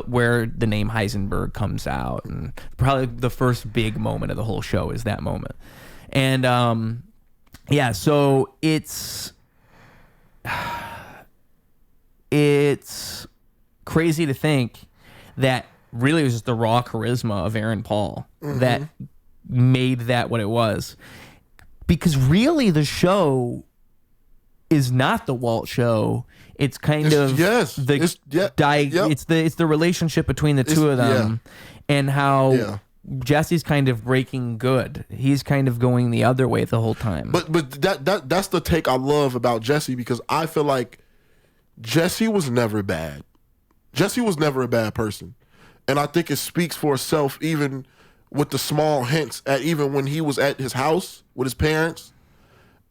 where the name Heisenberg comes out. And probably the first big moment of the whole show is that moment. And, yeah, so it's crazy to think that really it was just the raw charisma of Aaron Paul that made that what it was. Because really the show is not the Walt show. It's it's the relationship between the two of them and how Jesse's kind of breaking good. He's kind of going the other way the whole time. But that's the take I love about Jesse, because I feel like Jesse was never bad. Jesse was never a bad person. And I think it speaks for itself even with the small hints at even when he was at his house with his parents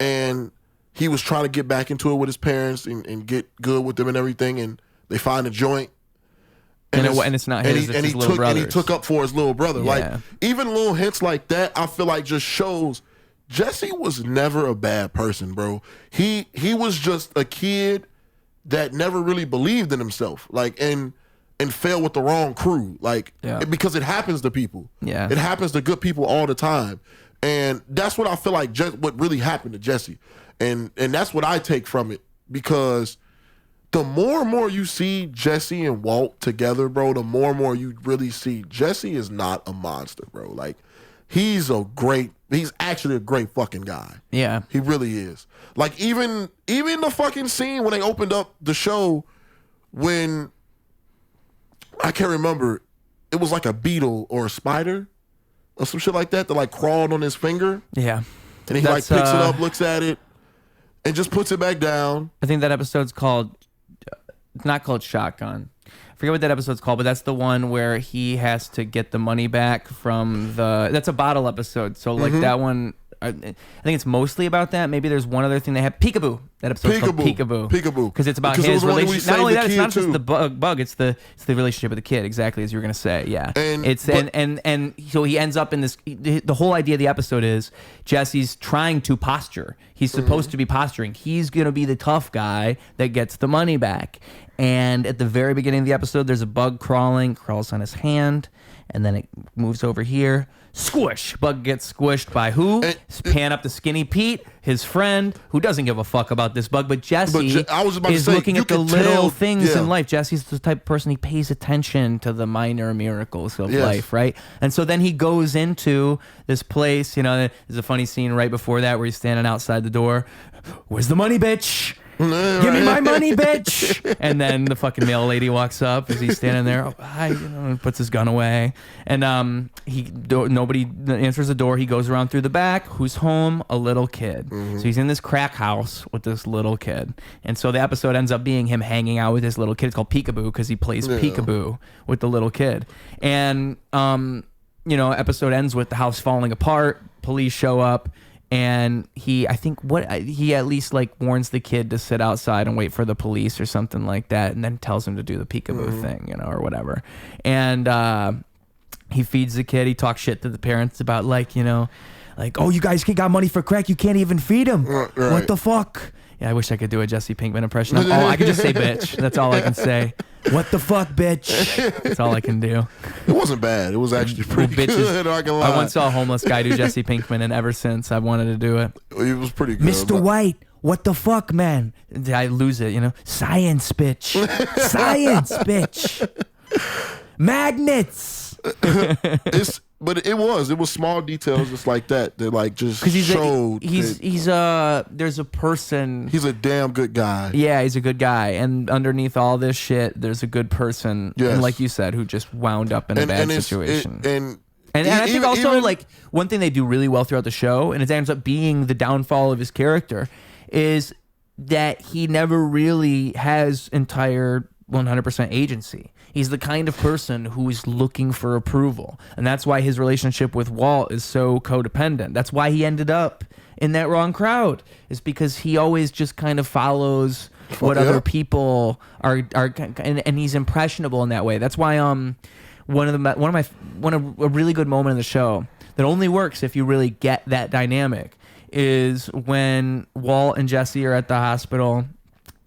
and he was trying to get back into it with his parents and get good with them and everything, and they find a joint. And it's not his, it's his little brother's. And he took up for his little brother. Yeah. Like, even little hints like that, I feel like just shows Jesse was never a bad person, bro. He was just a kid that never really believed in himself. Like, and fell with the wrong crew. Like, because it happens to people. Yeah. It happens to good people all the time. And that's what I feel like what really happened to Jesse. And that's what I take from it, because the more and more you see Jesse and Walt together, bro, the more and more you really see Jesse is not a monster, bro. Like, he's actually a great fucking guy. Yeah. He really is. Like, even the fucking scene when they opened up the show, when I can't remember, it was like a beetle or a spider or some shit like that like crawled on his finger. Yeah. And he like picks it up, looks at it, and just puts it back down. I think that episode's called, it's not called Shotgun. I forget what that episode's called, but that's the one where he has to get the money back from that's a bottle episode. So like that one, I think it's mostly about that. Maybe there's one other thing they have. Peekaboo. That episode's called Peekaboo. Because it's about his relationship. Not only that, it's not just the bug. It's the relationship with the kid. Exactly as you were gonna say. Yeah. And so he ends up in this. The whole idea of the episode is Jesse's trying to posture. He's supposed to be posturing. He's gonna be the tough guy that gets the money back. And at the very beginning of the episode, there's a bug crawls on his hand, and then it moves over here. Squish. Bug gets squished by who? Pan up to Skinny Pete, his friend, who doesn't give a fuck about this bug. But Jesse is looking at the little things in life. Jesse's the type of person, he pays attention to the minor miracles of life, right? And so then he goes into this place, there's a funny scene right before that where he's standing outside the door. Where's the money, bitch? Give me my money, bitch. And then the fucking mail lady walks up as he's standing there. Oh, hi, puts his gun away. And nobody answers the door. He goes around through the back. Who's home? A little kid. So he's in this crack house with this little kid. And so the episode ends up being him hanging out with this little kid. It's called Peekaboo because he plays peekaboo with the little kid. And episode ends with the house falling apart. Police show up. And he at least like warns the kid to sit outside and wait for the police or something like that, and then tells him to do the peekaboo thing, or whatever. And he feeds the kid. He talks shit to the parents about oh, you guys got money for crack, you can't even feed him. Right. What the fuck? Yeah, I wish I could do a Jesse Pinkman impression. I can just say bitch. That's all I can say. What the fuck, bitch? That's all I can do. It wasn't bad. It was actually pretty good. I once saw a homeless guy do Jesse Pinkman, and ever since I've wanted to do it. It was pretty good. Mr. White, what the fuck, man? I lose it, Science, bitch. Science, bitch. Magnets. But it was small details just like that like just showed. There's a person. He's a damn good guy. Yeah, he's a good guy, and underneath all this shit, there's a good person. Yes. And like you said, who just wound up in a bad situation. And I think also one thing they do really well throughout the show, and it ends up being the downfall of his character, is that he never really has entire 100% agency. He's the kind of person who is looking for approval. And that's why his relationship with Walt is so codependent. That's why he ended up in that wrong crowd, is because he always just kind of follows what other people are and he's impressionable in that way. That's why a really good moment in the show that only works if you really get that dynamic is when Walt and Jesse are at the hospital.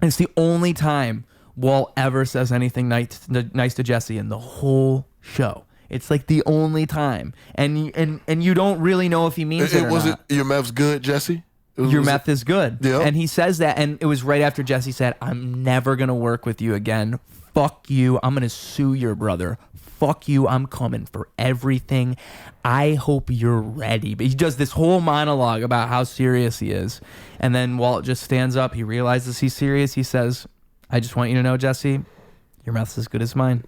And it's the only time Walt ever says anything nice to Jesse in the whole show. It's like the only time, and you don't really know if he means it or not. Your meth's good, Jesse? Your meth is good. Yeah. And he says that, and it was right after Jesse said, I'm never gonna work with you again. Fuck you. I'm gonna sue your brother. Fuck you. I'm coming for everything. I hope you're ready. But he does this whole monologue about how serious he is, and then Walt just stands up. He realizes he's serious. He says, I just want you to know, Jesse, your mouth's as good as mine.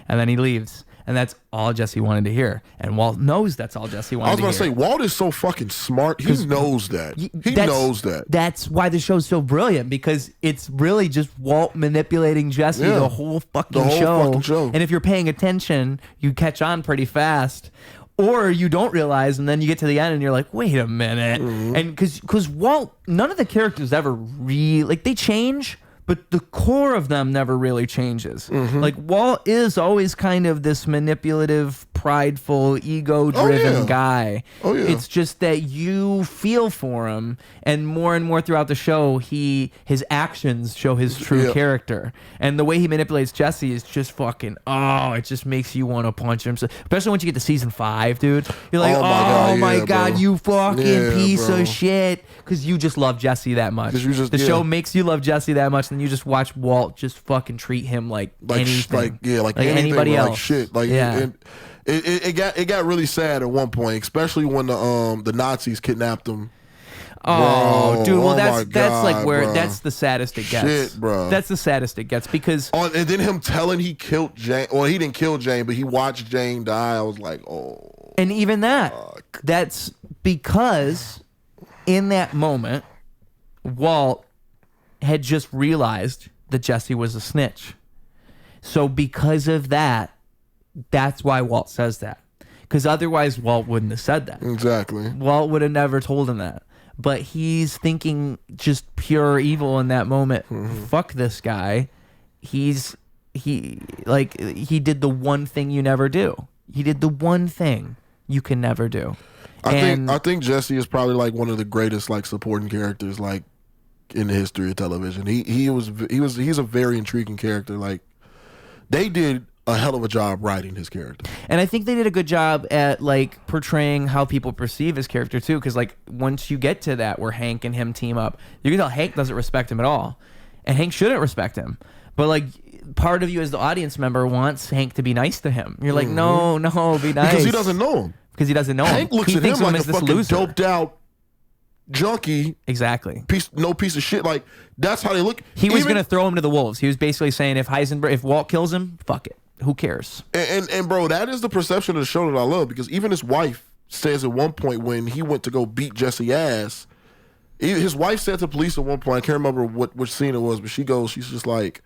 And then he leaves. And that's all Jesse wanted to hear. And Walt knows that's all Jesse wanted to hear. I was about to say, Walt is so fucking smart. He knows that. He knows that. That's why the show's so brilliant, because it's really just Walt manipulating Jesse the whole fucking show. And if you're paying attention, you catch on pretty fast. Or you don't realize, and then you get to the end, and you're like, "Wait a minute!" And because Walt, none of the characters ever really like they change, but the core of them never really changes. Like Walt is always kind of this manipulative, prideful, ego-driven guy. It's just that you feel for him, and more throughout the show, his actions show his true character. And the way he manipulates Jesse is just fucking it just makes you want to punch him. So, especially once you get to season 5, dude. You're like, oh my god, you fucking piece of shit, because you just love Jesse that much. The show makes you love Jesse that much. And you just watch Walt just fucking treat him like anything. Like anybody else. Like shit. It got really sad at one point, especially when the Nazis kidnapped him. Oh, dude. Well, that's like where bro. That's the saddest it gets. Shit, bro. That's the saddest it gets because. And then him telling he killed Jane. Well, he didn't kill Jane, but he watched Jane die. I was like, oh. And even that, that's because in that moment, Walt had just realized that Jesse was a snitch. So because of that, that's why Walt says that. Because otherwise Walt wouldn't have said that. Exactly. Walt would have never told him that. But he's thinking just pure evil in that moment. Fuck this guy. He did the one thing you never do. He did the one thing you can never do. I think Jesse is probably like one of the greatest like supporting characters like in the history of television. He's a very intriguing character. Like they did a hell of a job writing his character. And I think they did a good job at like portraying how people perceive his character too, because like once you get to that where Hank and him team up, you can tell Hank doesn't respect him at all. And Hank shouldn't respect him. But like part of you as the audience member wants Hank to be nice to him. You're like, no, be nice. Because he doesn't know him. Because he doesn't know Hank him. looks he at him like a fucking loser. doped out junkie. Exactly. Piece of shit. Like that's how they look. He was going to throw him to the wolves. He was basically saying if Walt kills him, fuck it. Who cares? And bro, that is the perception of the show that I love, because even his wife says at one point when he went to go beat Jesse ass, his wife said to police at one point, I can't remember which scene it was, but she's just like,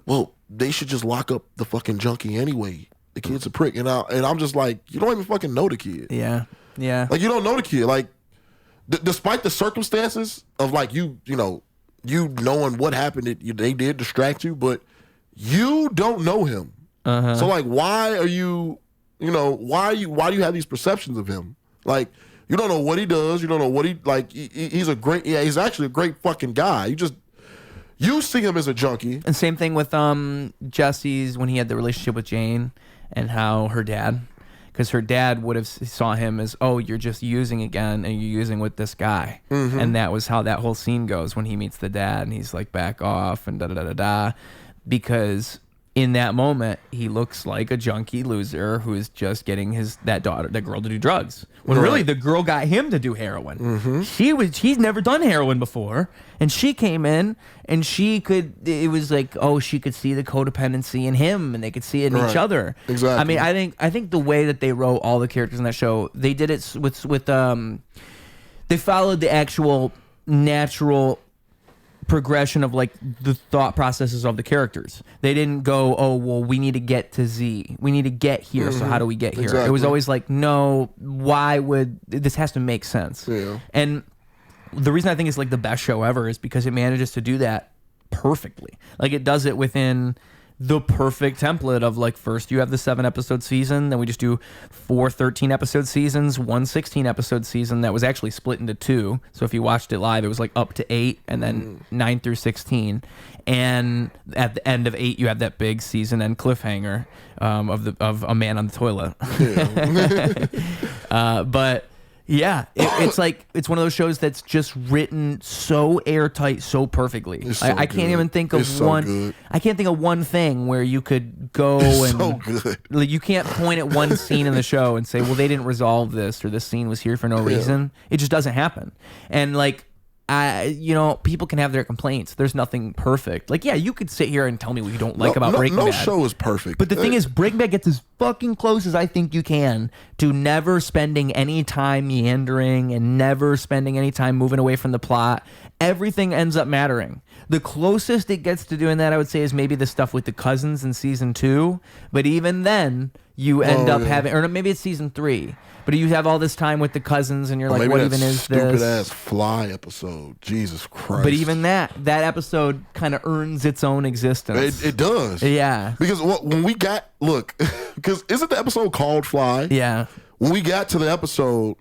well, they should just lock up the fucking junkie anyway. The kid's a prick. And I'm just like, you don't even fucking know the kid. Yeah. Like you don't know the kid. Like despite the circumstances of like you knowing what happened, they did distract you, but you don't know him. So like, why are you, why do you have these perceptions of him? Like, you don't know what he does. You don't know what he's actually a great fucking guy. You see him as a junkie. And same thing with Jesse's when he had the relationship with Jane and how her dad, because her dad would have saw him as, oh, you're just using again and you're using with this guy. And that was how that whole scene goes when he meets the dad and he's like, back off and da-da-da-da-da, because in that moment, he looks like a junkie loser who is just getting that girl to do drugs. When really the girl got him to do heroin. He's never done heroin before, and she came in and it was like, oh, she could see the codependency in him, and they could see it in each other. Exactly. I mean, I think the way that they wrote all the characters in that show, they did it with they followed the actual natural progression of like the thought processes of the characters. They didn't go, oh, well, we need to get to Z. We need to get here. So how do we get here? Exactly. It was always like, no, why would this has to make sense? Yeah. And the reason I think it's like the best show ever is because it manages to do that perfectly. Like it does it within the perfect template of like, first you have the 7-episode season, then we just do 4 13-episode seasons, 1 16-episode season that was actually split into 2. So if you watched it live, it was like up to 8 and then 9 through 16. And at the end of 8, you have that big season end cliffhanger of a man on the toilet. Yeah. But yeah, it's like it's one of those shows that's just written so airtight, so perfectly. I can't even think of one. I can't think of one thing where you could go so good. Like you can't point at one scene in the show and say, "Well, they didn't resolve this," or "This scene was here for no reason." It just doesn't happen. And like, people can have their complaints. There's nothing perfect. Like, yeah, you could sit here and tell me what you don't like about Breaking Bad. No show is perfect. But the thing is, Breaking Bad gets as fucking close as I think you can to never spending any time meandering and never spending any time moving away from the plot. Everything ends up mattering. The closest it gets to doing that, I would say, is maybe the stuff with the cousins in season 2. But even then, you end up having, or maybe it's season 3. But you have all this time with the cousins, and you're like, what even is this? Stupid ass Fly episode. Jesus Christ. But even that episode kind of earns its own existence. It does. Yeah. Because when we got, because isn't the episode called Fly? Yeah. When we got to the episode,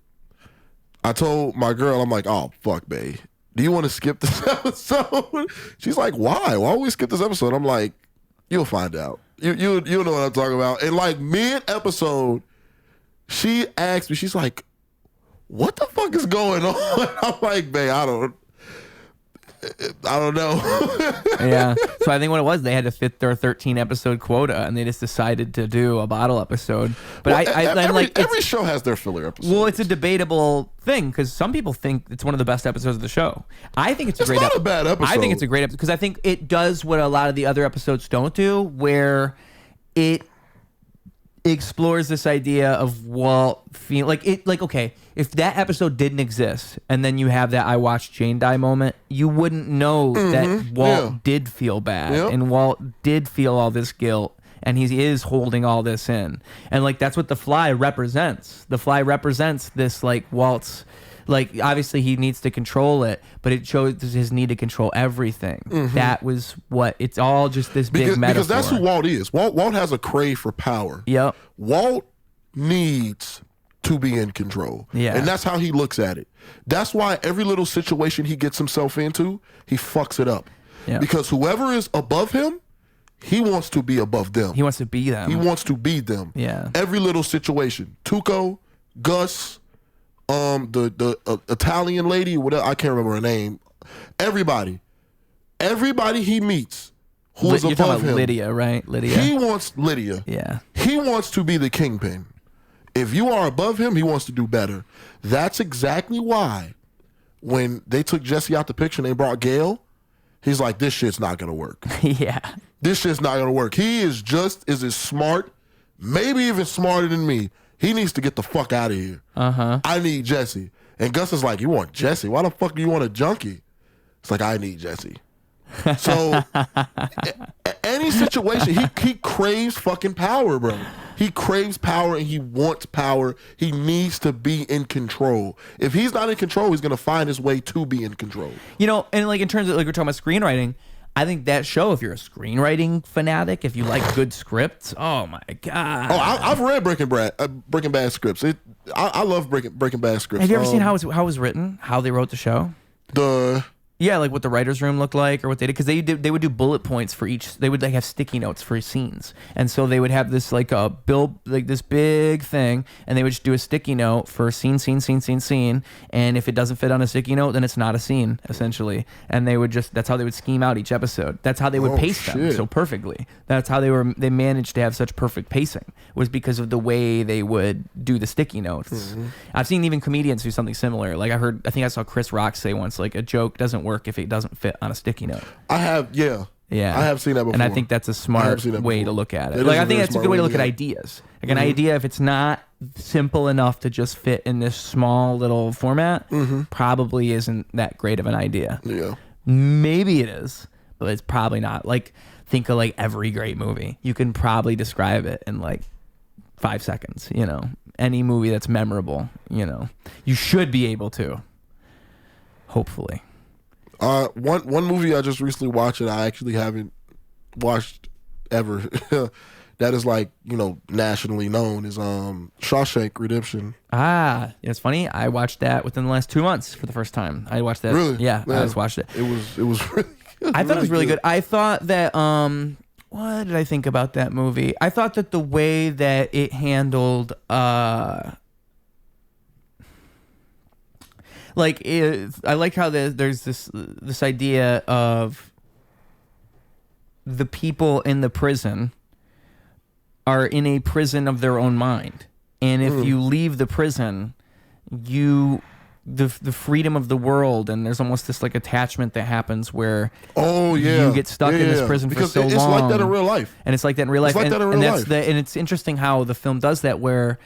I told my girl, I'm like, oh, fuck, babe. Do you want to skip this episode? She's like, why? Why would we skip this episode? I'm like, you'll find out. You'll know what I'm talking about. And like mid-episode, she asked me, she's like, what the fuck is going on? I'm like, babe, I don't know. Yeah. So I think what it was, they had to fit their 13 episode quota, and they just decided to do a bottle episode. But every show has their filler episode. Well, it's a debatable thing because some people think it's one of the best episodes of the show. I think it's a great a bad episode. I think it's a great episode because I think it does what a lot of the other episodes don't do, where it explores this idea of Walt feeling like okay, if that episode didn't exist and then you have that I watched Jane die moment, you wouldn't know that Walt did feel bad and Walt did feel all this guilt and he is holding all this in, and like that's what the Fly represents. The Fly represents this like Walt's, like obviously he needs to control it, but it shows his need to control everything. That was what it's all just this big metaphor. Because that's who Walt is. Walt has a crave for power. Yep. Walt needs to be in control. Yeah. And that's how he looks at it. That's why every little situation he gets himself into, he fucks it up. Yep. Because whoever is above him, he wants to be above them. He wants to be them. He wants to be them. Yeah. Every little situation. Tuco, Gus, the Italian lady, whatever, I can't remember her name. Everybody he meets who is above him. Lydia, right? Lydia. He wants Lydia. Yeah. He wants to be the kingpin. If you are above him, he wants to do better. That's exactly why when they took Jesse out the picture and they brought Gail, he's like, this shit's not gonna work. Yeah. This shit's not gonna work. He is just as smart, maybe even smarter than me. He needs to get the fuck out of here. I need Jesse. And Gus is like, you want Jesse? Why the fuck do you want a junkie? It's like, I need Jesse. So any situation, he craves fucking power, bro. He craves power and he wants power. He needs to be in control. If he's not in control, he's gonna find his way to be in control. You know, and like in terms of like we're talking about screenwriting, I think that show, if you're a screenwriting fanatic, if you like good scripts, oh my god! Oh, I've read Breaking Bad scripts. I love Breaking Bad scripts. Have you ever seen how it was written? How they wrote the show? Yeah, like what the writer's room looked like, or what they did, because they would do bullet points for each. They would like have sticky notes for scenes, and so they would have this like a this big thing, and they would just do a sticky note for scene, and if it doesn't fit on a sticky note, then it's not a scene essentially. And they would that's how they would scheme out each episode. That's how they would pace them so perfectly. That's how they managed to have such perfect pacing, was because of the way they would do the sticky notes. I've seen even comedians do something similar. Like I think I saw Chris Rock say once, like a joke doesn't work if it doesn't fit on a sticky note. I have seen that before, and I think that's a smart way to look at it. Like I think that's a good way to look at ideas. Like an idea, if it's not simple enough to just fit in this small little format, probably isn't that great of an idea. Yeah, maybe it is, but it's probably not. Like think of like every great movie. You can probably describe it in like 5 seconds. You know, any movie that's memorable. You know, you should be able to. Hopefully. One movie I just recently watched that I actually haven't watched ever that is like, you know, nationally known is Shawshank Redemption. It's funny. I watched that within the last 2 months for the first time. I watched that. Really? Yeah, I just watched it. It was really good. I thought it was really good. I thought that what did I think about that movie? I thought that the way that it handled I like how there's this idea of the people in the prison are in a prison of their own mind, and if you leave the prison, the freedom of the world, and there's almost this like attachment that happens where you get stuck in this prison because for so long. It's like that in real life, and it's like that in real life. And it's interesting how the film does that, where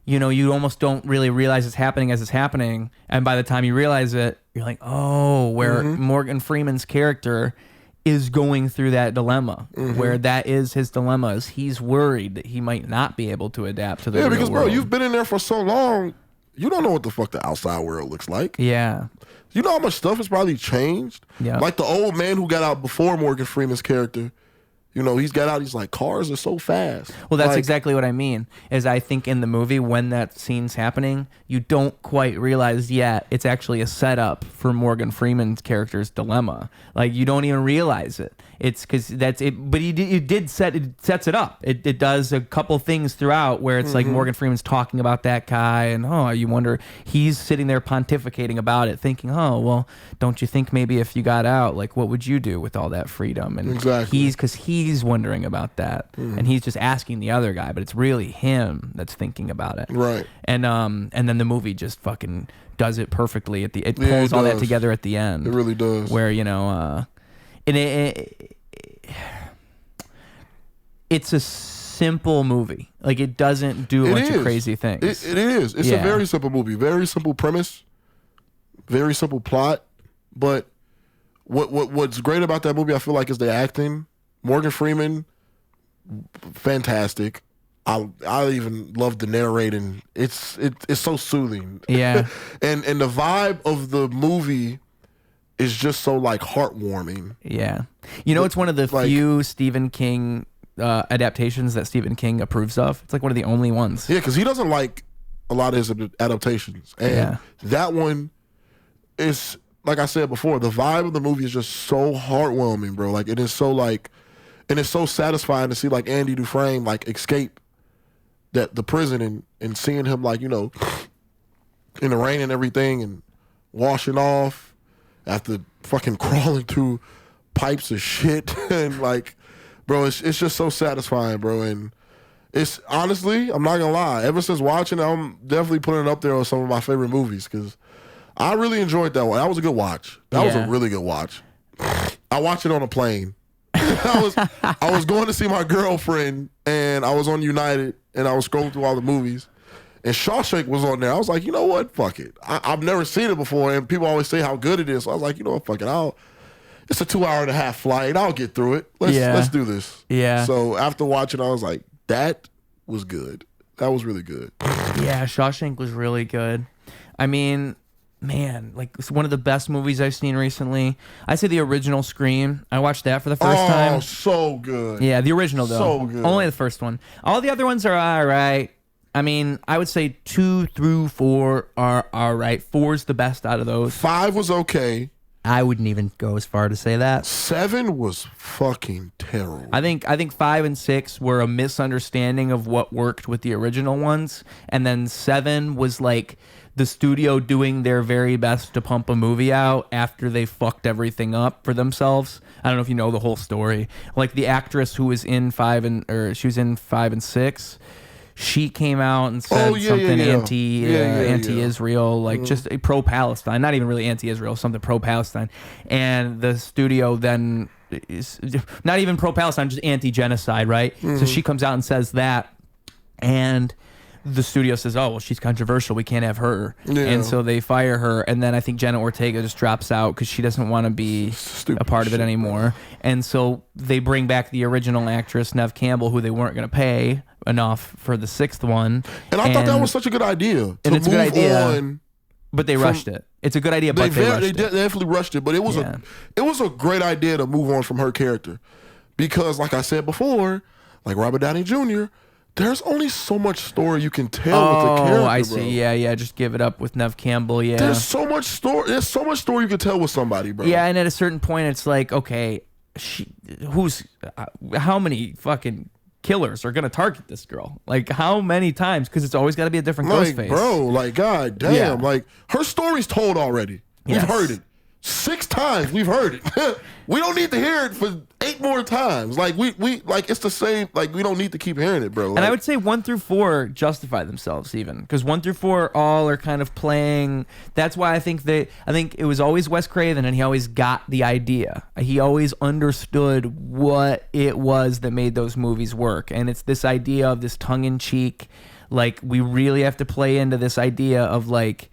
you know, you almost don't really realize it's happening as it's happening. And by the time you realize it, you're like, oh, where Morgan Freeman's character is going through that dilemma, where that is his dilemma. Is he's worried that he might not be able to adapt to the real because, world. bro, you've been in there for so long, you don't know what the fuck the outside world looks like. Yeah. You know how much stuff has probably changed? Yeah. Like the old man who got out before Morgan Freeman's character, you know, he's got out, he's like, cars are so fast. Well, that's like, exactly what I mean, is I think in the movie, when that scene's happening, you don't quite realize yet it's actually a setup for Morgan Freeman's character's dilemma. Like, you don't even realize it. It's because that's it, but it sets it up. It does a couple things throughout where it's like Morgan Freeman's talking about that guy, and you wonder, he's sitting there pontificating about it, thinking, well, don't you think maybe if you got out, like, what would you do with all that freedom? And exactly. he's wondering about that, and he's just asking the other guy, but it's really him that's thinking about it, right? And then the movie just fucking does it perfectly at the. It pulls all that together at the end. It really does. Where and it's a simple movie. Like, it doesn't do a bunch of crazy things. It is. It's a very simple movie. Very simple premise. Very simple plot. But what's great about that movie, I feel like, is the acting. Morgan Freeman, fantastic. I even love the narrating. It's so soothing. Yeah. and the vibe of the movie is just so, like, heartwarming. Yeah. It's one of the few Stephen King adaptations that Stephen King approves of. It's like one of the only ones. Yeah, because he doesn't like a lot of his adaptations. And that one is, like I said before, the vibe of the movie is just so heartwarming, bro. Like, it is so, like, and it's so satisfying to see, like, Andy Dufresne, like, escape the prison and seeing him, like, in the rain and everything, and washing off after fucking crawling through pipes of shit. And, like, bro, it's just so satisfying, bro. And it's, honestly, I'm not gonna lie, ever since watching it, I'm definitely putting it up there on some of my favorite movies, because I really enjoyed that one. That was a good watch. That was a really good watch. I watched it on a plane. I was going to see my girlfriend, and I was on United, and I was scrolling through all the movies, and Shawshank was on there. I was like, you know what? Fuck it. I've never seen it before, and people always say how good it is. So I was like, you know what? Fuck it. It's a 2.5-hour flight. I'll get through it. Let's do this. Yeah. So after watching, I was like, that was good. That was really good. Yeah, Shawshank was really good. I mean, man, like, it's one of the best movies I've seen recently. I say the original Scream. I watched that for the first time. Oh, so good. Yeah, the original, though. So good. Only the first one. All the other ones are all right. I mean, I would say 2 through 4 are all right. 4's the best out of those. 5 was okay. I wouldn't even go as far to say that. 7 was fucking terrible. I think 5 and 6 were a misunderstanding of what worked with the original ones, and then 7 was like the studio doing their very best to pump a movie out after they fucked everything up for themselves. I don't know if you know the whole story. Like, the actress who was in 5 and 6. She came out and said something anti-Israel, like just pro-Palestine, not even really anti-Israel, something pro-Palestine. And the studio then is not even pro-Palestine, just anti-genocide, right? So she comes out and says that, and the studio says, oh, well, she's controversial, we can't have her. And so they fire her, and then I think Jenna Ortega just drops out because she doesn't want to be a part of it anymore. And so they bring back the original actress, Neve Campbell, who they weren't going to pay enough for the 6th one. And I thought that was such a good idea. And it's a good idea, but they rushed it. It's a good idea, but they rushed it. They definitely rushed it, but it was a great idea to move on from her character. Because, like I said before, like Robert Downey Jr., there's only so much story you can tell with the character. Oh, I see. Bro. Yeah. Just give it up with Neve Campbell. Yeah. There's so much story you can tell with somebody, bro. Yeah, and at a certain point, it's like, okay, how many fucking killers are gonna target this girl? Like, how many times? Because it's always got to be a different ghost face, bro. Like, god damn. Like, her story's told already. We've heard it 6 times. We've heard it. We don't need to hear it for 8 more times. Like, we like, it's the same. Like, we don't need to keep hearing it, bro. Like, and I would say 1 through 4 justify themselves, even because 1 through 4 all are kind of playing. That's why I think it was always Wes Craven, and he always got the idea. He always understood what it was that made those movies work, and it's this idea of this tongue-in-cheek. Like, we really have to play into this idea of, like,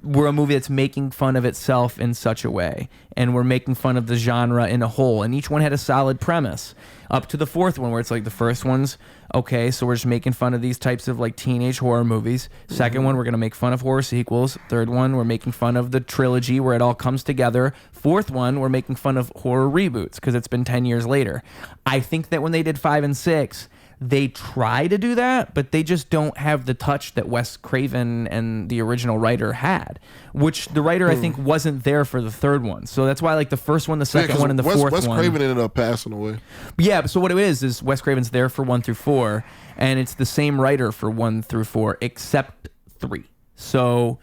we're a movie that's making fun of itself in such a way, and we're making fun of the genre in a whole, and each one had a solid premise up to the fourth one, where it's like the first one's okay, so we're just making fun of these types of like teenage horror movies. Second one, we're gonna make fun of horror sequels. Third one, we're making fun of the trilogy where it all comes together. Fourth one, we're making fun of horror reboots because it's been 10 years later. I think that when they did 5 and 6, they try to do that, but they just don't have the touch that Wes Craven and the original writer had, which the writer I think wasn't there for the third one. So that's why like the first one, the second one, and the fourth Wes one. Craven ended up passing away. Yeah, so what it is Wes Craven's there for 1 through 4, and it's the same writer for 1 through 4 except 3. So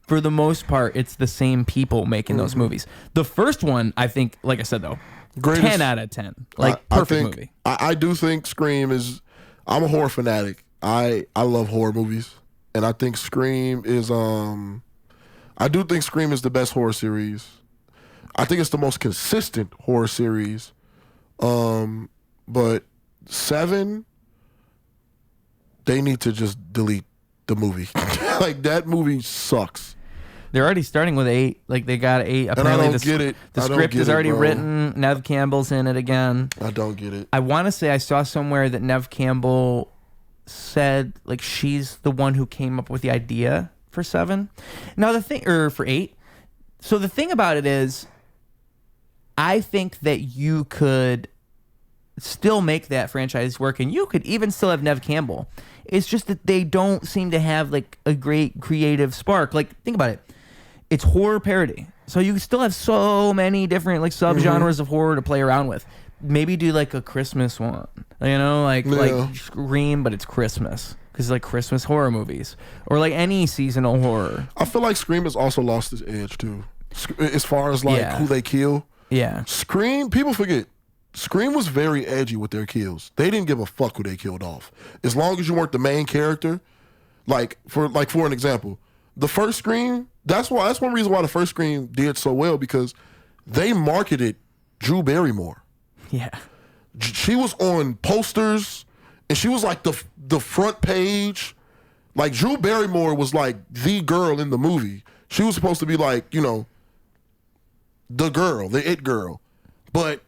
for the most part, it's the same people making those movies. The first one, I think, like I said though, 10 out of 10. Like, perfect movie. I do think Scream is... I'm a horror fanatic. I love horror movies. And I think Scream is... I do think Scream is the best horror series. I think it's the most consistent horror series. But 7, they need to just delete the movie. Like, that movie sucks. They're already starting with 8. Like, they got 8. Apparently, and I don't get it. The script is already written. Nev Campbell's in it again. I don't get it. I want to say I saw somewhere that Nev Campbell said, like, she's the one who came up with the idea for 7. Now, the thing, or for 8. So the thing about it is, I think that you could still make that franchise work, and you could even still have Nev Campbell. It's just that they don't seem to have, like, a great creative spark. Like, think about it. It's horror parody. So you still have so many different like subgenres of horror to play around with. Maybe do like a Christmas one. You know, like Scream, but it's Christmas. Because like Christmas horror movies. Or like any seasonal horror. I feel like Scream has also lost its edge too. As far as like who they kill. Yeah. Scream, people forget. Scream was very edgy with their kills. They didn't give a fuck who they killed off. As long as you weren't the main character. For an example. The first Scream, that's one reason why the first Scream did so well, because they marketed Drew Barrymore. Yeah. She was on posters, and she was like the front page. Like, Drew Barrymore was like the girl in the movie. She was supposed to be like, you know, the girl, the it girl. But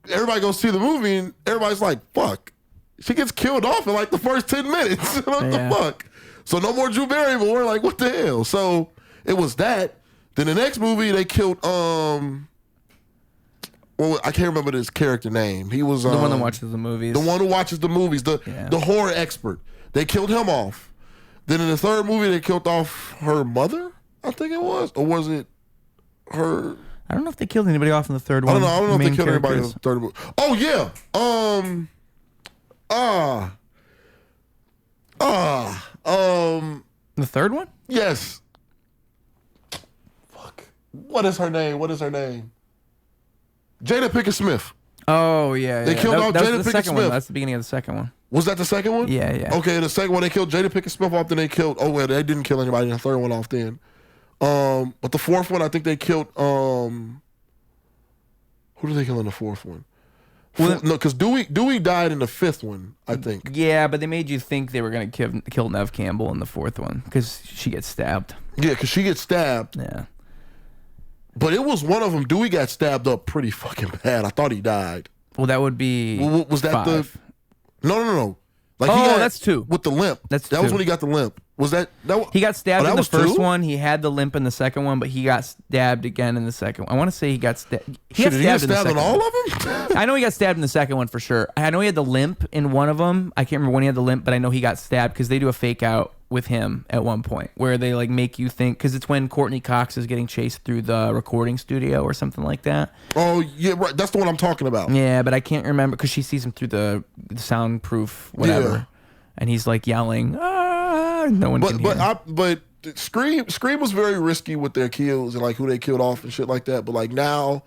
everybody goes see the movie, and everybody's like, fuck. She gets killed off in like the first 10 minutes. What the fuck? So no more Drew Barrymore. Like, what the hell? So it was that. Then the next movie, they killed, well, I can't remember his character name. He was... the one that watches the movies. The one who watches the movies. The horror expert. They killed him off. Then in the third movie, they killed off her mother, I think it was. Or was it her... I don't know if they killed anybody off in the third one. I don't know if they killed anybody in the third movie. Oh, yeah. The third one? Yes. Fuck. What is her name? Jada Pinkett Smith. Oh, yeah. They killed off Jada Pinkett Smith. That's the beginning of the second one. Was that the second one? Yeah. Okay, the second one, they killed Jada Pinkett Smith off, then they killed... Oh, well, they didn't kill anybody in the third one off then. But the fourth one, I think they killed... Who did they kill in the fourth one? No, because Dewey died in the fifth one, I think. Yeah, but they made you think they were going to kill Nev Campbell in the fourth one because she gets stabbed. Yeah, because she gets stabbed. Yeah. But it was one of them. Dewey got stabbed up pretty fucking bad. I thought he died. Well, that would be was that 5. No. Like, that's 2. With the limp. That was when he got the limp. Was that he got stabbed in the first 2? one. He had the limp in the second one, but he got stabbed again in the second one. I want to say he got stabbed. Did he get stabbed in all of them? I know he got stabbed in the second one for sure. I know he had the limp in one of them. I can't remember when he had the limp, but I know he got stabbed because they do a fake out with him at one point where they like make you think, because it's when Courtney Cox is getting chased through the recording studio or something like that. Oh yeah, right. That's the one I'm talking about. Yeah, but I can't remember because she sees him through the soundproof whatever. Yeah. And he's like yelling, no one can hear. But Scream was very risky with their kills and like who they killed off and shit like that. But like now,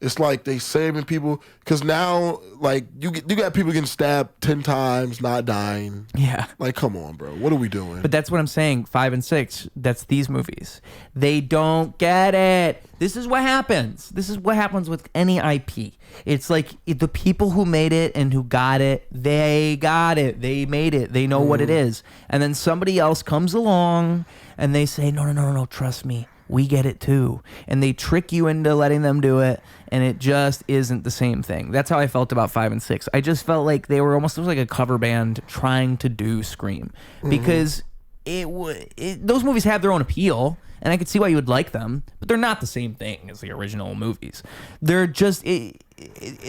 It's like they saving people because now, like you got people getting stabbed 10 times, not dying. Yeah, like come on, bro, what are we doing? But that's what I'm saying. 5 and 6. That's these movies. They don't get it. This is what happens. This is what happens with any IP. It's like the people who made it and who got it. They got it. They made it. They know what it is. And then somebody else comes along and they say, no. Trust me. We get it too. And they trick you into letting them do it, and it just isn't the same thing. That's how I felt about 5 and 6. I just felt like they were almost, it was like a cover band trying to do Scream, because those movies have their own appeal, and I could see why you would like them, but they're not the same thing as the original movies. They're just,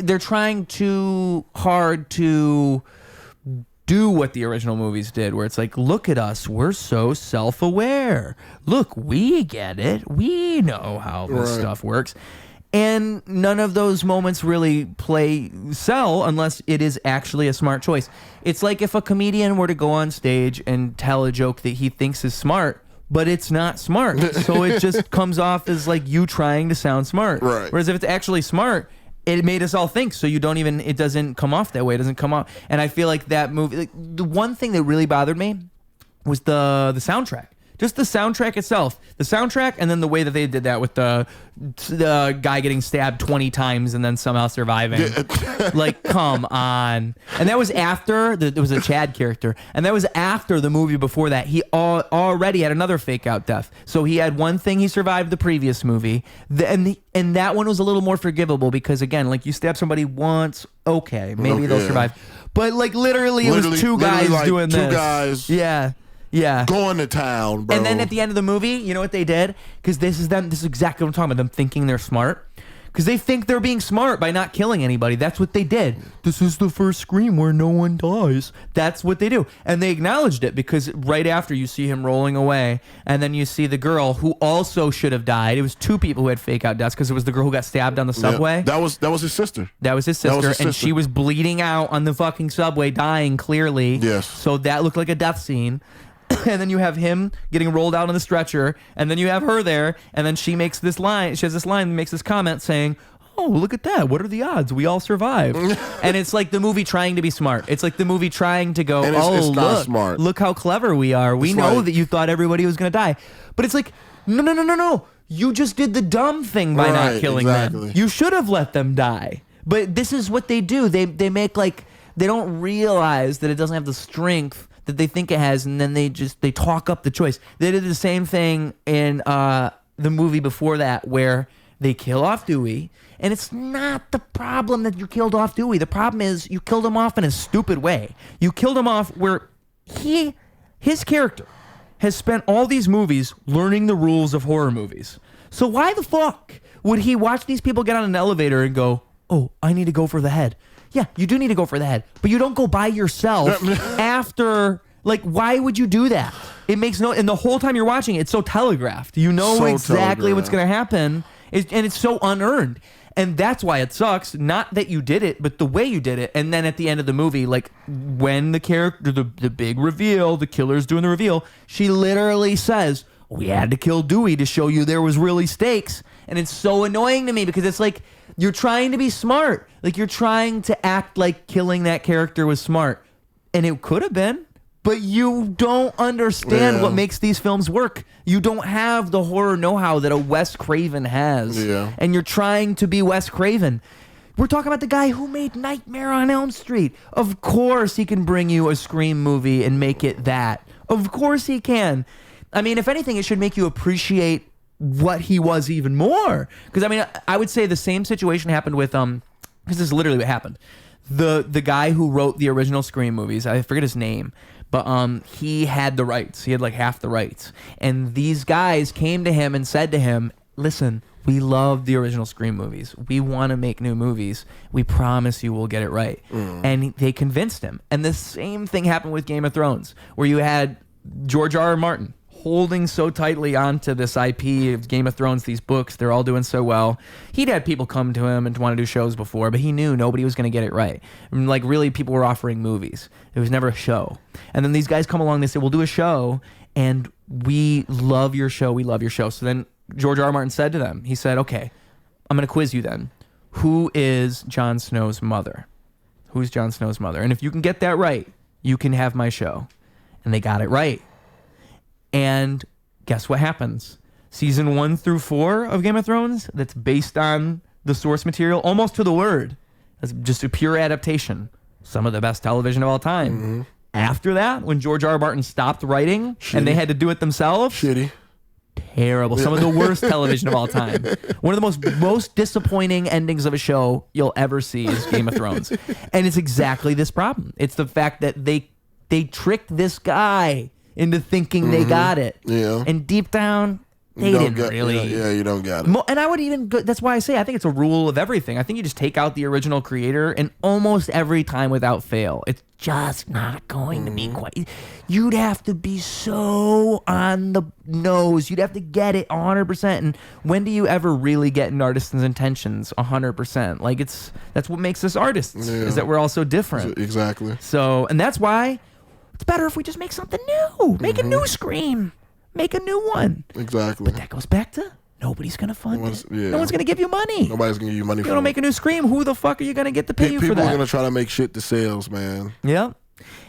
they're trying too hard to do what the original movies did, where it's like, look at us, we're so self-aware. Look, we get it. We know how this stuff works. And none of those moments really sell unless it is actually a smart choice. It's like if a comedian were to go on stage and tell a joke that he thinks is smart, but it's not smart. So it just comes off as like you trying to sound smart. Right. Whereas if it's actually smart, it made us all think, so you don't even, it doesn't come off that way. It doesn't come off. And I feel like that movie, like, the one thing that really bothered me was the soundtrack. Just the soundtrack itself. The soundtrack, and then the way that they did that with the guy getting stabbed 20 times and then somehow surviving. Like, come on. And that was after, there was a Chad character, and that was after the movie before that. He already had another fake out death. So he had one thing, he survived the previous movie, and that one was a little more forgivable because, again, like, you stab somebody once, okay, maybe they'll survive. But, like, literally it was two guys like doing this. Two guys. Yeah. Going to town, bro. And then at the end of the movie, you know what they did? Because this is exactly what I'm talking about, them thinking they're smart. Because they think they're being smart by not killing anybody. That's what they did. This is the first Scream where no one dies. That's what they do. And they acknowledged it because right after you see him rolling away, and then you see the girl who also should have died. It was two people who had fake out deaths because it was the girl who got stabbed on the subway. Yeah, that was his sister. That was his sister. And she was bleeding out on the fucking subway, dying clearly. Yes. So that looked like a death scene. And then you have him getting rolled out on the stretcher, and then you have her there, and then she makes this line. She has this line and makes this comment saying, "Oh, look at that! What are the odds? We all survived." And it's like the movie trying to be smart. It's like the movie trying to go, look how clever we are. We know that you thought everybody was going to die, but it's like, no. You just did the dumb thing by not killing them. You should have let them die. But this is what they do. They make like they don't realize that it doesn't have the strength that they think it has, and then they talk up the choice. They did the same thing in the movie before that where they kill off Dewey, and it's not the problem that you killed off Dewey. The problem is you killed him off in a stupid way. You killed him off where his character has spent all these movies learning the rules of horror movies. So why the fuck would he watch these people get on an elevator and go, "Oh, I need to go for the head"? Yeah, you do need to go for the head, but you don't go by yourself after. Like, why would you do that? It makes no. And the whole time you're watching it, it's so telegraphed. You know exactly what's going to happen, and it's so unearned. And that's why it sucks. Not that you did it, but the way you did it. And then at the end of the movie, like when the character, the big reveal, the killer's doing the reveal, she literally says, "We had to kill Dewey to show you there was really stakes." And it's so annoying to me because it's like you're trying to be smart. Like you're trying to act like killing that character was smart. And it could have been, but you don't understand what makes these films work. You don't have the horror know-how that a Wes Craven has. Yeah. And you're trying to be Wes Craven. We're talking about the guy who made Nightmare on Elm Street. Of course he can bring you a Scream movie and make it that. Of course he can. I mean, if anything, it should make you appreciate what he was even more. Because, I mean, I would say the same situation happened with, because this is literally what happened. The guy who wrote the original Scream movies, I forget his name, but he had the rights. He had like half the rights. And these guys came to him and said to him, "Listen, we love the original Scream movies. We want to make new movies. We promise you we'll get it right." And they convinced him. And the same thing happened with Game of Thrones, where you had George R.R. Martin holding so tightly onto this IP of Game of Thrones, these books, they're all doing so well. He'd had people come to him and want to do shows before, but he knew nobody was going to get it right. I mean, like, really, people were offering movies. It was never a show. And then these guys come along, they say, "We'll do a show, and we love your show, we love your show." So then George R. R. Martin said to them, he said, "Okay, I'm going to quiz you then. who is Jon Snow's mother? Who's Jon Snow's mother? And if you can get that right, you can have my show. And they got it right. And guess what happens? Season 1 through 4 of Game of Thrones, that's based on the source material, almost to the word. It's just a pure adaptation. Some of the best television of all time. Mm-hmm. After that, when George R. Martin stopped writing and they had to do it themselves, terrible. Some of the worst television of all time. One of the most disappointing endings of a show you'll ever see is Game of Thrones. And it's exactly this problem. It's the fact that they tricked this guy into thinking they got it. Yeah. And deep down, they didn't really. Yeah, you don't got it. And I would even go, that's why I say I think it's a rule of everything. I think you just take out the original creator, and almost every time without fail, it's just not going to be quite. You'd have to be so on the nose. You'd have to get it 100%. And when do you ever really get an artist's intentions 100%? Like that's what makes us artists, is that we're all so different. Exactly. So, and that's why it's better if we just make something new. Make a new Scream. Make a new one. Exactly. But that goes back to nobody's going to fund it. Yeah. No one's going to give you money. Nobody's going to give you money for it. You don't make a new Scream, who the fuck are you going to get to pay you for that? People are going to try to make shit to sales, man. Yeah.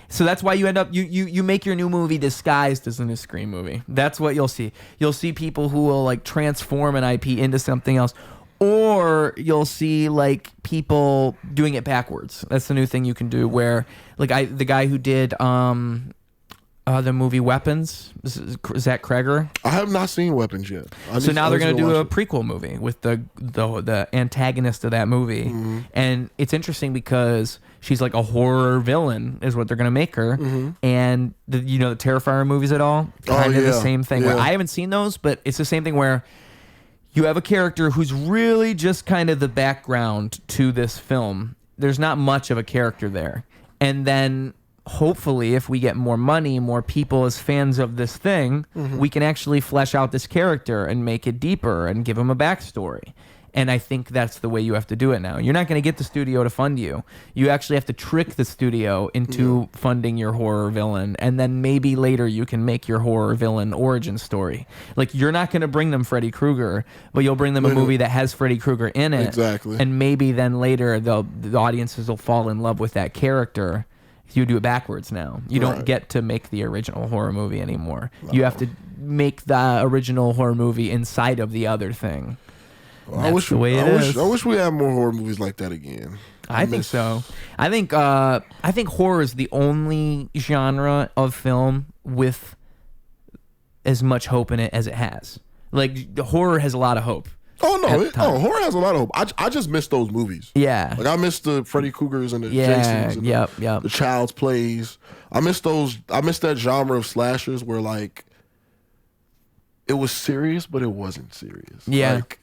So that's why you end up, you make your new movie disguised as a new Scream movie. That's what you'll see. You'll see people who will like transform an IP into something else. Or you'll see like people doing it backwards. That's the new thing you can do where like the guy who did the movie Weapons, Zach Kreger. I have not seen Weapons yet. So now they're going to do a prequel movie with the antagonist of that movie. Mm-hmm. And it's interesting because she's like a horror villain is what they're going to make her. Mm-hmm. And the Terrifier movies at all? Kind of the same thing. Yeah. Where I haven't seen those, but it's the same thing where you have a character who's really just kind of the background to this film. There's not much of a character there. And then hopefully if we get more money, more people as fans of this thing, we can actually flesh out this character and make it deeper and give him a backstory. And I think that's the way you have to do it now. You're not going to get the studio to fund you. You actually have to trick the studio into funding your horror villain. And then maybe later you can make your horror villain origin story. Like, you're not going to bring them Freddy Krueger, but you'll bring them a movie that has Freddy Krueger in it. Exactly. And maybe then later the audiences will fall in love with that character. You do it backwards now. You don't get to make the original horror movie anymore. No. You have to make the original horror movie inside of the other thing. Well, I wish we had more horror movies like that again. I think so. I think horror is the only genre of film with as much hope in it as it has. Like, the horror has a lot of hope. Oh no! Horror has a lot of hope. I just miss those movies. Yeah, like I miss the Freddy Kruegers and the Jasons and the Child's Plays. I miss those. I miss that genre of slashers where like it was serious, but it wasn't serious. Yeah, like,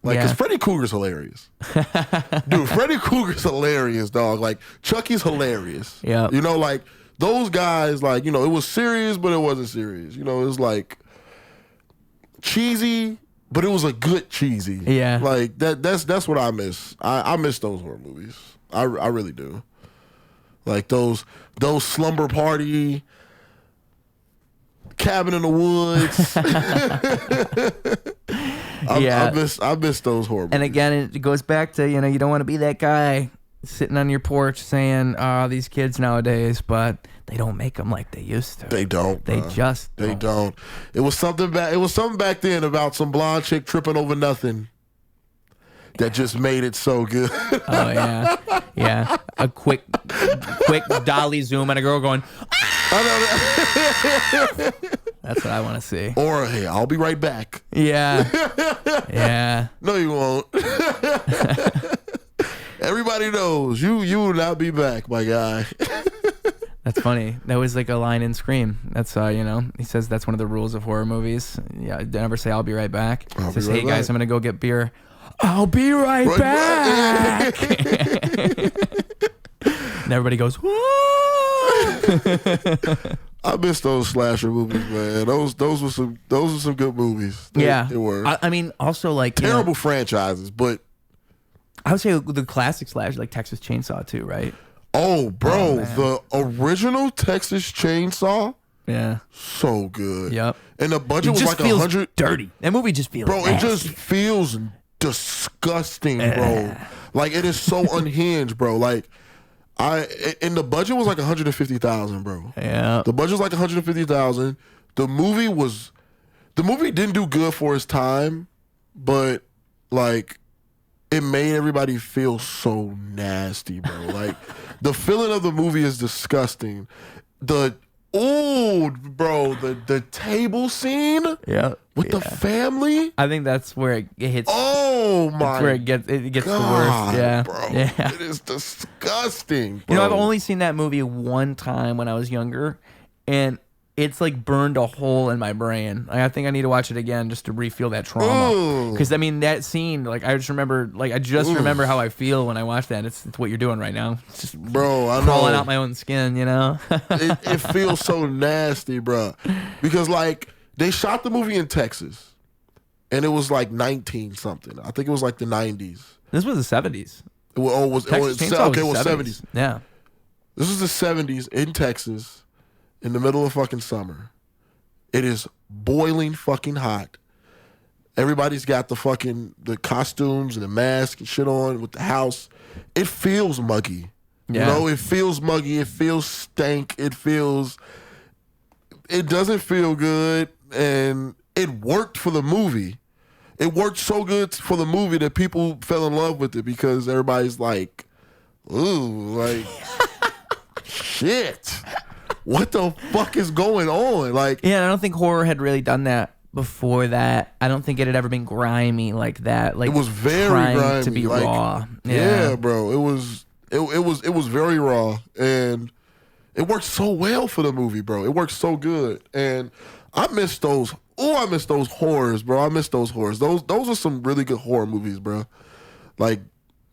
because Freddy Krueger's hilarious. Dude, Freddy Krueger's hilarious, dog. Like Chucky's hilarious. Yeah, like those guys. Like it was serious, but it wasn't serious. It was like cheesy. But it was a good cheesy. Yeah. Like that's what I miss. I miss those horror movies. I really do. Like those slumber party, cabin in the woods. I miss those horror movies. And again, it goes back to, you don't want to be that guy sitting on your porch saying, these kids nowadays, but they don't make them like they used to. They don't. They just don't. They don't. It was something back then about some blonde chick tripping over nothing that just made it so good. Oh yeah. Yeah. A quick dolly zoom and a girl going, that's what I want to see. Or, hey, I'll be right back. Yeah. Yeah. No, you won't. Everybody knows you will not be back, my guy. That's funny. That was like a line in Scream. That's he says that's one of the rules of horror movies. Yeah, never say I'll be right back. He says, hey guys, I'm gonna go get beer. I'll be right back. And everybody goes, whoa. I miss those slasher movies, man. Those were some good movies. They were. I mean, also like terrible franchises, but I would say the classic slasher, like Texas Chainsaw too, right? Oh, bro, the original Texas Chainsaw. Yeah. So good. Yep. And the budget was like 100. Dirty. That movie just feels nasty. It just feels disgusting, bro. Like, it is so unhinged, bro. Like, and the budget was like $150,000, bro. Yeah. The budget was like $150,000. The movie didn't do good for its time, but like it made everybody feel so nasty, bro. Like the feeling of the movie is disgusting. The table scene with the family. I think that's where it hits. Oh my! That's where it gets the worst. Yeah, bro. Yeah. It is disgusting, bro. You know, I've only seen that movie one time when I was younger, and it's like burned a hole in my brain. Like, I think I need to watch it again just to re-feel that trauma. Because I mean, that scene, like I just remember how I feel when I watch that. It's what you're doing right now. It's just I crawling out my own skin, you know. it feels so nasty, bro. Because like they shot the movie in Texas, and it was like 19 something. I think it was like the 90s. This was the 70s. Was 70s. Yeah. This was the 70s in Texas. In the middle of fucking summer. It is boiling fucking hot. Everybody's got the costumes and the mask and shit on with the house. It feels muggy. Yeah. You know, it feels muggy. It feels stank. It doesn't feel good. And it worked for the movie. It worked so good for the movie that people fell in love with it because everybody's like, ooh, like, shit. What the fuck is going on? Like, yeah, I don't think horror had really done that before that. I don't think it had ever been grimy like that. Like, it was very grimy to be like, raw. Yeah, bro. It was very raw, and it worked so well for the movie, bro. It worked so good, and I miss those. Oh, I miss those horrors, bro. I miss those horrors. Those are some really good horror movies, bro. Like,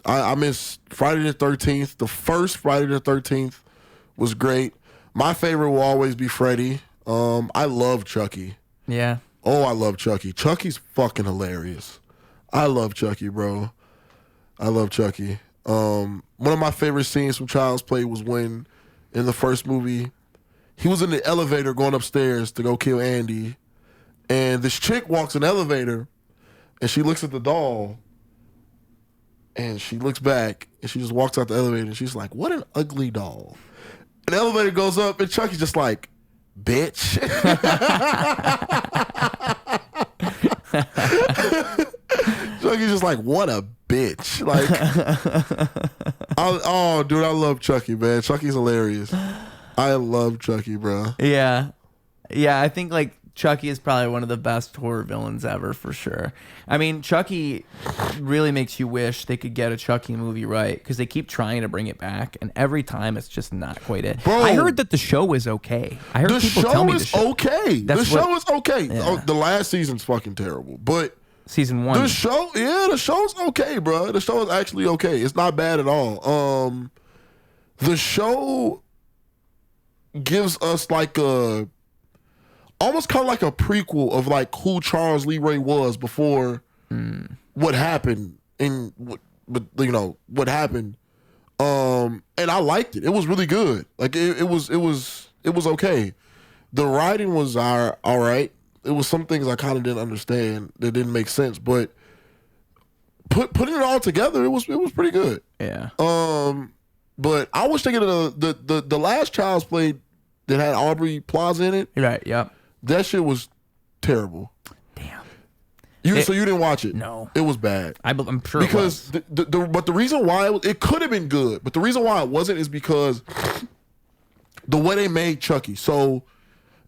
I miss Friday the 13th. The first Friday the 13th was great. My favorite will always be Freddy. I love Chucky. Yeah. Oh, I love Chucky. Chucky's fucking hilarious. I love Chucky, bro. I love Chucky. One of my favorite scenes from Child's Play was when, in the first movie, he was in the elevator going upstairs to go kill Andy, and this chick walks in the elevator, and she looks at the doll, and she looks back, and she just walks out the elevator, and she's like, what an ugly doll. And the elevator goes up, and Chucky's just like, bitch. Chucky's just like, what a bitch. Like, oh, dude, I love Chucky, man. Chucky's hilarious. I love Chucky, bro. Yeah. Yeah, I think, like, Chucky is probably one of the best horror villains ever, for sure. I mean, Chucky really makes you wish they could get a Chucky movie right, because they keep trying to bring it back, and every time it's just not quite it. Bro, I heard that the show is okay. I heard people tell me the show is okay. The show is okay. Yeah. Oh, the last season's fucking terrible, but season 1. The show's okay, bro. The show is actually okay. It's not bad at all. The show gives us like almost kind of like a prequel of like who Charles Leroy was before what happened what happened. And I liked it. It was really good. Like it was okay. The writing was all right. It was some things I kind of didn't understand that didn't make sense, but putting it all together, it was pretty good. Yeah. But I was thinking of the last Child's Play that had Aubrey Plaza in it. Right. Yep. That shit was terrible. Damn. So you didn't watch it? No. It was bad. I'm sure because it was. But the reason why it could have been good, but the reason why it wasn't is because the way they made Chucky. So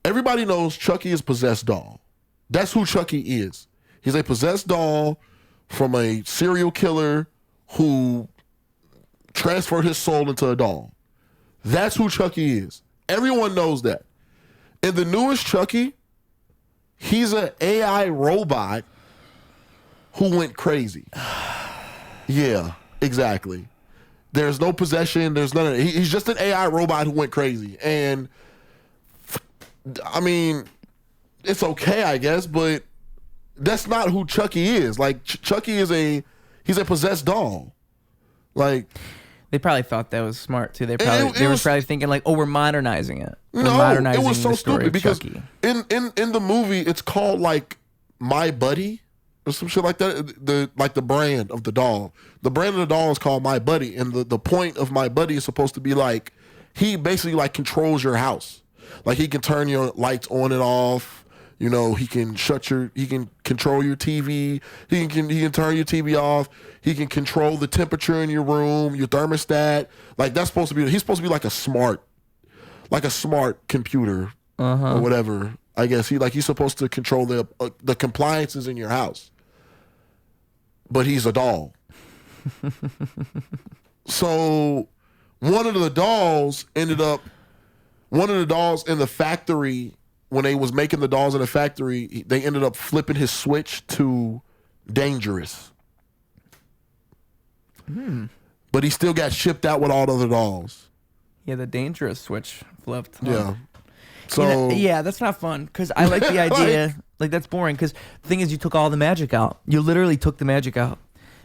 everybody knows Chucky is possessed doll. That's who Chucky is. He's a possessed doll from a serial killer who transferred his soul into a doll. That's who Chucky is. Everyone knows that. In the newest Chucky, he's an AI robot who went crazy. Yeah, exactly. There's no possession. There's none of it. He's just an AI robot who went crazy. And, I mean, it's okay, I guess, but that's not who Chucky is. Like, Chucky is he's a possessed doll. Like... They probably thought that was smart too. They were probably thinking like, "Oh, we're modernizing it." It was so stupid because in the movie it's called like My Buddy, or some shit like that. The brand of the doll. The brand of the doll is called My Buddy, and the point of My Buddy is supposed to be like he basically like controls your house. Like he can turn your lights on and off. You know, he can control your TV. He can turn your TV off. He can control the temperature in your room, your thermostat. Like he's supposed to be like a smart computer or whatever. I guess he's supposed to control the compliances in your house. But he's a doll. So one of the dolls in the factory, when they was making the dolls in the factory, they ended up flipping his switch to dangerous. But he still got shipped out with all the other dolls. Yeah, the dangerous switch flipped. Huh? Yeah. So yeah, that's not fun because I like the idea. Like that's boring because the thing is, you took all the magic out. You literally took the magic out.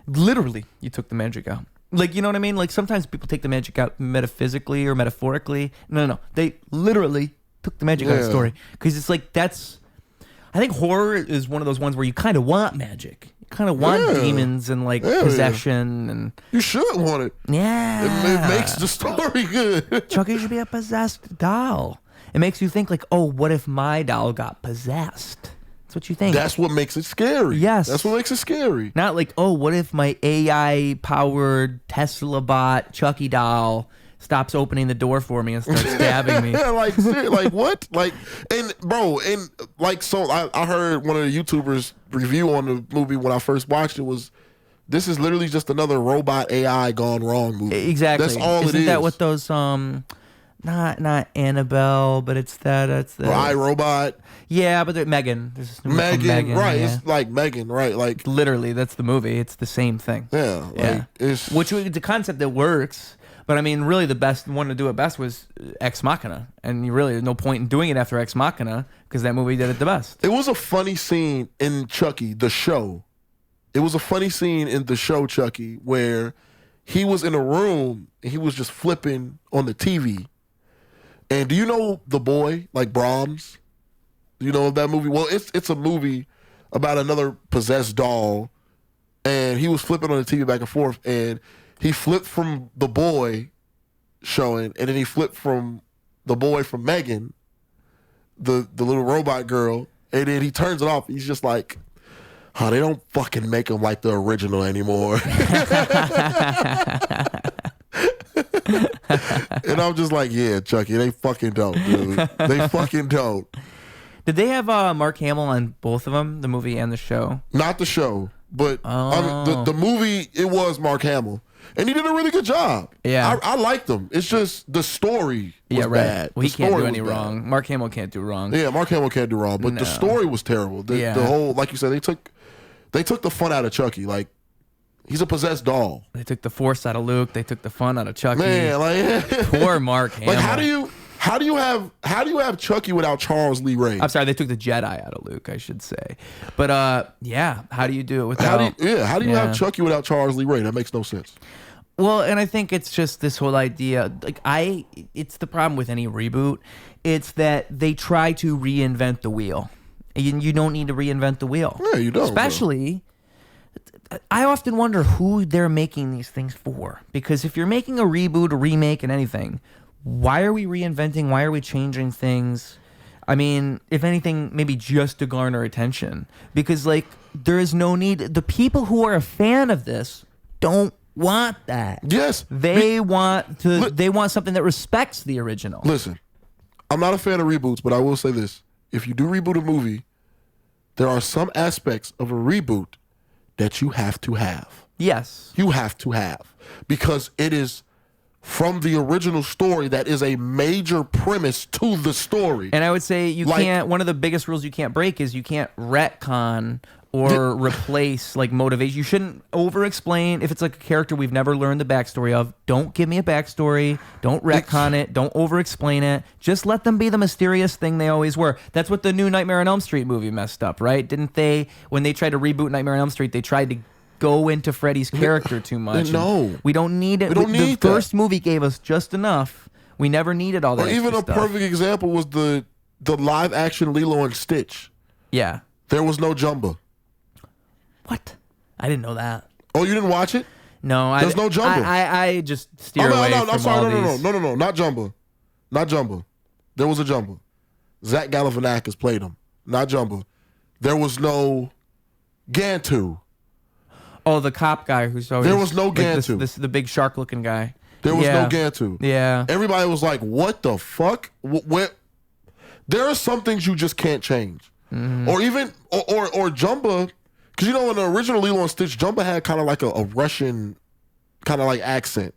Literally, you took the magic out. Like, you know what I mean? Like sometimes people take the magic out metaphysically or metaphorically. No. They literally took the magic out of the story because it's like that's. I think horror is one of those ones where you kind of want magic. You kind of want demons and like possession and. You should want it. Yeah. It makes the story good. Chucky should be a possessed doll. It makes you think like, oh, what if my doll got possessed? That's what you think. That's what makes it scary. Yes. That's what makes it scary. Not like, oh, what if my AI-powered Tesla bot Chucky doll stops opening the door for me and starts stabbing me? like what? Like, and bro, and like, so I heard one of the YouTubers review on the movie when I first watched it was, this is literally just another robot AI gone wrong movie. Exactly. That's all it is. Isn't that what those not Annabelle, but it's the iRobot. Yeah, but Megan. There's this Megan, right? Yeah. It's like Megan, right? Like literally, that's the movie. It's the same thing. Yeah, like it's a concept that works. But I mean, really, the best one to do it best was Ex Machina, and you really no point in doing it after Ex Machina because that movie did it the best. It was a funny scene in Chucky, the show. It was a funny scene in the show Chucky where he was in a room and he was just flipping on the TV. And do you know The Boy, like Brahms? Do you know that movie? Well, it's a movie about another possessed doll, and he was flipping on the TV back and forth, and he flipped from The Boy showing, and then he flipped from The Boy from Megan, the little robot girl, and then he turns it off. He's just like, oh, they don't fucking make them like the original anymore. And I'm just like, yeah, Chucky, they fucking don't, dude. They fucking don't. Did they have Mark Hamill on both of them, the movie and the show? Not the show, but the movie, it was Mark Hamill. And he did a really good job. Yeah. I liked him. It's just the story was bad. Well, he can't do any wrong. Mark Hamill can't do wrong. Yeah, Mark Hamill can't do wrong. But the story was terrible. The whole, like you said, they took the fun out of Chucky. Like, he's a possessed doll. They took the force out of Luke. They took the fun out of Chucky. Man, like poor Mark Hamill. Like, how do you have Chucky without Charles Lee Ray? I'm sorry, they took the Jedi out of Luke, I should say. But how do you do it without? How do you have Chucky without Charles Lee Ray? That makes no sense. Well, and I think it's just this whole idea. Like it's the problem with any reboot. It's that they try to reinvent the wheel. You don't need to reinvent the wheel. Yeah, you don't. Especially. I often wonder who they're making these things for. Because if you're making a reboot, a remake, and anything, why are we reinventing? Why are we changing things? I mean, if anything, maybe just to garner attention. Because, like, there is no need. The people who are a fan of this don't want that. Yes. They want something that respects the original. Listen, I'm not a fan of reboots, but I will say this. If you do reboot a movie, there are some aspects of a reboot that you have to have. Yes. You have to have. Because it is from the original story that is a major premise to the story. And I would say you can't, one of the biggest rules you can't break is you can't retcon or replace like motivation. You shouldn't over-explain. If it's like a character we've never learned the backstory of, don't give me a backstory. Don't retcon it. Don't over-explain it. Just let them be the mysterious thing they always were. That's what the new Nightmare on Elm Street movie messed up, right? Didn't they, when they tried to reboot Nightmare on Elm Street, they tried to go into Freddy's character too much. No. We don't need it. The first movie gave us just enough. We never needed all that Or even a stuff. perfect example was the live-action Lilo and Stitch. Yeah. There was no Jumba. What? I didn't know that. Oh, you didn't watch it? No, there's no Jumbo. I just steer away from I'm sorry. all No, not Jumbo. Not Jumbo. There was a Jumbo. Zach Galifianakis played him. Not Jumbo. There was no Gantu. Oh, the cop guy who's always... There was no Gantu. This the big shark-looking guy. There was no Gantu. Yeah. Everybody was like, what the fuck? There are some things you just can't change. Mm-hmm. Or even... Or Jumbo... Because, you know, in the original Lilo and Stitch, Jumbo had kind of like a Russian kind of like accent.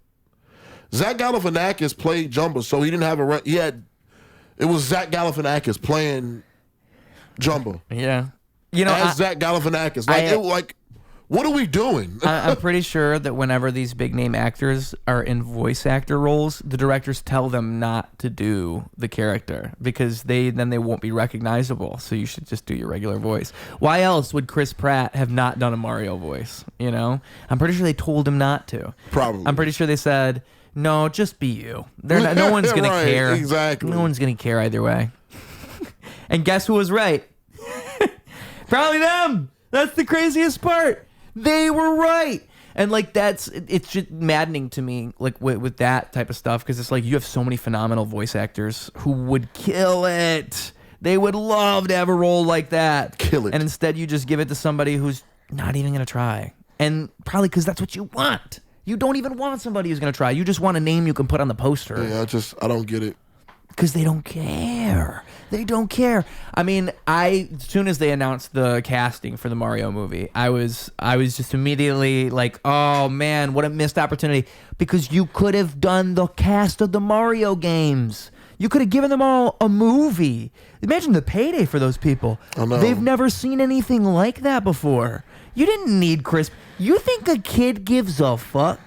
Zach Galifianakis played Jumbo, so he didn't have a... It was Zach Galifianakis playing Jumbo. Yeah. You know, Zach Galifianakis. What are we doing? I'm pretty sure that whenever these big name actors are in voice actor roles, the directors tell them not to do the character because then they won't be recognizable. So you should just do your regular voice. Why else would Chris Pratt have not done a Mario voice? You know, I'm pretty sure they told him not to. Probably. I'm pretty sure they said, no, just be you. No one's gonna care. Exactly. No one's gonna care either way. And guess who was right? Probably them. That's the craziest part. They were right. And like it's just maddening to me, like with that type of stuff, because it's like you have so many phenomenal voice actors who would kill it. They would love to have a role like that. Kill it. And instead you just give it to somebody who's not even gonna try. And probably because that's what you want. You don't even want somebody who's gonna try. You just want a name you can put on the poster. Yeah, I don't get it. Because they don't care. They don't care. I mean, as soon as they announced the casting for the Mario movie, I was just immediately like, oh man, what a missed opportunity. Because you could have done the cast of the Mario games. You could have given them all a movie. Imagine the payday for those people. I know. They've never seen anything like that before. You didn't need Chris. You think a kid gives a fuck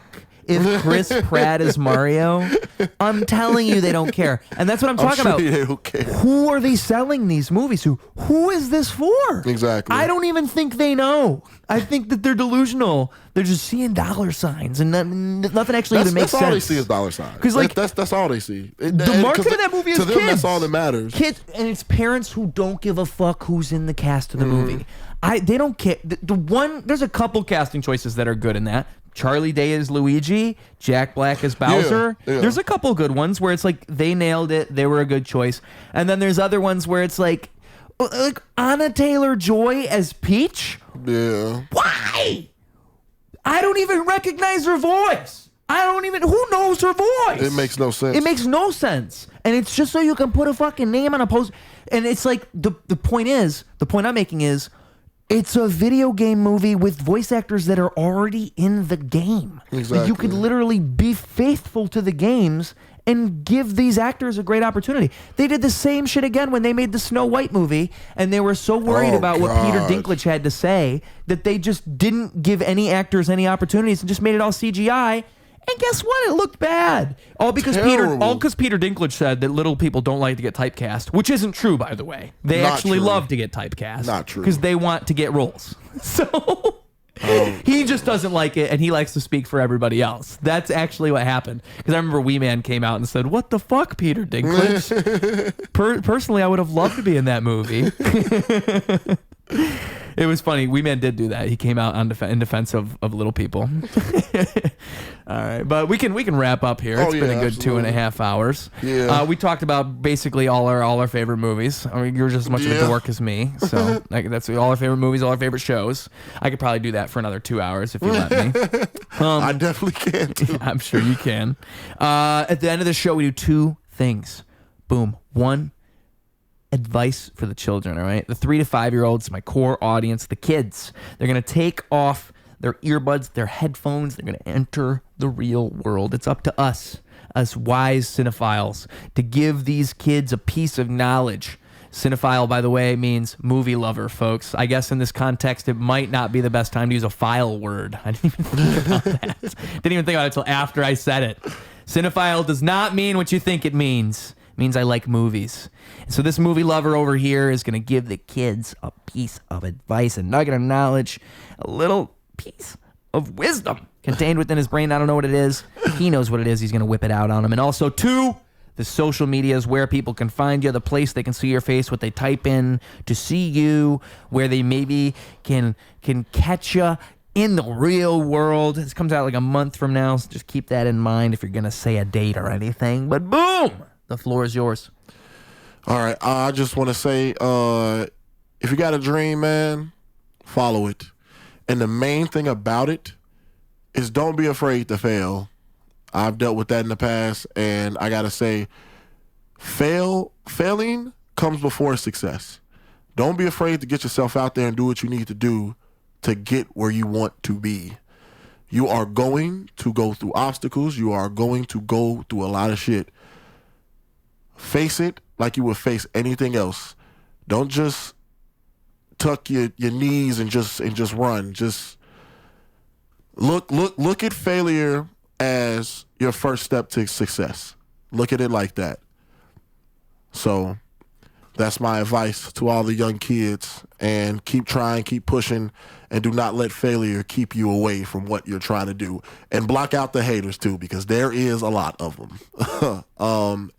if Chris Pratt is Mario? I'm telling you, they don't care. And that's what I'm talking about. They don't care. Who are they selling these movies to? Who is this for? Exactly. I don't even think they know. I think that they're delusional. They're just seeing dollar signs, and nothing actually even makes sense. That's all they see is dollar signs. Because like that's all they see. The market of that movie is to them. Kids. That's all that matters. Kids, and it's parents who don't give a fuck who's in the cast of the movie. They don't care. There's a couple casting choices that are good in that. Charlie Day as Luigi, Jack Black as Bowser. Yeah. There's a couple good ones where it's like they nailed it. They were a good choice. And then there's other ones where it's like Anna Taylor-Joy as Peach. Yeah. Why? I don't even recognize her voice. Who knows her voice? It makes no sense. It makes no sense. And it's just so you can put a fucking name on a post. And it's like, the point I'm making is, it's a video game movie with voice actors that are already in the game. Exactly. Like you could literally be faithful to the games and give these actors a great opportunity. They did the same shit again when they made the Snow White movie, and they were so worried about what Peter Dinklage had to say that they just didn't give any actors any opportunities and just made it all CGI. And guess what? It looked bad. All because Peter Dinklage said that little people don't like to get typecast, which isn't true, by the way. They actually love to get typecast. Not true. Because they want to get roles. So he just doesn't like it, and he likes to speak for everybody else. That's actually what happened. Because I remember Wee Man came out and said, "What the fuck, Peter Dinklage?" Personally, I would have loved to be in that movie. It was funny. Wee Man did do that. He came out in defense of little people. All right, but we can wrap up here. It's been a good 2.5 hours. Yeah. We talked about basically all our favorite movies. I mean, you're just as much of a dork as me, so that's all our favorite movies, all our favorite shows. I could probably do that for another 2 hours if you let me. I definitely can too. I'm sure you can. At the end of the show, we do 2 things. Boom. 1. Advice for the children, all right? The 3 to 5-year-olds, my core audience, the kids. They're going to take off their earbuds, their headphones. They're going to enter the real world. It's up to us wise cinephiles, to give these kids a piece of knowledge. Cinephile, by the way, means movie lover, folks. I guess in this context, it might not be the best time to use a file word. I didn't even think about that. Didn't even think about it until after I said it. Cinephile does not mean what you think it means. It means I like movies. So this movie lover over here is going to give the kids a piece of advice, a nugget of knowledge, a little piece of wisdom contained within his brain. I don't know what it is. He knows what it is. He's going to whip it out on him. And also 2, The social media is where people can find you, the place they can see your face, what they type in to see you, where they maybe can catch you in the real world. This comes out like a month from now, so just keep that in mind if you're going to say a date or anything. But boom, the floor is yours. All right, I just want to say, if you got a dream, man, follow it. And the main thing about it is don't be afraid to fail. I've dealt with that in the past, and I got to say, failing comes before success. Don't be afraid to get yourself out there and do what you need to do to get where you want to be. You are going to go through obstacles. You are going to go through a lot of shit. Face it like you would face anything else. Don't just tuck your knees and just run. Just look at failure as your first step to success. Look at it like that. So that's my advice to all the young kids. And keep trying, keep pushing, and do not let failure keep you away from what you're trying to do. And block out the haters too, because there is a lot of them.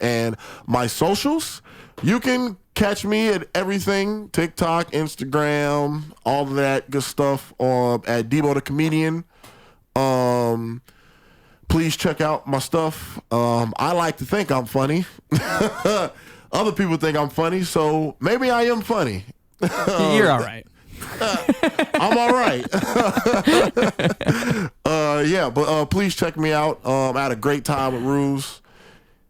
And my socials, you can catch me at everything, TikTok, Instagram, all of that good stuff at Debo The Comedian. Please check out my stuff. I like to think I'm funny. Other people think I'm funny, so maybe I am funny. You're all right. I'm all right. But please check me out. I had a great time with Ruse.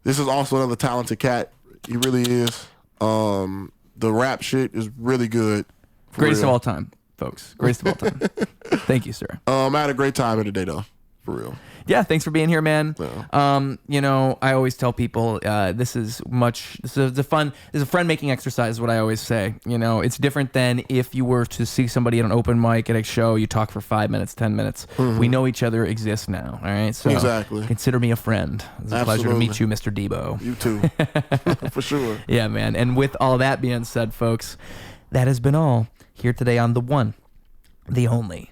This is also another talented cat. He really is. The rap shit is really good. Greatest of all time, folks. Greatest of all time. Thank you, sir. I had a great time in the day, though. For real. Yeah, thanks for being here, man. Yeah. I always tell people this is a friend-making exercise is what I always say. It's different than if you were to see somebody at an open mic at a show, you talk for 5 minutes, 10 minutes. Mm-hmm. We know each other exist now, all right? So exactly. Consider me a friend. It's a pleasure to meet you, Mr. Debo. You too. For sure. Yeah, man. And with all that being said, folks, that has been all here today on the one, the only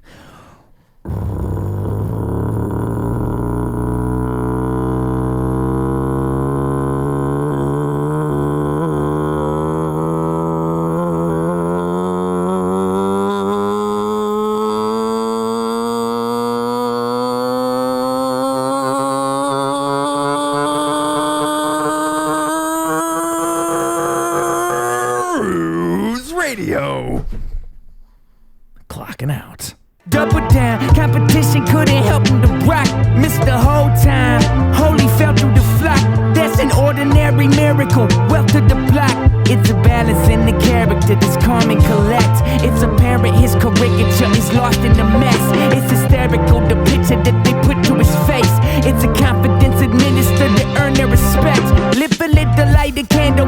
Radio. Clocking out. Double down, competition couldn't help him to rock. Missed the whole time, holy fell through the flock. That's an ordinary miracle, wealth to the block. It's a balance in the character that's calm and collect. It's apparent his caricature is lost in the mess. It's hysterical, the picture that they put to his face. It's a confidence administered to earn their respect. Live a little light, a candle.